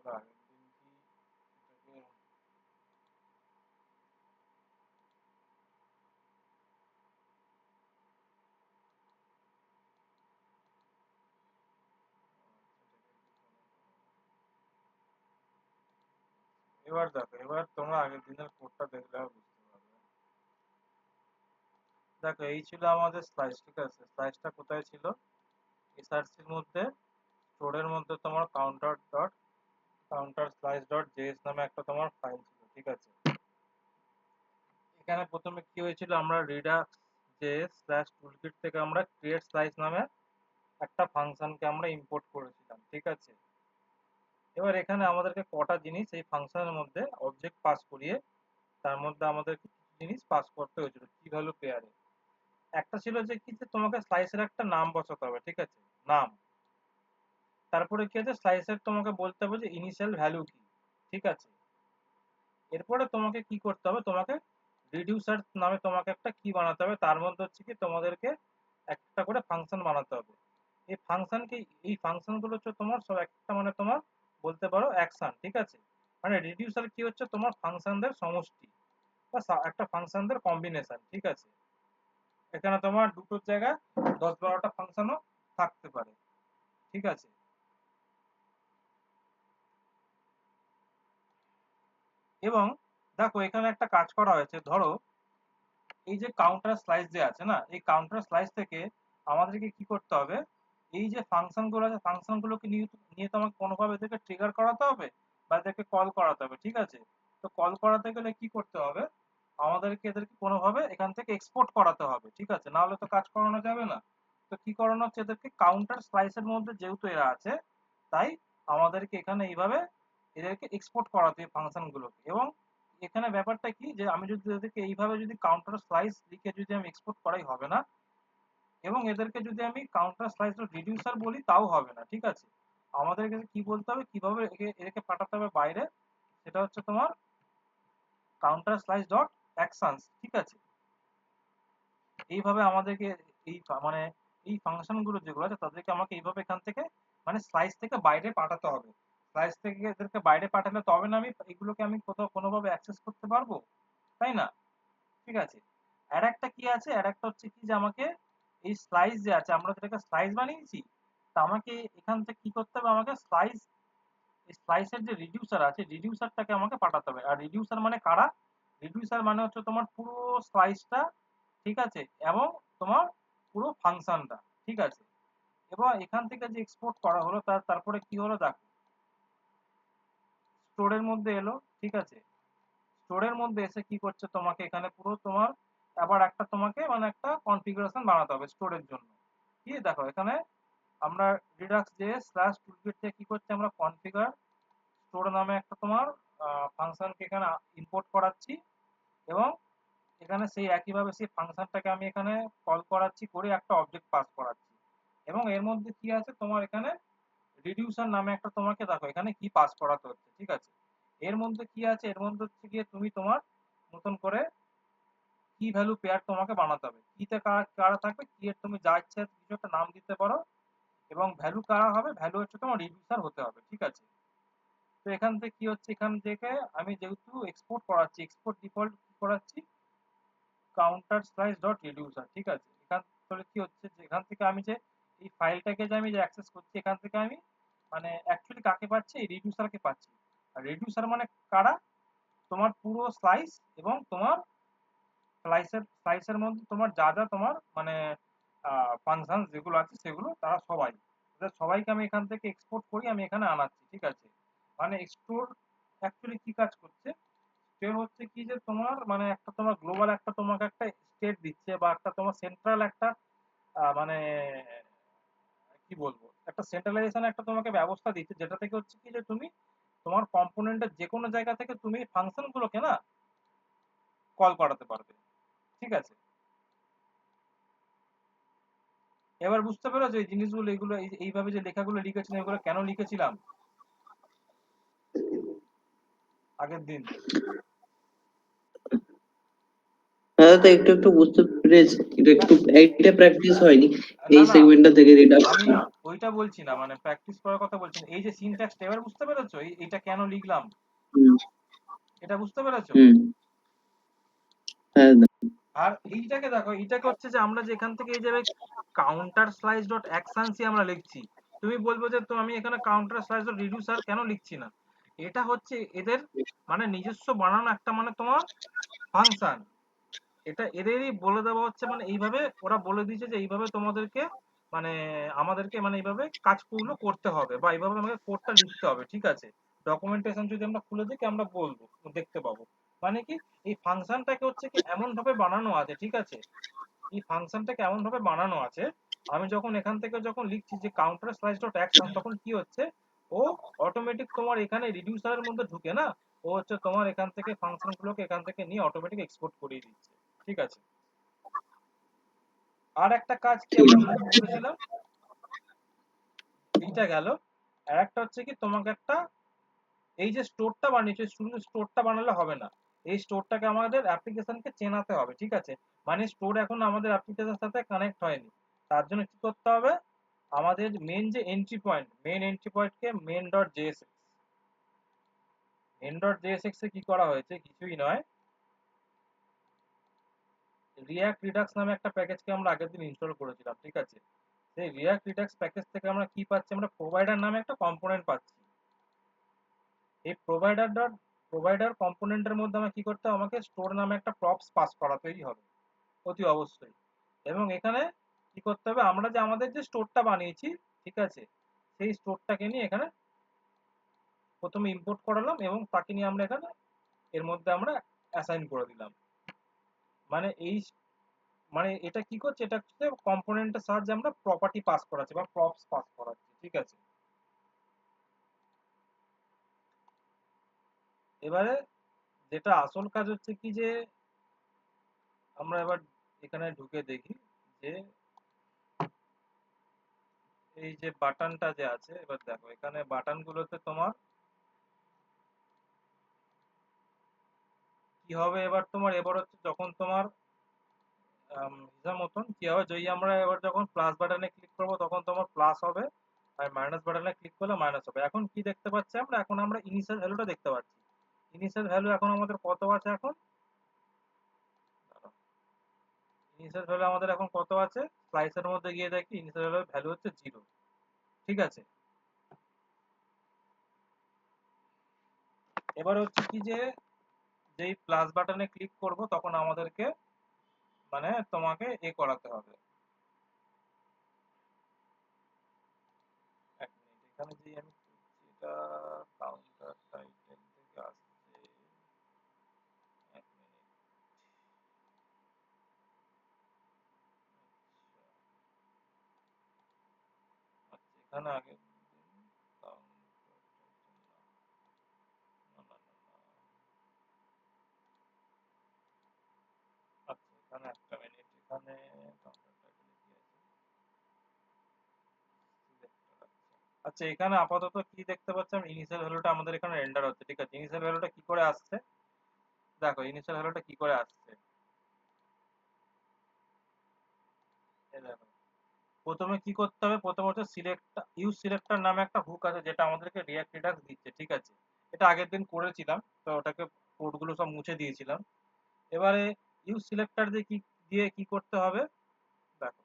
তাহলে আগের দিন কি এটাকে এবার দেখো, এবার তোমরা আগের দিনের কোডটা দেখলে আর বুঝতে পারবে। দেখো এই ছিল আমাদের স্লাইস, ঠিক আছে? স্লাইসটা কোথায় ছিল? এসআরসির মধ্যে, স্টোরের মধ্যে তোমার কাউন্টার স্লাইস ডট জেএস নামে একটা তোমার ফাইল ছিল, ঠিক আছে? এখানে প্রথমে কি হয়েছিল, আমরা রিডাক্স জেএস স্ল্যাশ টুলকিট থেকে আমরা ক্রিয়েট স্লাইস নামে একটা ফাংশনকে আমরা ইম্পোর্ট করেছিলাম, ঠিক আছে? এবার এখানে আমাদেরকে কটা জিনিস এই ফাংশনের মধ্যে অবজেক্ট পাস করিয়ে তার মধ্যে আমাদেরকে কিছু জিনিস পাস করতে হয়েছিল কি ভ্যালু পেয়ারে। একটা ছিল যে কি, যে তোমাকে স্লাইসের একটা নাম বসাতে হবে, ঠিক আছে? নাম। তারপরে কি আছে, স্লাইসের তোমাকে বলতে হবে যে ইনিশিয়াল ভ্যালু কি, ঠিক আছে? এরপরে তোমাকে কি করতে হবে, তোমাকে রিডিউসার নামে তোমাকে একটা কি বানাতে হবে, তার মধ্যে হচ্ছে কি তোমাদেরকে একটা করে ফাংশন বানাতে হবে। এই ফাংশনকে, এই ফাংশনগুলো হচ্ছে তোমার সব একটা মানে তোমার বলতে পারো অ্যাকশন, ঠিক আছে? মানে রিডিউসার কি হচ্ছে, তোমার ফাংশনদের সমষ্টি বা একটা ফাংশনদের কম্বিনেশন, ঠিক আছে? এখানে তোমার দুটোর জায়গায় 10-12টা ফাংশনও থাকতে পারে, ঠিক আছে? এবং দেখো এখানে একটা কাজ করা হয়েছে, ধরো এই যে কাউন্টার স্লাইস যে আছে না, এই কাউন্টার স্লাইস থেকে আমাদেরকে কি করতে হবে, এই যে ফাংশন গুলো আছে, ফাংশন গুলোকে নিয়ে নিয়ে তোমাকে কোনোভাবে এদেরকে ট্রিগার করাতে হবে বা এদেরকে কল করাতে হবে, ঠিক আছে? তো কল করাতে গেলে কি করতে হবে, আমাদেরকে এদেরকে কোনোভাবে এখান থেকে এক্সপোর্ট করাতে হবে, ঠিক আছে? না হলে তো কাজ করানো যাবে না। তো কি করানো হচ্ছে, এদেরকে কাউন্টার স্লাইসের মধ্যে যেহেতু এরা আছে, তাই আমাদেরকে এখানে এইভাবে এদেরকে এক্সপোর্ট করাতে হবে ফাংশন গুলোকে। এবং এখানে ব্যাপারটা কি, যে আমি যদি এদেরকে এইভাবে যদি কাউন্টার স্লাইস লিখে যদি আমি এক্সপোর্ট করাই হবে না, এবং এদেরকে যদি আমি কাউন্টার স্লাইস রিডিউসার বলি তাও হবে না, ঠিক আছে? আমাদেরকে কি বলতে হবে, কিভাবে এদেরকে পাঠাতে হবে বাইরে, সেটা হচ্ছে তোমার কাউন্টার স্লাইস ডট অ্যাকশনস, ঠিক আছে? এইভাবে আমাদেরকে এই মানে এই ফাংশন গুলো যেগুলো আছে তাদেরকে আমাকে এইভাবে এখান থেকে মানে স্লাইস থেকে বাইরে পাঠাতে হবে। স্লাইস থেকে এদেরকে বাইরে পাঠালে তবে না আমি এগুলোকে আমি কোথাও কোনোভাবে অ্যাক্সেস করতে পারবো, তাই না? ঠিক আছে। আর একটা কি আছে, আর একটা হচ্ছে কি, যে আমাকে এই স্লাইস যে আছে, আমরা যেটাকে স্লাইস বানিয়েছি, তা আমাকে এখান থেকে কি করতে হবে, আমাকে স্লাইসের যে রিডিউসার আছে, রিডিউসারটাকে আমাকে পাঠাতে হবে। আর রিডিউসার মানে কারা, রিডিউসার মানে হচ্ছে তোমার পুরো স্লাইসটা, ঠিক আছে? এবং তোমার পুরো ফাংশনটা, ঠিক আছে? এবার এখান থেকে যে এক্সপোর্ট করা হলো তারপরে কি হলো দেখো, স্টোরের মধ্যে এলো, ঠিক আছে? স্টোরের মধ্যে এসে কি করছে, তোমাকে এখানে পুরো তোমার আবার একটা তোমাকে মানে একটা কনফিগারেশন বানাতে হবে স্টোরের জন্য। কি দেখো এখানে আমরা রিডাক্স জে স্ল্যাশ টুলকিট থেকে কি করছি, আমরা কনফিগার স্টোর নামে একটা তোমার ফাংশনকে এখানে ইম্পোর্ট করাচ্ছি। এবং এখানে সেই একইভাবে সেই ফাংশনটাকে আমি এখানে কল করাচ্ছি, করে একটা অবজেক্ট পাস করাচ্ছি। এবং এর মধ্যে কি আছে, তোমার এখানে রিডিউসার নামে একটা তোমাকে দেখো এখানে কি পাস করাতে হচ্ছে, ঠিক আছে? এর মধ্যে কি আছে, এর মধ্যে হচ্ছে গিয়ে তুমি তোমার মতন করে কি ভ্যালু পেয়ার তোমাকে বানাতে হবে, কিতে কারা কারা থাকবে, কি এর তুমি যা ইচ্ছে কিছু একটা নাম দিতে পারো। এবং ভ্যালু কারা হবে, ভ্যালু হচ্ছে তোমার রিডিউসার হতে হবে, ঠিক আছে? তো এখান থেকে কি হচ্ছে, এখান থেকে আমি যেহেতু এক্সপোর্ট করাচ্ছি, এক্সপোর্ট ডিফল্ট কি করাচ্ছি, কাউন্টার স্লাইস ডট রিডিউসার, ঠিক আছে? এখান থেকে কি হচ্ছে, যে এখান থেকে আমি যে এই ফাইলটাকে যে আমি যে অ্যাক্সেস করছি, এখান থেকে আমি মানে অ্যাকচুয়ালি কাকে পাচ্ছি, এই রিডিউসারকে পাচ্ছি। আর রিডিউসার মানে কারা, তোমার পুরো স্লাইস এবং তোমার স্লাইসের মধ্যে তোমার যা যা তোমার মানে ফাংশন যেগুলো আছে সেগুলো, তারা সবাই, তাদের সবাইকে আমি এখান থেকে এক্সপোর্ট করি, আমি এখানে আনাচ্ছি, ঠিক আছে? মানে স্টোর অ্যাকচুয়ালি কি কাজ করছে, স্টোর হচ্ছে কি, যে তোমার মানে একটা তোমার গ্লোবাল একটা তোমাকে একটা স্টেট দিচ্ছে, বা একটা তোমার সেন্ট্রাল একটা মানে কি বলবো, একটা সেন্ট্রালাইজেশন একটা তোমাকে ব্যবস্থা দিচ্ছে, যেটা থেকে হচ্ছে কি, যে তুমি তোমার কম্পোনেন্টের যে কোনো জায়গা থেকে তুমি ফাংশন গুলোকে না কল করাতে পারবে, ঠিক আছে? এবার বুঝতে পেরেছো এই জিনিসগুলো, এগুলো এইভাবে যে লেখাগুলো লিখেছিলাম, এগুলো কেন লিখেছিলাম আগের দিন? হ্যাঁ দাদা, একটু একটু বুঝতে পেরেছি, এটা একটু এইটা প্র্যাকটিস হয়নি না এই না সেগমেন্টটা থেকে রিডাক্স। আমি ওইটা বলছি না, মানে প্র্যাকটিস করার কথা বলছি না। এই যে সিনট্যাক্সটা এবার বুঝতে পেরেছো, এইটা কেন লিখলাম হুম এটা বুঝতে পেরেছো? হুম। হ্যাঁ দাদা। আর এইটাকে দেখো, এইটাকে হচ্ছে যে আমরা যে এখান থেকে এই যে কাউন্টার স্লাইস ডট অ্যাকশনসি আমরা লিখছি, তুমি বলবো যে তো আমি এখানে কাউন্টার স্লাইস ডট রিডিউসার কেন লিখছি না। এটা হচ্ছে এদের মানে নিজস্ব বানানো একটা মানে তোমার ফাংশন। এটা এদেরই বলে দেওয়া হচ্ছে, মানে এইভাবে ওরা বলে দিয়েছে যে এইভাবে তোমাদেরকে মানে আমাদেরকে মানে এইভাবে কাজগুলো করতে হবে বা এইভাবে আমাকে কোডটা লিখতে হবে, ঠিক আছে। ডকুমেন্টেশন যদি আমরা খুলে দেখি আমরা বলবো, দেখতে পাবো। মানে কি, এই ফাংশনটাকে হচ্ছে কি এমন ভাবে বানানো আছে, ঠিক আছে, এই ফাংশনটাকে এমন ভাবে বানানো আছে, আমি যখন এখান থেকে যখন লিখছি যে কাউন্টার স্লাইস ডট অ্যাকশন, তখন কি হচ্ছে, ও অটোমেটিক তোমার এখানে রিডিউসারের মধ্যে ঢুকে না, ও হচ্ছে তোমার এখান থেকে ফাংশন গুলোকে এখান থেকে নিয়ে অটোমেটিক এক্সপোর্ট করিয়ে দিচ্ছে, ঠিক আছে। আর একটা কাজ কি আমরা করেছিলাম, এইটা গেল। আর একটা হচ্ছে কি তোমাকে একটা এই যে স্টোরটা বানিয়েছে, শুধু স্টোরটা বানালে হবে না, এই স্টোরটাকে আমাদের অ্যাপ্লিকেশনকে চেনাতে হবে, ঠিক আছে। মানে স্টোর এখন আমাদের অ্যাপ্লিকেশনের সাথে কানেক্ট হয়নি, তার জন্য কি করতে হবে, আমাদের মেন যে এন্ট্রি পয়েন্ট, মেন এন্ট্রি পয়েন্টকে main dot JSX, main dot JSX এ কি করা হয়েছে, কিছুই নয়, রিয়াক্ট রিডাক্স নামে একটা প্যাকেজকে আমরা আগের দিন ইনস্টল করেছিলাম, ঠিক আছে। সেই রিয়াক্ট রিডাক্স প্যাকেজ থেকে আমরা কি পাচ্ছি, আমরা প্রোভাইডার নামে একটা কম্পোনেন্ট পাচ্ছি। এই প্রোভাইডার কম্পোনেন্টের মধ্যে আমার কি করতে হবে, আমাকে স্টোর নামে একটা প্রপস পাস করাতেই হবে অতি অবশ্যই। এবং এখানে কি করতে হবে, আমরা যে আমাদের যে স্টোরটা বানিয়েছি, ঠিক আছে, সেই স্টোরটাকে নিয়ে এখানে প্রথমে ইম্পোর্ট করালাম এবং তাকে নিয়ে আমরা এখানে এর মধ্যে আমরা অ্যাসাইন করে দিলাম। মানে এই মানে এটা কি করছে, এটা হচ্ছে কম্পোনেন্টের সাহায্যে আমরা প্রপার্টি পাস করাচ্ছি বা প্রপস পাস করাচ্ছি, ঠিক আছে। এবারে যেটা আসল কাজ হচ্ছে কি যে আমরা এবার এখানে ঢুকে দেখি যে এই যে বাটনটা যে আছে, এবার দেখো এখানে বাটন গুলোতে তোমার কি হবে, এবার তোমার এবার হচ্ছে যখন তোমার হিসাব মতন কি হবে, যদি আমরা এবার যখন প্লাস বাটনে ক্লিক করব তখন তোমার প্লাস হবে, আর মাইনাস বাটনে ক্লিক করলে মাইনাস হবে। এখন কি দেখতে পাচ্ছি আমরা, এখন আমরা ইনিশিয়াল ভ্যালুটা দেখতে পাচ্ছি। ইনিশিয়াল ভ্যালু এখন আমাদের কত আছে, এখন ইনিশিয়াল ভ্যালু আমাদের এখন কত আছে, স্লাইসের মধ্যে গিয়ে দেখি ইনিশিয়াল ভ্যালু হচ্ছে 0, ঠিক আছে। এবার হচ্ছে কি যে যেই প্লাস বাটনে ক্লিক করব তখন আমাদেরকে মানে তোমাকে করাতে হবে। এক মিনিট, এখানে যে আমি এটা কাউন্টার টাইটেল থেকে আসছে, এক মিনিট, আচ্ছা এখানে আগে আচ্ছা এখানে একটা মিনিট, এখানে counter title কি আছে? আচ্ছা এখানে আপাতত কি দেখতে পাচ্ছি, আমি ইনিশিয়াল ভ্যালুটা আমাদের এখানে রেন্ডার হচ্ছে, ঠিক আছে। ইনিশিয়াল ভ্যালুটা কি করে আসছে, দেখো ইনিশিয়াল ভ্যালুটা কি করে আসছে, এই দেখো। প্রথমে কি করতে হবে, প্রথমে হচ্ছে সিলেক্ট ইউজ সিলেক্টর নামে একটা হুক আছে যেটা আমাদেরকে রিয়াক্ট রিডাক্স দিচ্ছে, ঠিক আছে। এটা আগের দিন করেছিলাম, তো ওটাকে কোডগুলো সব মুছে দিয়েছিলাম। এবারে ইউজ সিলেক্টর দিয়ে কি করতে হবে, দেখো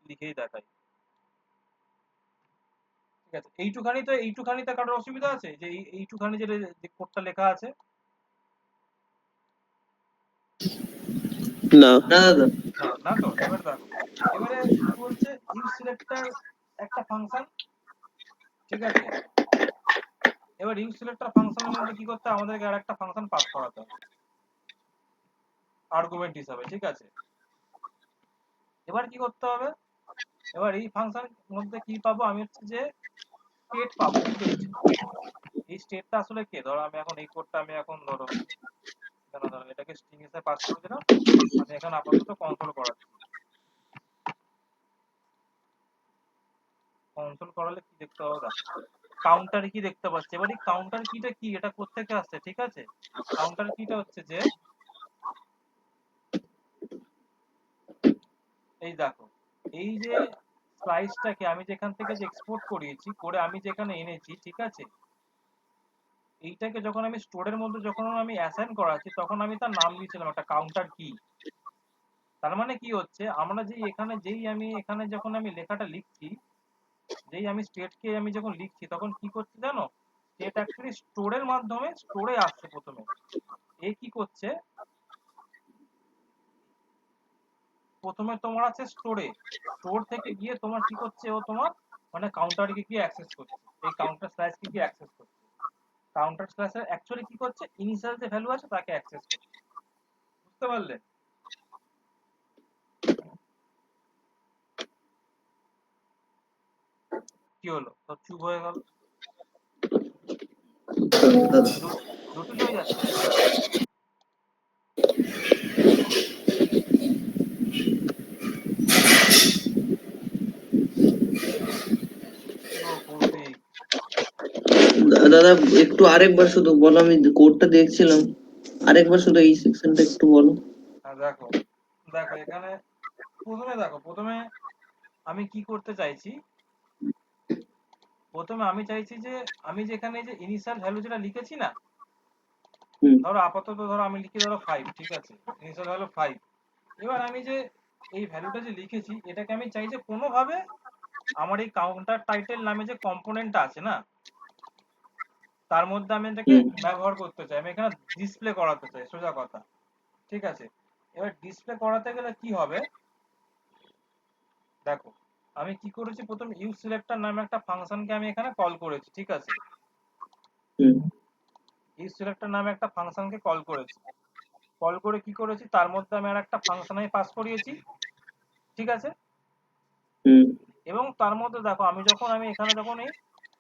লিখেই দেখাই, ঠিক আছে। এইটুখানিতে কারোর অসুবিধা আছে, যে এইটুখানি যে কোডটা লেখা আছে, না। না দাদা। না না তো, এবার দেখো, এবারে কি বলছে, ইউজ সিলেক্টর একটা ফাংশন, ঠিক আছে। এবার ইউজ সিলেক্টর ফাংশনের মধ্যে কি করতে হবে, আমাদেরকে আর একটা ফাংশন পাস করাতে হবে আর্গুমেন্ট হিসাবে, ঠিক আছে। এবার কি করতে হবে, এবার এই ফাংশন মধ্যে কি পাবো, আমি হচ্ছে যে স্টেট পাবো, স্টেট। এই স্টেটটা আসলে কে, ধরো আমি এখন এই কোডটা আমি এখন ধরো এটাকে স্ট্রিং হিসেবে পাস করে দিলাম, আমি এখন আপাতত কনসোল করাচ্ছি। কনসোল করালে কি দেখতে পাবো, দেখো কাউন্টার কি দেখতে পাচ্ছি। এবার এই কাউন্টার কিটা কি, এটা কোত্থেকে আসছে, ঠিক আছে। কাউন্টার কিটা হচ্ছে যে এই দেখো, এই যে স্লাইসটাকে আমি যেখান থেকে যে এক্সপোর্ট করিয়েছি করে আমি যেখানে এনেছি, ঠিক আছে, এইটাকে যখন আমি স্টোরের মধ্যে যখন আমি অ্যাসাইন করাচ্ছি তখন আমি তার নাম দিয়েছিলাম একটা কাউন্টার কি। তার মানে কি হচ্ছে, আমরা আমি এখানে যখন আমি লেখাটা লিখছি, যেই আমি স্টেটকে আমি যখন লিখছি তখন কি করছে জানো, স্টেট অ্যাকচুয়ালি স্টোরের মাধ্যমে স্টোরে আসছে প্রথমে। এ কি করছে, প্রথমে তোমার আছে স্টোরে, স্টোর থেকে গিয়ে তোমার কি করছে, ও তোমার মানে কাউন্টারকে গিয়ে অ্যাক্সেস করছে, এই কাউন্টার স্ল্যাশকে গিয়ে অ্যাক্সেস করছে। কাউন্টার স্ল্যাশে অ্যাকচুয়ালি কি করছে, ইনিশিয়াল যে ভ্যালু আছে তাকে অ্যাক্সেস করছে। বুঝতে পারলে? কি হলো, তো চুপ হয়ে গেল, দাদা জটিল হয়ে যাচ্ছে। কি গো কৌশিক, দাদা একটু আরেকবার শুধু বলো, আমি কোডটা দেখছিলাম, আরেকবার শুধু এই সেকশনটা একটু বলো। দেখো দেখো এখানে প্রথমে আমি কি করতে চাইছি, প্রথমে আমি চাইছি যে আমি যেখানে যে ইনিশিয়াল ভ্যালু যেটা লিখেছি না, হুম ধরো আপাতত ধরো আমি লিখি ধরো 5, ঠিক আছে, ইনিশিয়াল ভ্যালু 5। এবার আমি যে এই ভ্যালুটা যে লিখেছি এটাকে আমি চাই যে কোনোভাবে আমার এই কাউন্টার টাইটেল নামে যে কম্পোনেন্টটা আছে না, তার মধ্যে আমি এটাকে হুম ব্যবহার করতে চাই, আমি এখানে ডিসপ্লে করাতে চাই, সোজা কথা। ঠিক আছে, এবার ডিসপ্লে করাতে গেলে কি হবে, দেখো আমি কি করেছি, প্রথম ইউজ সিলেক্টর নামে একটা ফাংশনকে আমি এখানে কল করেছি, ঠিক আছে, হুম ইউজ সিলেক্টর নামে একটা ফাংশনকে কল করেছি, কল করে কি করেছি, তার মধ্যে আমি আর একটা ফাংশন আমি পাস করিয়েছি, ঠিক আছে, হুম এবং তার মধ্যে দেখো আমি এখানে যখন এই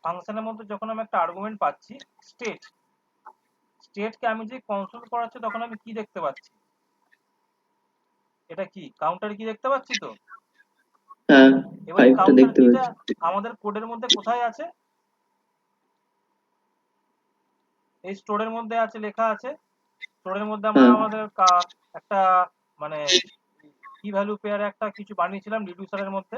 ফাংশনের মধ্যে যখন আমি একটা আর্গুমেন্ট পাচ্ছি স্টেট, স্টেটকে আমি যে কনসোল করাচ্ছি তখন আমি কি দেখতে পাচ্ছি, এটা কি কাউন্টার কি দেখতে পাচ্ছি তো। হ্যাঁ, এবার এই 5টা কাউন্টার দেখতে কিটা পাচ্ছি। আমাদের কোডের মধ্যে কোথায় আছে, এই স্টোরের মধ্যে আছে, লেখা আছে। স্টোরের মধ্যে আমরা হ্যাঁ আমাদের একটা মানে কি ভ্যালু পেয়ারে একটা কিছু বানিয়েছিলাম রিডিউসারের মধ্যে,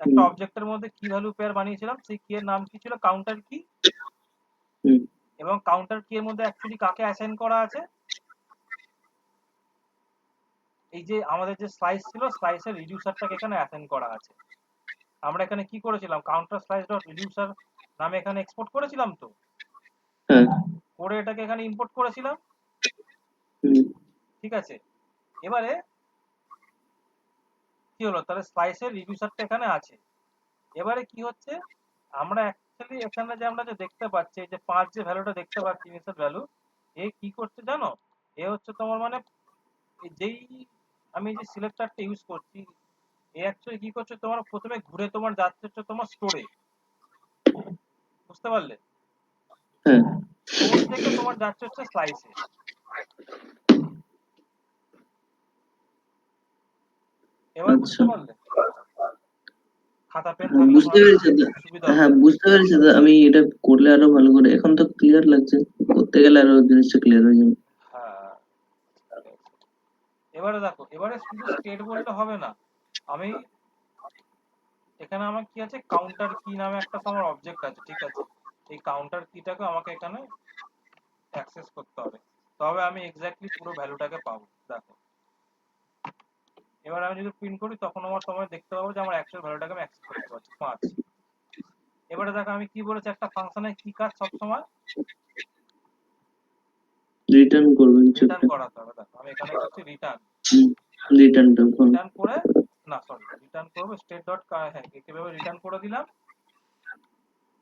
একটা হুম অবজেক্টের মধ্যে কি ভ্যালু পেয়ার বানিয়েছিলাম, সেই কি এর নাম কি ছিল, কাউন্টার কি। হুম এবং কাউন্টার কি এর মধ্যে অ্যাকচুয়ালি কাকে অ্যাসাইন করা আছে, এই যে আমাদের যে স্লাইস ছিল স্লাইসের রিডিউসারটাকে এখানে অ্যাসাইন করা আছে। আমরা এখানে কি করেছিলাম, কাউন্টার স্লাইস ডট রিডিউসার নামে এখানে এক্সপোর্ট করেছিলাম তো, হ্যাঁ করে এটাকে এখানে ইম্পোর্ট করেছিলাম, হুম ঠিক আছে। এবারে কি হলো, তাহলে স্লাইসের রিডিউসারটা এখানে আছে। এবারে কি হচ্ছে, আমরা অ্যাকচুয়ালি এখানে যে আমরা যে দেখতে পাচ্ছি, এই যে 5 যে ভ্যালুটা দেখতে পাচ্ছি ইনিশিয়াল ভ্যালু, এ কি করছে জানো, এ হচ্ছে তোমার মানে যেই আমি যে সিলেক্টরটা ইউজ করছি, এ অ্যাকচুয়ালি কি করছে, তোমার প্রথমে ঘুরে তোমার যাচ্ছে হচ্ছে তোমার স্টোরে, বুঝতে পারলে, হ্যাঁ স্টোর থেকে তোমার যাচ্ছে হচ্ছে স্লাইসে। এবার আচ্ছা, বুঝতে পারলে, খাতা পেন হ্যাঁ থাকলে বুঝতে তোমার পেরেছি দাদা। সুবিধা হ্যাঁ হতো। বুঝতে পেরেছি দাদা, আমি এটা করলে আরো ভালো করে, এখন তো ক্লিয়ার লাগছে, করতে গেলে আরো জিনিসটা ক্লিয়ার হয়ে যাবে। হ্যাঁ, এবারে দেখো, এবারে শুধু স্টেট বললে হবে না, আমি এখানে আমার কি আছে, কাউন্টার কি নামে একটা তো আমার অবজেক্ট আছে, ঠিক আছে, এই কাউন্টার কিটাকে আমাকে এখানে অ্যাক্সেস করতে হবে, তবে আমি এক্স্যাক্টলি পুরো ভ্যালুটাকে পাবো। দেখো এবার আমি যদি প্রিন্ট করি তখন তোমায় দেখতে পাবো যে আমার অ্যাকচুয়াল ভ্যালুটাকে আমি অ্যাক্সেস করতে পারছি 5। এবারে দেখো আমি কি বলেছি, একটা ফাংশনের কি কাজ সবসময়, রিটার্ন করবেন কিছু রিটার্ন একটা। করাতে হবে। দেখো আমি এখানে করছি রিটার্ন, রিটার্নটা রিটার্ন করে, না সরি রিটার্ন করবো স্টেট ডট, হ্যাঁ কিভাবে রিটার্ন করে দিলাম।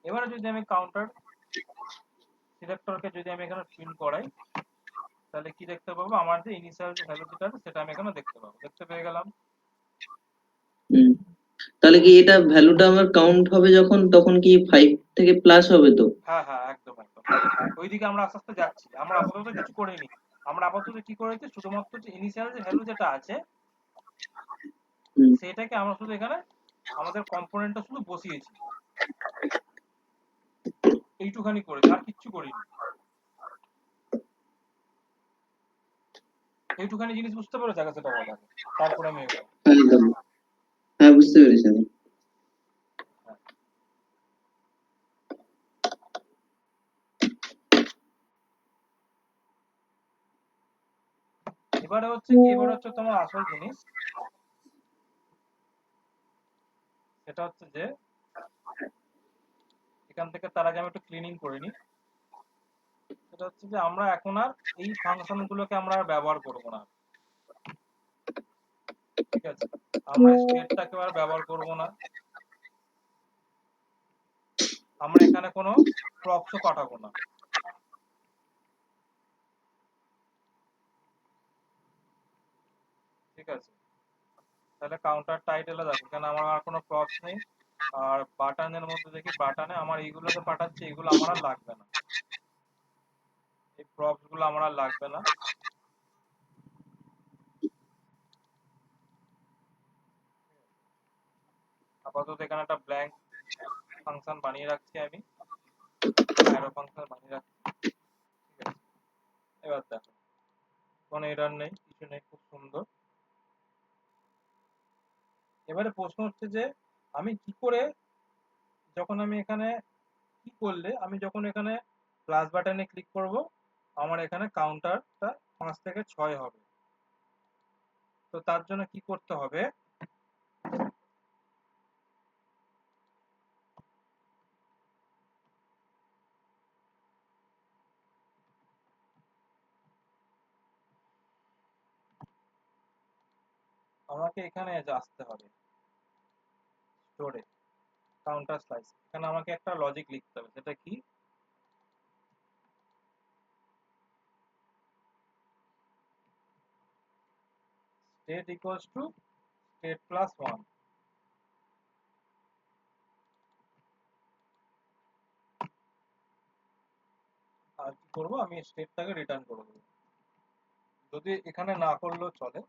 এবারে যদি আমি কাউন্টার সিলেক্টরকে যদি আমি এখানে প্রিন্ট করাই, তাহলে কি দেখতে পাবো, আমার যে ইনিশিয়াল যে ভ্যালু যেটা আছে সেটা আমি এখানে দেখতে পাবো, দেখতে পেয়ে গেলাম। হুম, তাহলে কি এটা ভ্যালুটা আমার কাউন্ট হবে যখন, তখন কি 5 থেকে প্লাস হবে তো? হ্যাঁ হ্যাঁ, একদম একদম, ওইদিকে আমরা আস্তে আস্তে যাচ্ছি। আমরা আপাতত কিছু করিনি, আমরা আপাতত কি করেছি, শুধুমাত্র যে ইনিশিয়াল যে ভ্যালু যেটা আছে হুম সেটাকে আমরা শুধু এখানে আমাদের কম্পোনেন্টটা শুধু বসিয়েছি, এইটুখানি করেছি, আর কিচ্ছু করিনি। এইটুখানি জিনিস বুঝতে পেরেছো আগে, সেটা বলা, তারপরে আমি এগোবো। একদম। হ্যাঁ, বুঝতে পেরেছি আমি। এবারে হচ্ছে কি, এবারে হচ্ছে তোমার আসল জিনিস, সেটা হচ্ছে যে এখান থেকে তার আগে আমি একটু ক্লিনিং করে নিই। সেটা হচ্ছে যে আমরা এখন আর এই ফাংশন গুলোকে আমরা আর ব্যবহার করব না, ঠিক আছে? আমরা স্টেটটাকে আর ব্যবহার করব না, আমরা এখানে কোনো প্রপসও পাঠাবো না, ঠিক আছে? তাহলে কাউন্টার টাইটেলে দেখো এখানে আমার আর কোনো প্রপস নেই, আর বাটনের মধ্যে দেখি বাটনে আমার এইগুলোকে পাঠাচ্ছে, এগুলো আমার আর লাগবে না, এই প্রপস গুলো আমার আর লাগবে না। আপাতত এখানে একটা ব্ল্যাঙ্ক ফাংশন বানিয়ে রাখছি আমি, অ্যারো ফাংশন বানিয়ে রাখছি, ঠিক আছে? এবার দেখো কোনো এরর নেই, কিছু নেই, খুব সুন্দর। এবারে প্রশ্ন হচ্ছে যে আমি কি করে, যখন আমি এখানে কি করলে আমি যখন এখানে প্লাস বাটনে ক্লিক করব আমার এখানে কাউন্টারটা 5 থেকে 6 হবে। তো তার জন্য কি করতে হবে, আমাকে এখানে আসতে হবে স্টোরে কাউন্টার স্লাইস, এখানে আমাকে একটা লজিক লিখতে হবে, সেটা কি, state equals to state plus 1। আর কি করবো, আমি স্টেটটাকে রিটার্ন করে দেবো, যদি এখানে না করলেও চলে।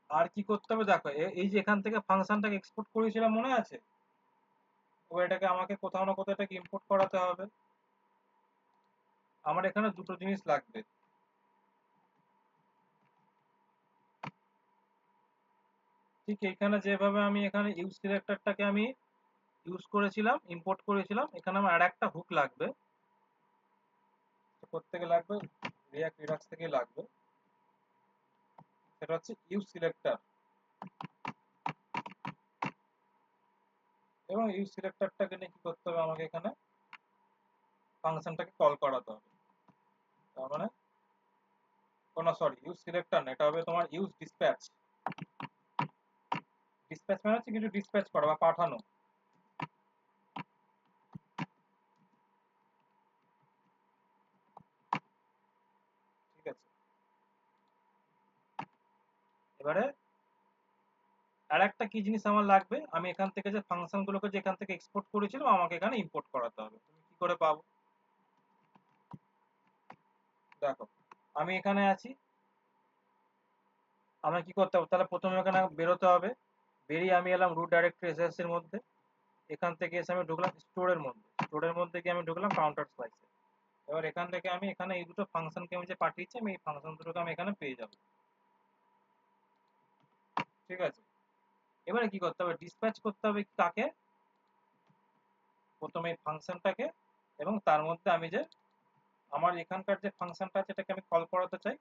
আর কি করতে হবে দেখো, এই যে এখান থেকে ফাংশনটাকে এক্সপোর্ট করেছিলাম মনে আছে, তো এটাকে আমাকে কোথাও না কোথাও এটাকে ইম্পোর্ট করাতে হবে। আমার এখানে দুটো জিনিস লাগবে, ঠিক এখানে যেভাবে আমি এখানে ইউজ সিলেক্টরটাকে আমি ইউজ করেছিলাম, ইম্পোর্ট করেছিলাম, এখানে আমার আর একটা হুক লাগবে, প্রত্যেকে লাগবে, রিয়াক্ট রিডাক্স থেকে লাগবে, সেটা হচ্ছে ইউজ সিলেক্টর। এবং ইউজ সিলেক্টরটাকে নিয়ে কি করতে হবে, আমাকে এখানে ফাংশনটাকে কল করাতে হবে। তার মানে কোনো, সরি, ইউজ সিলেক্টর না, এটা হবে তোমার ইউজ ডিসপ্যাচ। ডিসপ্যাচ মানে হচ্ছে কিছু ডিসপ্যাচ করা বা পাঠানো, ঠিক আছে? এবারে আর একটা কি জিনিস আমার লাগবে, আমি এখান থেকে যে ফাংশন গুলোকে যে এখান থেকে এক্সপোর্ট করেছিলাম আমাকে এখানে ইম্পোর্ট করাতে হবে। তুমি কি করে পাবো, দেখো আমি এখানে আছি, আমার কি করতে হবে, তাহলে প্রথমে এখানে বেরোতে হবে, বেরিয়ে আমি এলাম রুট ডাইরেক্টরি এসএস এর মধ্যে, এখান থেকে এসে আমি ঢুকলাম স্টোরের মধ্যে, স্টোরের মধ্যে গিয়ে আমি ঢুকলাম কাউন্টার স্লাইসে। এবার এখান থেকে আমি এখানে এই দুটো ফাংশনকে আমি যে পাঠিয়েছি, আমি এই ফাংশন দুটোকে আমি এখানে পেয়ে যাব, ঠিক আছে? এবারে কি করতে হবে, ডিসপ্যাচ করতে হবে কাকে, প্রথমে এই ফাংশনটাকে, এবং তার মধ্যে আমি যে আমার এখানকার যে ফাংশনটা আছে এটাকে আমি কল করাতে চাই,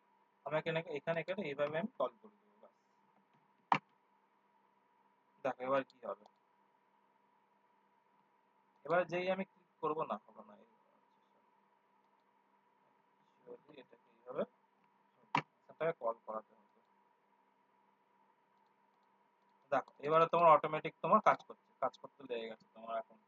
আমাকে এখানে এখানে এইভাবে আমি কল করে দেবো, ব্যাস। দেখো এবার কি হবে, এবার যেই আমি ক্লিক করবো, না হলো না, এটাকে এইভাবে ফাংশনটাকে কল করাতে হবে। দেখো এবারে তোমার অটোমেটিক তোমার কাজ করছে, কাজ করতে লেগে গেছে তোমার এখন,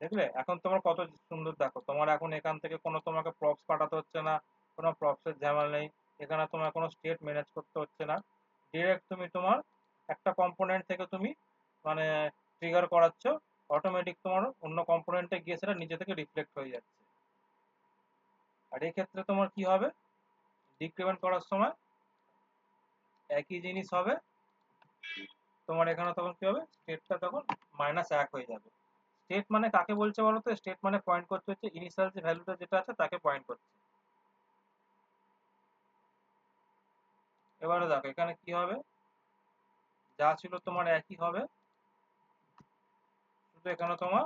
দেখলে এখন তোমার কত সুন্দর, দেখো তোমার এখন এখান থেকে কোনো তোমাকে প্রপস পাঠাতে হচ্ছে না, কোনো প্রপসের ঝামেলা নেই, এখানে তোমার কোনো স্টেট ম্যানেজ করতে হচ্ছে না, ডিরেক্ট তুমি তোমার একটা কম্পোনেন্ট থেকে তুমি মানে ট্রিগার করাচ্ছ, অটোমেটিক তোমার অন্য কম্পোনেন্টে গিয়ে সেটা নিজে থেকে রিফ্লেক্ট হয়ে যাচ্ছে। আর এই ক্ষেত্রে তোমার কি হবে, ডিক্রিমেন্ট করার সময় একই জিনিস হবে, তোমার এখানে তখন কি হবে, স্টেটটা তখন -1 হয়ে যাবে। স্টেট মানে কাকে বলছে বলো তো, স্টেট মানে পয়েন্ট করতে হচ্ছে ইনিশিয়াল যে ভ্যালুটা যেটা আছে তাকে পয়েন্ট করছে। এবারে দেখো এখানে কি হবে, যা ছিল তোমার একই হবে, শুধু এখানে তোমার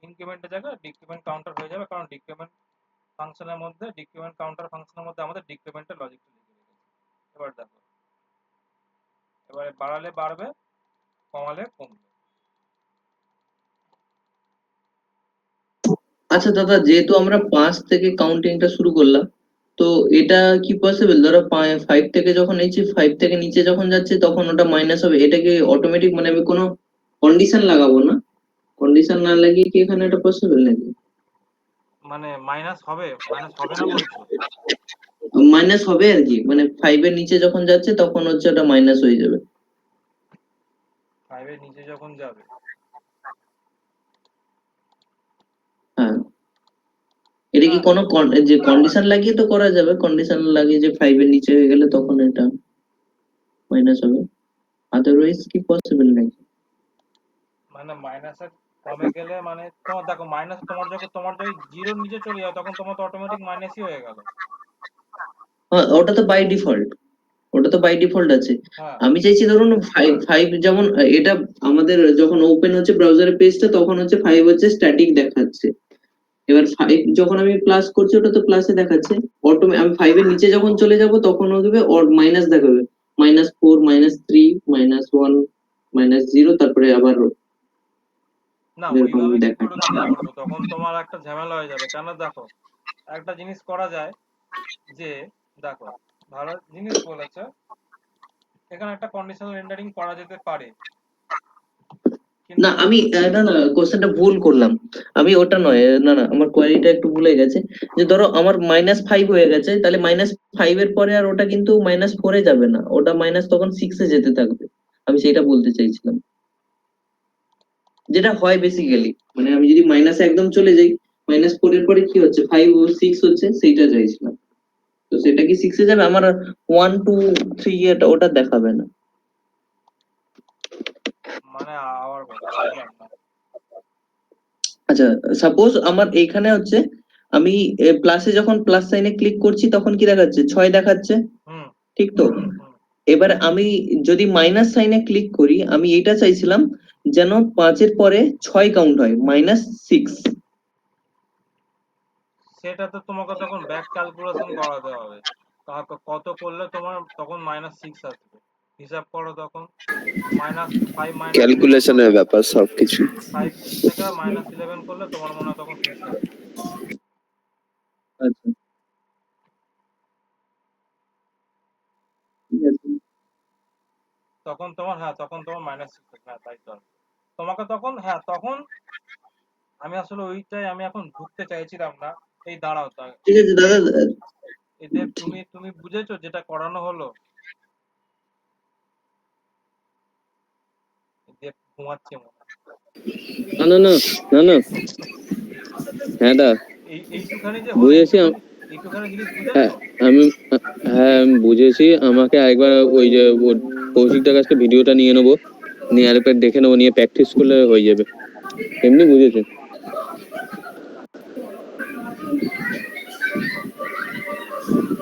ইনক্রিমেন্টের জায়গায় ডিক্রিমেন্ট কাউন্টার হয়ে যাবে, কারণ ডিক্রিমেন্ট ফাংশনের মধ্যে ডিক্রিমেন্ট কাউন্টার ফাংশনের মধ্যে আমাদের ডিক্রিমেন্টের লজিকটা লিখে রেখেছি। এবার দেখো, এবারে বাড়ালে বাড়বে, কমালে কমবে। আচ্ছা দাদা, যেহেতু আমরা 5 থেকে কাউন্টিংটা শুরু করলাম, তো এটা কি পসিবল? ধরো 5 থেকে যখন নিচে 5 থেকে নিচে যখন যাচ্ছে তখন ওটা মাইনাস হবে, এটা কি অটোমেটিক? মানে আমি কোনো কন্ডিশন লাগাবো না? কন্ডিশন না লাগিয়ে কি এখানে এটা পসিবল নাকি? মানে মাইনাস হবে না বলছো? মাইনাস হবে আর কি, মানে 5 এর নিচে যখন যাচ্ছে তখন হচ্ছে ওটা মাইনাস হয়ে যাবে। 5 এর নিচে যখন যাবে, হ্যাঁ, এটা কি কোনো যে কন্ডিশন লাগিয়ে তো করা যাবে? কন্ডিশন লাগিয়ে যে 5 এর নিচে হয়ে গেলে তখন এটা মাইনাস হবে, আদারওয়াইজ কি পসিবল নাকি? মানে মাইনাসের কমে গেলে মানে তোমার দেখো মাইনাস তোমার যদি জিরোর নিচে চলে যাও তখন তোমার তো অটোমেটিক মাইনাসই হয়ে গেল। হ্যাঁ, ওটা তো বাই ডিফল্ট আছে। হ্যাঁ আমি চাইছি ধরুন 5 যেমন এটা আমাদের যখন ওপেন হচ্ছে ব্রাউজারের পেজটা তখন হচ্ছে 5 হচ্ছে স্ট্যাটিক দেখাচ্ছে। এবার 5 যখন আমি প্লাস করছি ওটা তো প্লাসে দেখাচ্ছে। আমি 5 এর নিচে যখন চলে যাব তখন হবে ওর মাইনাস দেখাবে, -4 -3 -1 -0, তারপরে আবার না, এরকম ওইভাবে কি করে দেখাচ্ছে। তুমি করবে, তখন তোমার একটা ঝামেলা হয়ে যাবে। কেন দেখো, একটা জিনিস করা যায় যে, দেখো ভালো জিনিস বলেছে, এখানে একটা কন্ডিশনাল রেন্ডারিং করা যেতে পারে, না কিন্তু আমি না কোশ্চেনটা ভুল করলাম। আমি ওটা নয়, না না, আমার কোয়ারিটা একটু ভুল হয়ে গেছে। যে ধরো আমার -5 হয়ে গেছে, তাহলে -5 এর পরে আর ওটা কিন্তু -4 এ যাবে না, ওটা মাইনাস তখন 6 এ যেতে থাকবে। আমি সেটা বলতে চাইছিলাম, যেটা হয় বেসিক্যালি। মানে আমি যদি মাইনাসে একদম চলে যাই, -4 এর পরে কি হচ্ছে, 5 ও 6 হচ্ছে, সেইটা চাইছিলাম। তো সেটা কি 6 এ যাবে? আমার 1 2 3 এটা ওটা দেখাবে না। মানে আবার বলো, বুঝলাম না। আচ্ছা, সাপোজ আমার এইখানে হচ্ছে আমি প্লাসে যখন প্লাস সাইনে ক্লিক করছি তখন কি দেখাচ্ছে? 6 দেখাচ্ছে, হুম ঠিক তো? হুম এবার আমি যদি মাইনাস সাইনে ক্লিক করি, আমি এটা চাইছিলাম যেন 5 এর পরে 6 কাউন্ট হয়, -6। সেটা তো তোমাকে তখন ব্যাক ক্যালকুলেশন করাতে হবে, কত করলে তোমার তখন -6 আসবে, হিসাব করো তখন। -5 -11 ক্যালকুলেশনের করলে, ব্যাপার সবকিছু। 5 থেকে -11 করলে তোমার মনে হয় তখন 6 আসবে। আচ্ছা, ঠিক আছে। তখন তোমার -6 আসবে, হ্যাঁ তাই তো। তোমাকে তখন, হ্যাঁ তখন আমি আসলে ওইটাই আমি এখন ঢুকতে চাইছিলাম না। এই দাঁড়াও তা, ঠিক আছে দাদা। এদের তুমি বুঝেছো যেটা করানো হলো? এদের ঘুমাচ্ছে মনে হয়। না না না না না, হ্যাঁ দা এইটুখানি যে হলো, বুঝেছি এইটুখানি জিনিস হ্যাঁ বুঝেছো? আমি হ্যাঁ আমি বুঝেছি। আমাকে একবার ওই যে কৌশিকদার কাছে ভিডিওটা নিয়ে নেবো, নিয়ে আরেকবার দেখে নেবো, নিয়ে প্র্যাকটিস করলে হয়ে যাবে। এমনি বুঝেছি।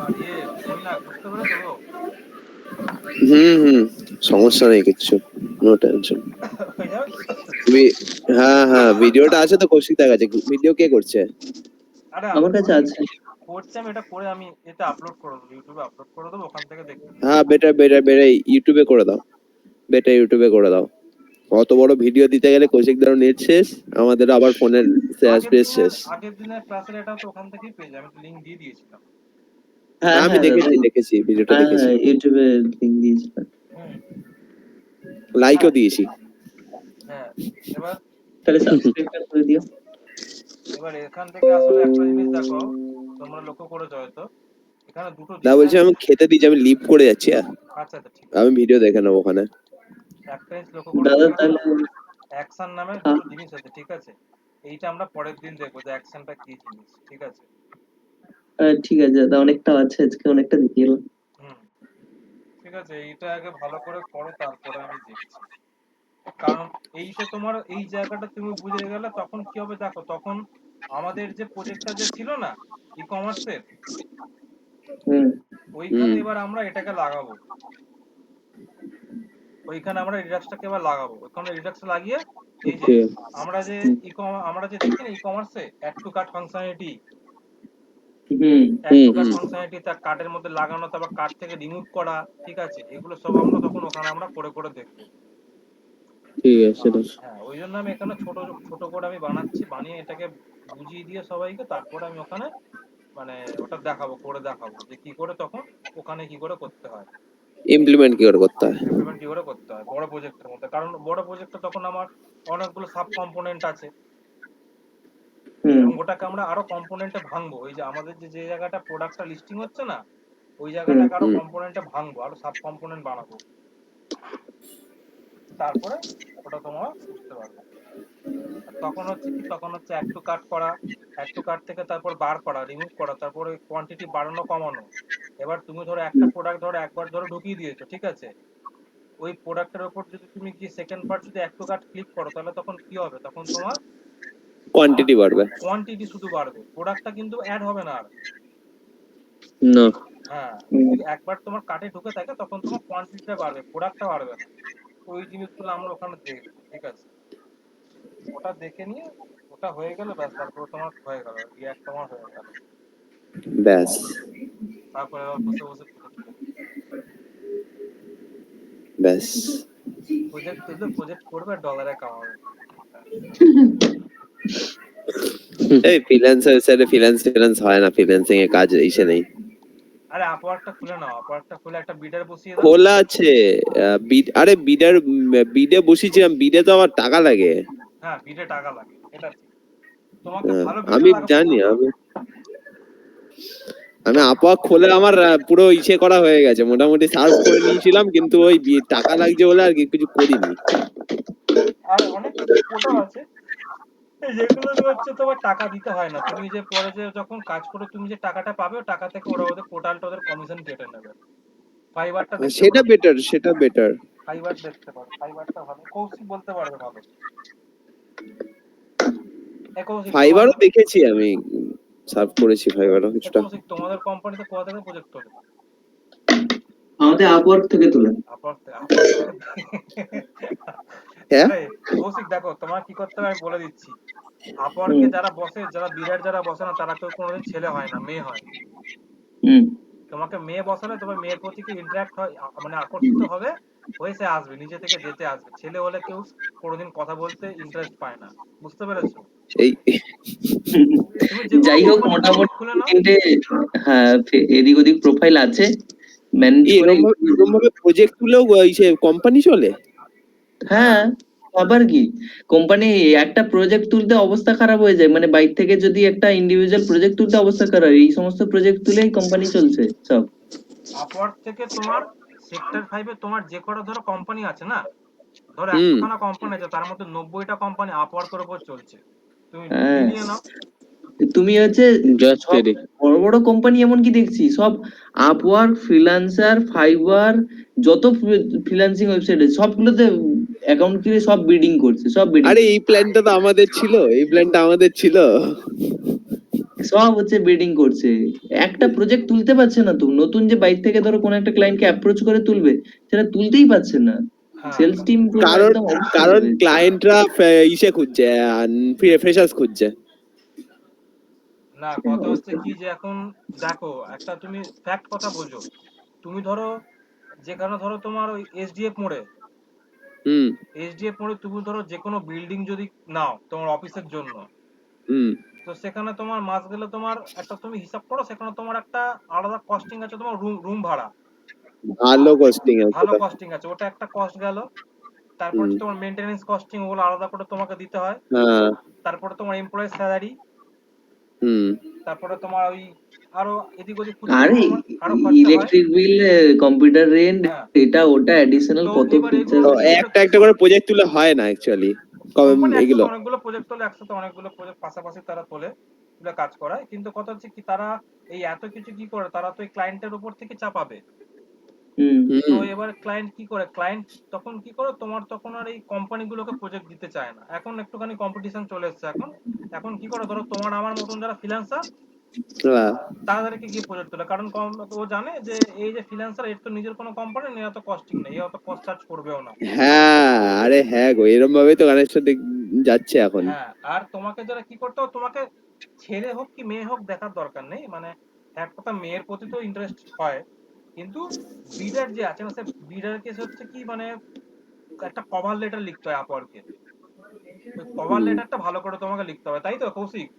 আর ওই না, বুঝতে পেরেছো তো? হুম, সমস্যা নেই কিচ্ছু, নো টেনশন। হয়ে যাবে। হ্যাঁ হ্যাঁ, ভিডিওটা আছে তো কৌশিকদার কাছে। ভিডিও কে করছে? আরে আমার কাছে আছে। করছি আমি, এটা করে আমি এটা আপলোড করে দেবো, ইউটিউবে আপলোড করে দেবো, ওখান থেকে দেখতে পাবো। হ্যাঁ, বেটার ইউটিউবে করে দাও, ইউটিউবে করে দাও। অত বড় ভিডিও দিতে গেলে কৌশিকদারও নেট শেষ, আমাদের আবার ফোনের স্পেস শেষ। আগের দিনের ক্লাসের এটা তো ওখান থেকেই পেয়ে যাবে, আমি লিংক দিয়ে দিয়েছিলাম। হ্যাঁ আমি হ্যাঁ দাদা, দেখেছি ভিডিওটা হ্যাঁ দেখেছি, হ্যাঁ, ইউটিউবে লিংক দিয়েছিলাম। হুম লাইকও হ্যাঁ দিয়েছি। হ্যাঁ। এবার তাহলে সাবস্ক্রাইবটা করে দিও। এবার এখান থেকে আসলে একটা জিনিস দেখো, তোমরা লক্ষ্য করেছো হয়তো, এখানে দুটো দা জিনিস বলছি আমি, আমি খেতে দিচ্ছি, আমি লিভ করে যাচ্ছি। হ্যাঁ, আচ্ছা আচ্ছা ঠিক আছে। আমি ভিডিও দেখে নেবো ওখানে। একটা জিনিস লক্ষ্য করেছো, দাদা এখানে তাহলে অ্যাকশন নামে হ্যাঁ, দুটো জিনিস আছে, ঠিক আছে? এইটা আমরা পরের দিন দেখবো যে অ্যাকশনটা কি জিনিস, ঠিক আছে? ঠিক আছে দাদা, অনেকটা আছে আজকে, অনেকটা দেখিয়ে এলাম। হুম ঠিক আছে, এইটা আগে ভালো করে করো, তারপরে আমি দেখছি। কারণ এইটা তোমার এই জায়গাটা তুমি বুঝে গেলে তখন কি হবে দেখো, তখন আমাদের যে প্রজেক্টটা যে ছিল না ই কমার্সের, হুম ওইখানে হুম। এবার আমরা এটাকে লাগাবো, ওইখানে আমরা রিডাক্সটাকে এবার লাগাবো, ওইখানে রিডাক্স লাগিয়ে এই যে ওকে আমরা যে দেখি না ই কমার্সে add to cart functionality, hmm add to cart hmm. Functionality তার কার্টের মধ্যে লাগানো, তারপর কার্ট থেকে রিমুভ করা, ঠিক আছে, এগুলো সব আমরা তখন ওখানে আমরা করে করে দেখবো। ঠিক আছে সেটা হ্যাঁ, ওই জন্য আমি এখানে ছোট ছোট করে আমি বানাচ্ছি, বানিয়ে এটাকে বুঝিয়ে দিয়ে সবাইকে, তারপরে আমি ওখানে মানে ওটা দেখাবো, করে দেখাবো যে কি করে তখন ওখানে কি করে করতে হয়, ইমপ্লিমেন্ট কি করে করতে হয়? ইমপ্লিমেন্ট কি করে করতে হয় বড় প্রজেক্টের মধ্যে। কারণ বড় প্রজেক্টে তখন আমার অনেকগুলো সাব কম্পোনেন্ট আছে, হুম এবং ওটাকে আমরা আরো কম্পোনেন্টে ভাঙবো। ওই যে আমাদের যে জায়গাটা প্রোডাক্টটা লিস্টিং হচ্ছে না, ওই হুম জায়গাটাকে আরো হুম। কম্পোনেন্টে ভাঙবো, আরো সাব কম্পোনেন্ট বানাবো, তারপরে ওটা তোমরা বুঝতে পারবে। আর তখন হচ্ছে কি, তখন হচ্ছে অ্যাড টু কার্ট করা, অ্যাড টু কার্ট থেকে তারপর বার করা, রিমুভ করা, তারপরে কোয়ান্টিটি বাড়ানো কমানো। এবার তুমি ধরো একটা প্রোডাক্ট ধরো একবার ধরো ঢুকিয়ে দিয়েছো, ঠিক আছে, ওই প্রোডাক্টের উপর যদি তুমি কি সেকেন্ড পার্ট যদি অ্যাড টু কার্ট ক্লিক করো, তাহলে তখন কি হবে, তখন তোমার কোয়ান্টিটি বাড়বে। কোয়ান্টিটি শুধু বাড়বে, প্রোডাক্টটা কিন্তু অ্যাড হবে না আর। না হ্যাঁ, হুম যদি একবার তোমার কার্টে ঢুকে থাকে তখন তোমার কোয়ান্টিটিটা বাড়বে, প্রোডাক্টটা বাড়বে না। ওই জিনিসগুলো আমরা ওখানে দেখবো, ঠিক আছে, ওটা দেখে নিয়ে ওটা হয়ে গেল, ব্যাস, তারপরে তোমার হয়ে গেল, রিয়াক্ট তোমার হয়ে গেল। ব্যাস। তারপরে আবার বসে বসে ব্যাস। প্রজেক্ট তুললে প্রজেক্ট করবে আর ডলারে কামাবে। এই ফ্রিল্যান্সার সাথে ফ্রিল্যান্স হয় না, ফ্রিল্যান্সিং এ কাজ ইসে নেই। আরে আপওয়ার্কটা খুলে নাও, আপওয়ার্কটা খুলে একটা বিডার বসিয়ে দাও। খোলা আছে। আরে বিডে বসিয়েছিলাম, বিডে তো আমার টাকা লাগে। হ্যাঁ, বিডে টাকা লাগে, এটা ঠিক। তোমাকে ভালো আমি বিডে লাগাতে জানি, হবে। আমি আপওয়ার্ক খোলে আমার পুরো ইসে করা হয়ে গেছে, মোটামুটি সার্ভ করে নিয়েছিলাম, কিন্তু ওই টাকা লাগছে বলে আর কিছু করিনি। আর অনেক কিছু পোর্টাল আছে যেগুলো হচ্ছে তোমার টাকা দিতে হয় না, তুমি যে পরে যে যখন কাজ করে তুমি যে টাকাটা পাবে, ওই টাকা থেকে ওরা ওদের পোর্টালটা ওদের কমিশন কেটে নেবে। ফাইবারটা দেখতে সেটা পারো, বেটার, সেটা বেটার। ফাইবার দেখতে পারো, ফাইবারটা ভালো, কৌশিক বলতে পারবে ভালো। কৌশিক ফাইবারও তোমাদের, দেখেছি আমি, সার্ভ করেছি ফাইবারও কিছুটা। কৌশিক তোমাদের কোম্পানিতে কোথা থেকে প্রজেক্ট তোলে? আমাদের আপওয়ার্ক থেকে তোলা আপওয়ার্ক থেকে, আপওয়ার্ক থেকে। হ্যাঁ। আরে কৌশিক দেখো, তোমার কি করতে হবে আমি বলে দিচ্ছি। হুম আপওয়ার্কে যারা বসে, যারা বিরাট যারা বসে না, তারা কেউ কোনোদিন ছেলে হয় না, মেয়ে হয়। হুম তোমাকে মেয়ে বসালে তোমার মেয়ের প্রতি কি ইন্টারাক্ট হয়, মানে আকর্ষিত হবে, হয়ে সে আসবে, নিজে থেকে যেতে আসবে। ছেলে হলে কেউ কোনোদিন কথা বলতে ইন্টারেস্ট পায় না, বুঝতে পেরেছো? এই তুমি যে কোনো যাই হোক কোম্পানি মোটামুটি খুলে নাও। তিনটে হ্যাঁ এদিক ওদিক প্রোফাইল আছে ম্যানেজ করে এরকম ভাবে প্রজেক্ট তুলেও কোম্পানি চলে? হ্যাঁ আবার কি কোম্পানি একটা প্রজেক্ট তুলতে অবস্থা খারাপ হয়ে যায় মানে বাইরে থেকে যদি একটা ইন্ডিভিজুয়াল প্রজেক্ট তুলতে অবস্থা খারাপ এই সমস্ত প্রজেক্ট তুলেই কোম্পানি চলছে সব আপওয়ার্ক থেকে তোমার সেক্টর 5 এ তোমার যে কটা ধরো কোম্পানি আছে না, ধরো হুম। 100 খানা কোম্পানি আছে, তার মধ্যে 90টা কোম্পানি আপওয়ার্কের উপর চলছে, তুমি হ্যাঁ মিলিয়ে নাও। তুমি হচ্ছে জাস্ট সব বড় বড় কোম্পানি এমন কি দেখছি সব আপওয়ার্ক ফ্রিল্যান্সার ফাইবার যত ফ্রিল্যান্সিং ওয়েবসাইট আছে সবগুলোতে অ্যাকাউন্ট খুলে সব বিডিং করছে সব বিডিং আরে এই প্ল্যানটা তো আমাদের ছিল, এই প্ল্যানটা আমাদের ছিল। সব হচ্ছে বিডিং করছে একটা প্রজেক্ট তুলতে পারছে না তো নতুন যে বাইরে থেকে ধরো কোন একটা ক্লায়েন্টকে অ্যাপ্রোচ করে তুলবে সেটা তুলতেই পারছে না হ্যাঁ, সেলস টিম পুরো কারণ একদম অবস্থা কারণ খারাপ হয়েছে। ক্লায়েন্টরা ইসে খুঁজছে, ফ্রেশার্স খুঁজছে। না, কথা হচ্ছে কি যে এখন দেখো, একটা তুমি ফ্যাক্ট কথা বোঝো, তুমি ধরো যেখানে ধরো তোমার ওই এসডিএফ মোড়ে, হুম এসডিএফ মোড়ে তুমি ধরো যে কোনো বিল্ডিং যদি নাও তোমার অফিসের জন্য, হুম। তো সেখানে তোমার মাস গেলে তোমার একটা তুমি হিসাব করো, সেখানে তোমার একটা আলাদা কস্টিং আছে, তোমার রুম রুম ভাড়া, ভালো কস্টিং আছে ভালো ওটা। কস্টিং আছে, ওটা একটা কস্ট গেল। তারপর হুম। হচ্ছে তোমার মেনটেনেন্স কস্টিং, ওগুলো আলাদা করে তোমাকে দিতে হয়। হ্যাঁ। তারপরে তোমার এমপ্লয়ি স্যালারি, হুম। তারপরে তোমার ওই আরো এদিক ওদিক খুচরো আরে তোমার আরো খরচা হয়। ইলেকট্রিক বিল কম্পিউটার রেন্ট হ্যাঁ, এটা ওটা অ্যাডিশনাল তো কত এবার ফিচার এগুলো আছে এগুলো একটা একটা করে প্রজেক্ট তুলে হয় না অ্যাকচুয়ালি কোম্পানি এগুলো। একসাথে অনেকগুলো প্রজেক্ট তোলে, একসাথে অনেকগুলো প্রজেক্ট পাশাপাশি তারা তোলে, তুলে কাজ করায়। কিন্তু কথা হচ্ছে কি, তারা এই এত কিছু কি করে, তারা তো এই ক্লায়েন্টের উপর থেকে চাপাবে। হুম তো হুম। এবার ক্লায়েন্ট কি করে, ক্লায়েন্ট তখন কি করে, তোমার তখন আর এই কোম্পানিগুলোকে প্রজেক্ট দিতে চায় না। এখন একটুখানি কম্পিটিশন চলে এসেছে এখন। এখন কি করে, ধরো তোমার আমার মতন যারা ফ্রিল্যান্সার, হ্যাঁ, তাদেরকে গিয়ে প্রজেক্ট তোলে, কারণ ও জানে যে এই যে ফ্রিল্যান্সার এর তো নিজের কোনো কোম্পানি নেই, অত কস্টিং নেই, এ অত কস্ট চার্জ করবেও না। হ্যাঁ, আরে হ্যাঁ গো, এরকম ভাবে তো কানেকশন যাচ্ছে এখন। হ্যাঁ, আর তোমাকে যারা কি করতে হবে, তোমাকে ছেলে হোক কি মেয়ে হোক দেখার দরকার নেই, মানে এক কথা মেয়ের প্রতি তো ইন্টারেস্ট হয়, কিন্তু বিডার যে আছে না, সে বিডার কেস হচ্ছে কি, মানে একটা কভার লেটার লিখতে হয় আপওয়ার্কে, ওই কভার লেটারটা ভালো করে তোমাকে লিখতে হবে, তাই তো কৌশিক?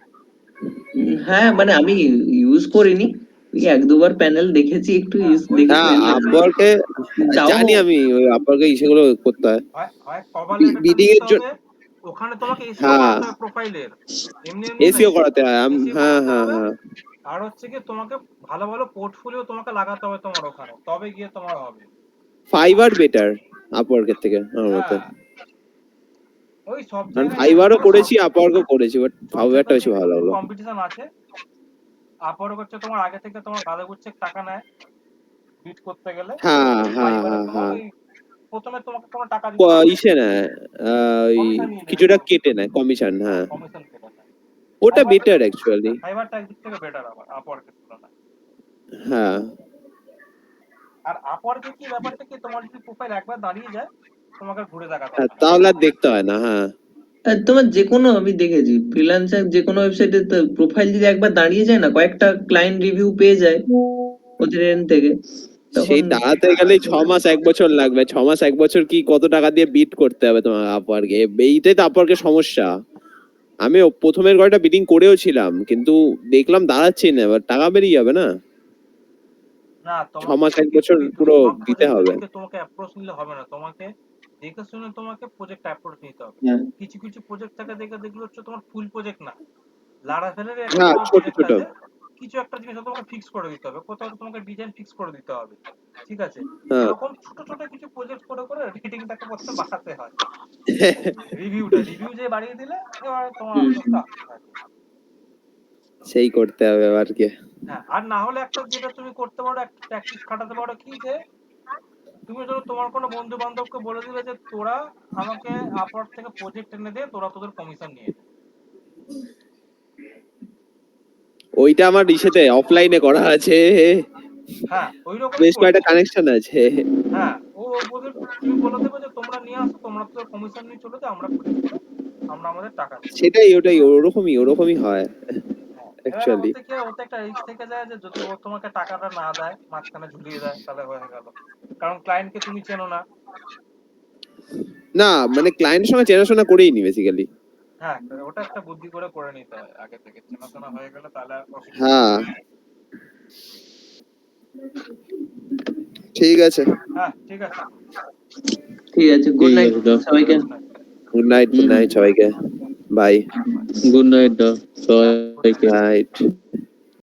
হ্যাঁ মানে আমি ইউজ করিনি, ওই এক দুবার প্যানেল দেখেছি, একটু হ্যাঁ, ইউজ ওই দেখেছি। হ্যাঁ, আপওয়ার্কে তাও জানি আমি, ওই আপওয়ার্কে সেগুলো করতে হয় হয় হয় কভার লেটারটা বিডিং লিখতে এর জন্য। হবে, ওখানে তোমাকে এসিও হ্যাঁ, করাতে হবে প্রোফাইলের, এমনি এমনি এসিও নেই, করাতে হয় এসিও হ্যাঁ করাতে হ্যাঁ হবে। হ্যাঁ। আর হচ্ছে কি তোমাকে ভালো ভালো পোর্টফোলিও তোমাকে লাগাতে হবে তোমার ওখানে, তবে গিয়ে তোমার হবে। ফাইবার বেটার আপওয়ার্কের থেকে আমার মতে, হ্যাঁ, ওই সব কারণ জায়গায় ফাইবারও দেখো, করেছি আপওয়ার্কও করেছি, বাট সব ফাইবারটা জায়গায় বেশি ভালো একটু লাগলো। কম্পিটিশন আছে। আপওয়ার্ক হচ্ছে তোমার আগে থেকে তোমার গাদা গুচ্ছে টাকা নেয় বিট করতে গেলে, হ্যাঁ হ্যাঁ ফাইবারে হ্যাঁ তোমার হ্যাঁ, ওই প্রথমে তোমাকে কোনো টাকা দিতে হবে, ইসে না, ওই কমিশন নিয়ে নেবে কিছুটা তো, কেটে নেয় কমিশন, হ্যাঁ হ্যাঁ কমিশন কেটে নেয়। ওটা বেটার অ্যাকচুয়ালি। ফাইবারটা একদিক থেকে বেটার আবার আপওয়ার্কের তুলনায়। হ্যাঁ, আর আপওয়ার্কে কি ব্যাপারটা কি, তোমার যদি প্রোফাইল একবার দাঁড়িয়ে যায় তোমাকে আর ঘুরে দেখাতে হ্যাঁ, হবে না। তাহলে আর দেখতে হয় না। হ্যাঁ, আর তোমার যে কোনো, আমি দেখেছি ফ্রিল্যান্সার যে কোনো ওয়েবসাইটে প্রোফাইল যদি একবার দাঁড়িয়ে যায় না, কয়েকটা ক্লায়েন্ট রিভিউ পেয়ে যায় ওদের end থেকে, তখন সেই দাঁড়াতে গেলে 6 মাস 1 বছর লাগবে, 6 মাস 1 বছর কি কত টাকা দিয়ে বিট করতে হবে তোমার আপওয়ার্কে, এইটাই তো আপওয়ার্কের সমস্যা। আমি প্রথমের কয়টা বিডিং করেও ছিলাম, কিন্তু দেখলাম দাঁড়াচ্ছি না, এবার টাকা বেরিয়ে যাবে না। না, 6 মাস তোমাকে 1 বছর পুরো সব দিতে প্রজেক্টে হবে। ঢুকে তোমাকে অ্যাপ্রোচ নিলে হবে না, তোমাকে দেখে শুনে তোমাকে প্রজেক্ট অ্যাপ্রোচ নিতে হবে। হ্যাঁ কিছু কিছু প্রজেক্ট থাকে দেখে দেখলে হচ্ছে তোমার ফুল প্রজেক্ট না, লারাভেলের একটা হ্যাঁ, তোমার ছোট প্রজেক্ট ছোট। আছে, কিছু একটা জিনিস তোমাকে ফিক্স করে দিতে হবে, কোথাও তোমাকে ডিজাইন ফিক্স করে দিতে হবে, ঠিক আছে? হ্যাঁ এরকম ছোট ছোট কিছু প্রজেক্ট করে করে রেটিংটাকে প্রথমে বাড়াতে হয়, রিভিউ যে বাড়িয়ে দিলে এবার তোমার আস্তে আস্তে আসতে থাকে। সেই করতে হবে আবার কি। হ্যাঁ, আর না হলে একটা যেটা তুমি করতে পারো, একটা প্র্যাকটিস খাটাতে পারো, কি যে তুমি ধরো তোমার কোনো বন্ধু বান্ধবকে বলে দিলে যে তোরা আমাকে আপওয়ার্ক থেকে প্রজেক্ট এনে দে, তোরা তোদের কমিশন নিয়ে নে। ওইটা আমার ইসেতে অফলাইনে করা আছে, হ্যাঁ, ওই রকমই বেশ কয়েকটা করবে। কানেকশন আছে। হ্যাঁ, ও ওদের তুমি বলে দেবে যে তোমরা নিয়ে আসো, তোমরা তোদের কমিশন নিয়ে চলে যাও, আমরা প্রজেক্ট করে আমরা আমাদের টাকা নেব। সেটাই, ওটাই ওরকমই হয় হ্যাঁ, এবার অ্যাকচুয়ালি। ওতে কি হয়, ওতে একটা রিস্ক থেকে যায় যে যদি ও তোমাকে টাকাটা না দেয়, মাঝখানে ঝুলিয়ে দেয়, তাহলে হয়ে গেল, কারণ ক্লায়েন্টকে তুমি চেনো না। না মানে ক্লায়েন্টের সঙ্গে চেনাশোনা করেই নি বেসিক্যালি। হ্যাঁ, ওটা একটা বুদ্ধি করে নিতে হয় আগে থেকে, চেনাশোনা হয়ে গেলে তাহলে আর অসুবিধা নেই। হ্যাঁ, ঠিক আছে। হ্যাঁ, ঠিক আছে। ঠিক আছে, গুড ঠিক নাইট আছে, দাও। সবাইকে। গুড নাইট, গুড নাইট সবাইকে, বাই। গুড নাইট, দাও সবাইকে। নাইট।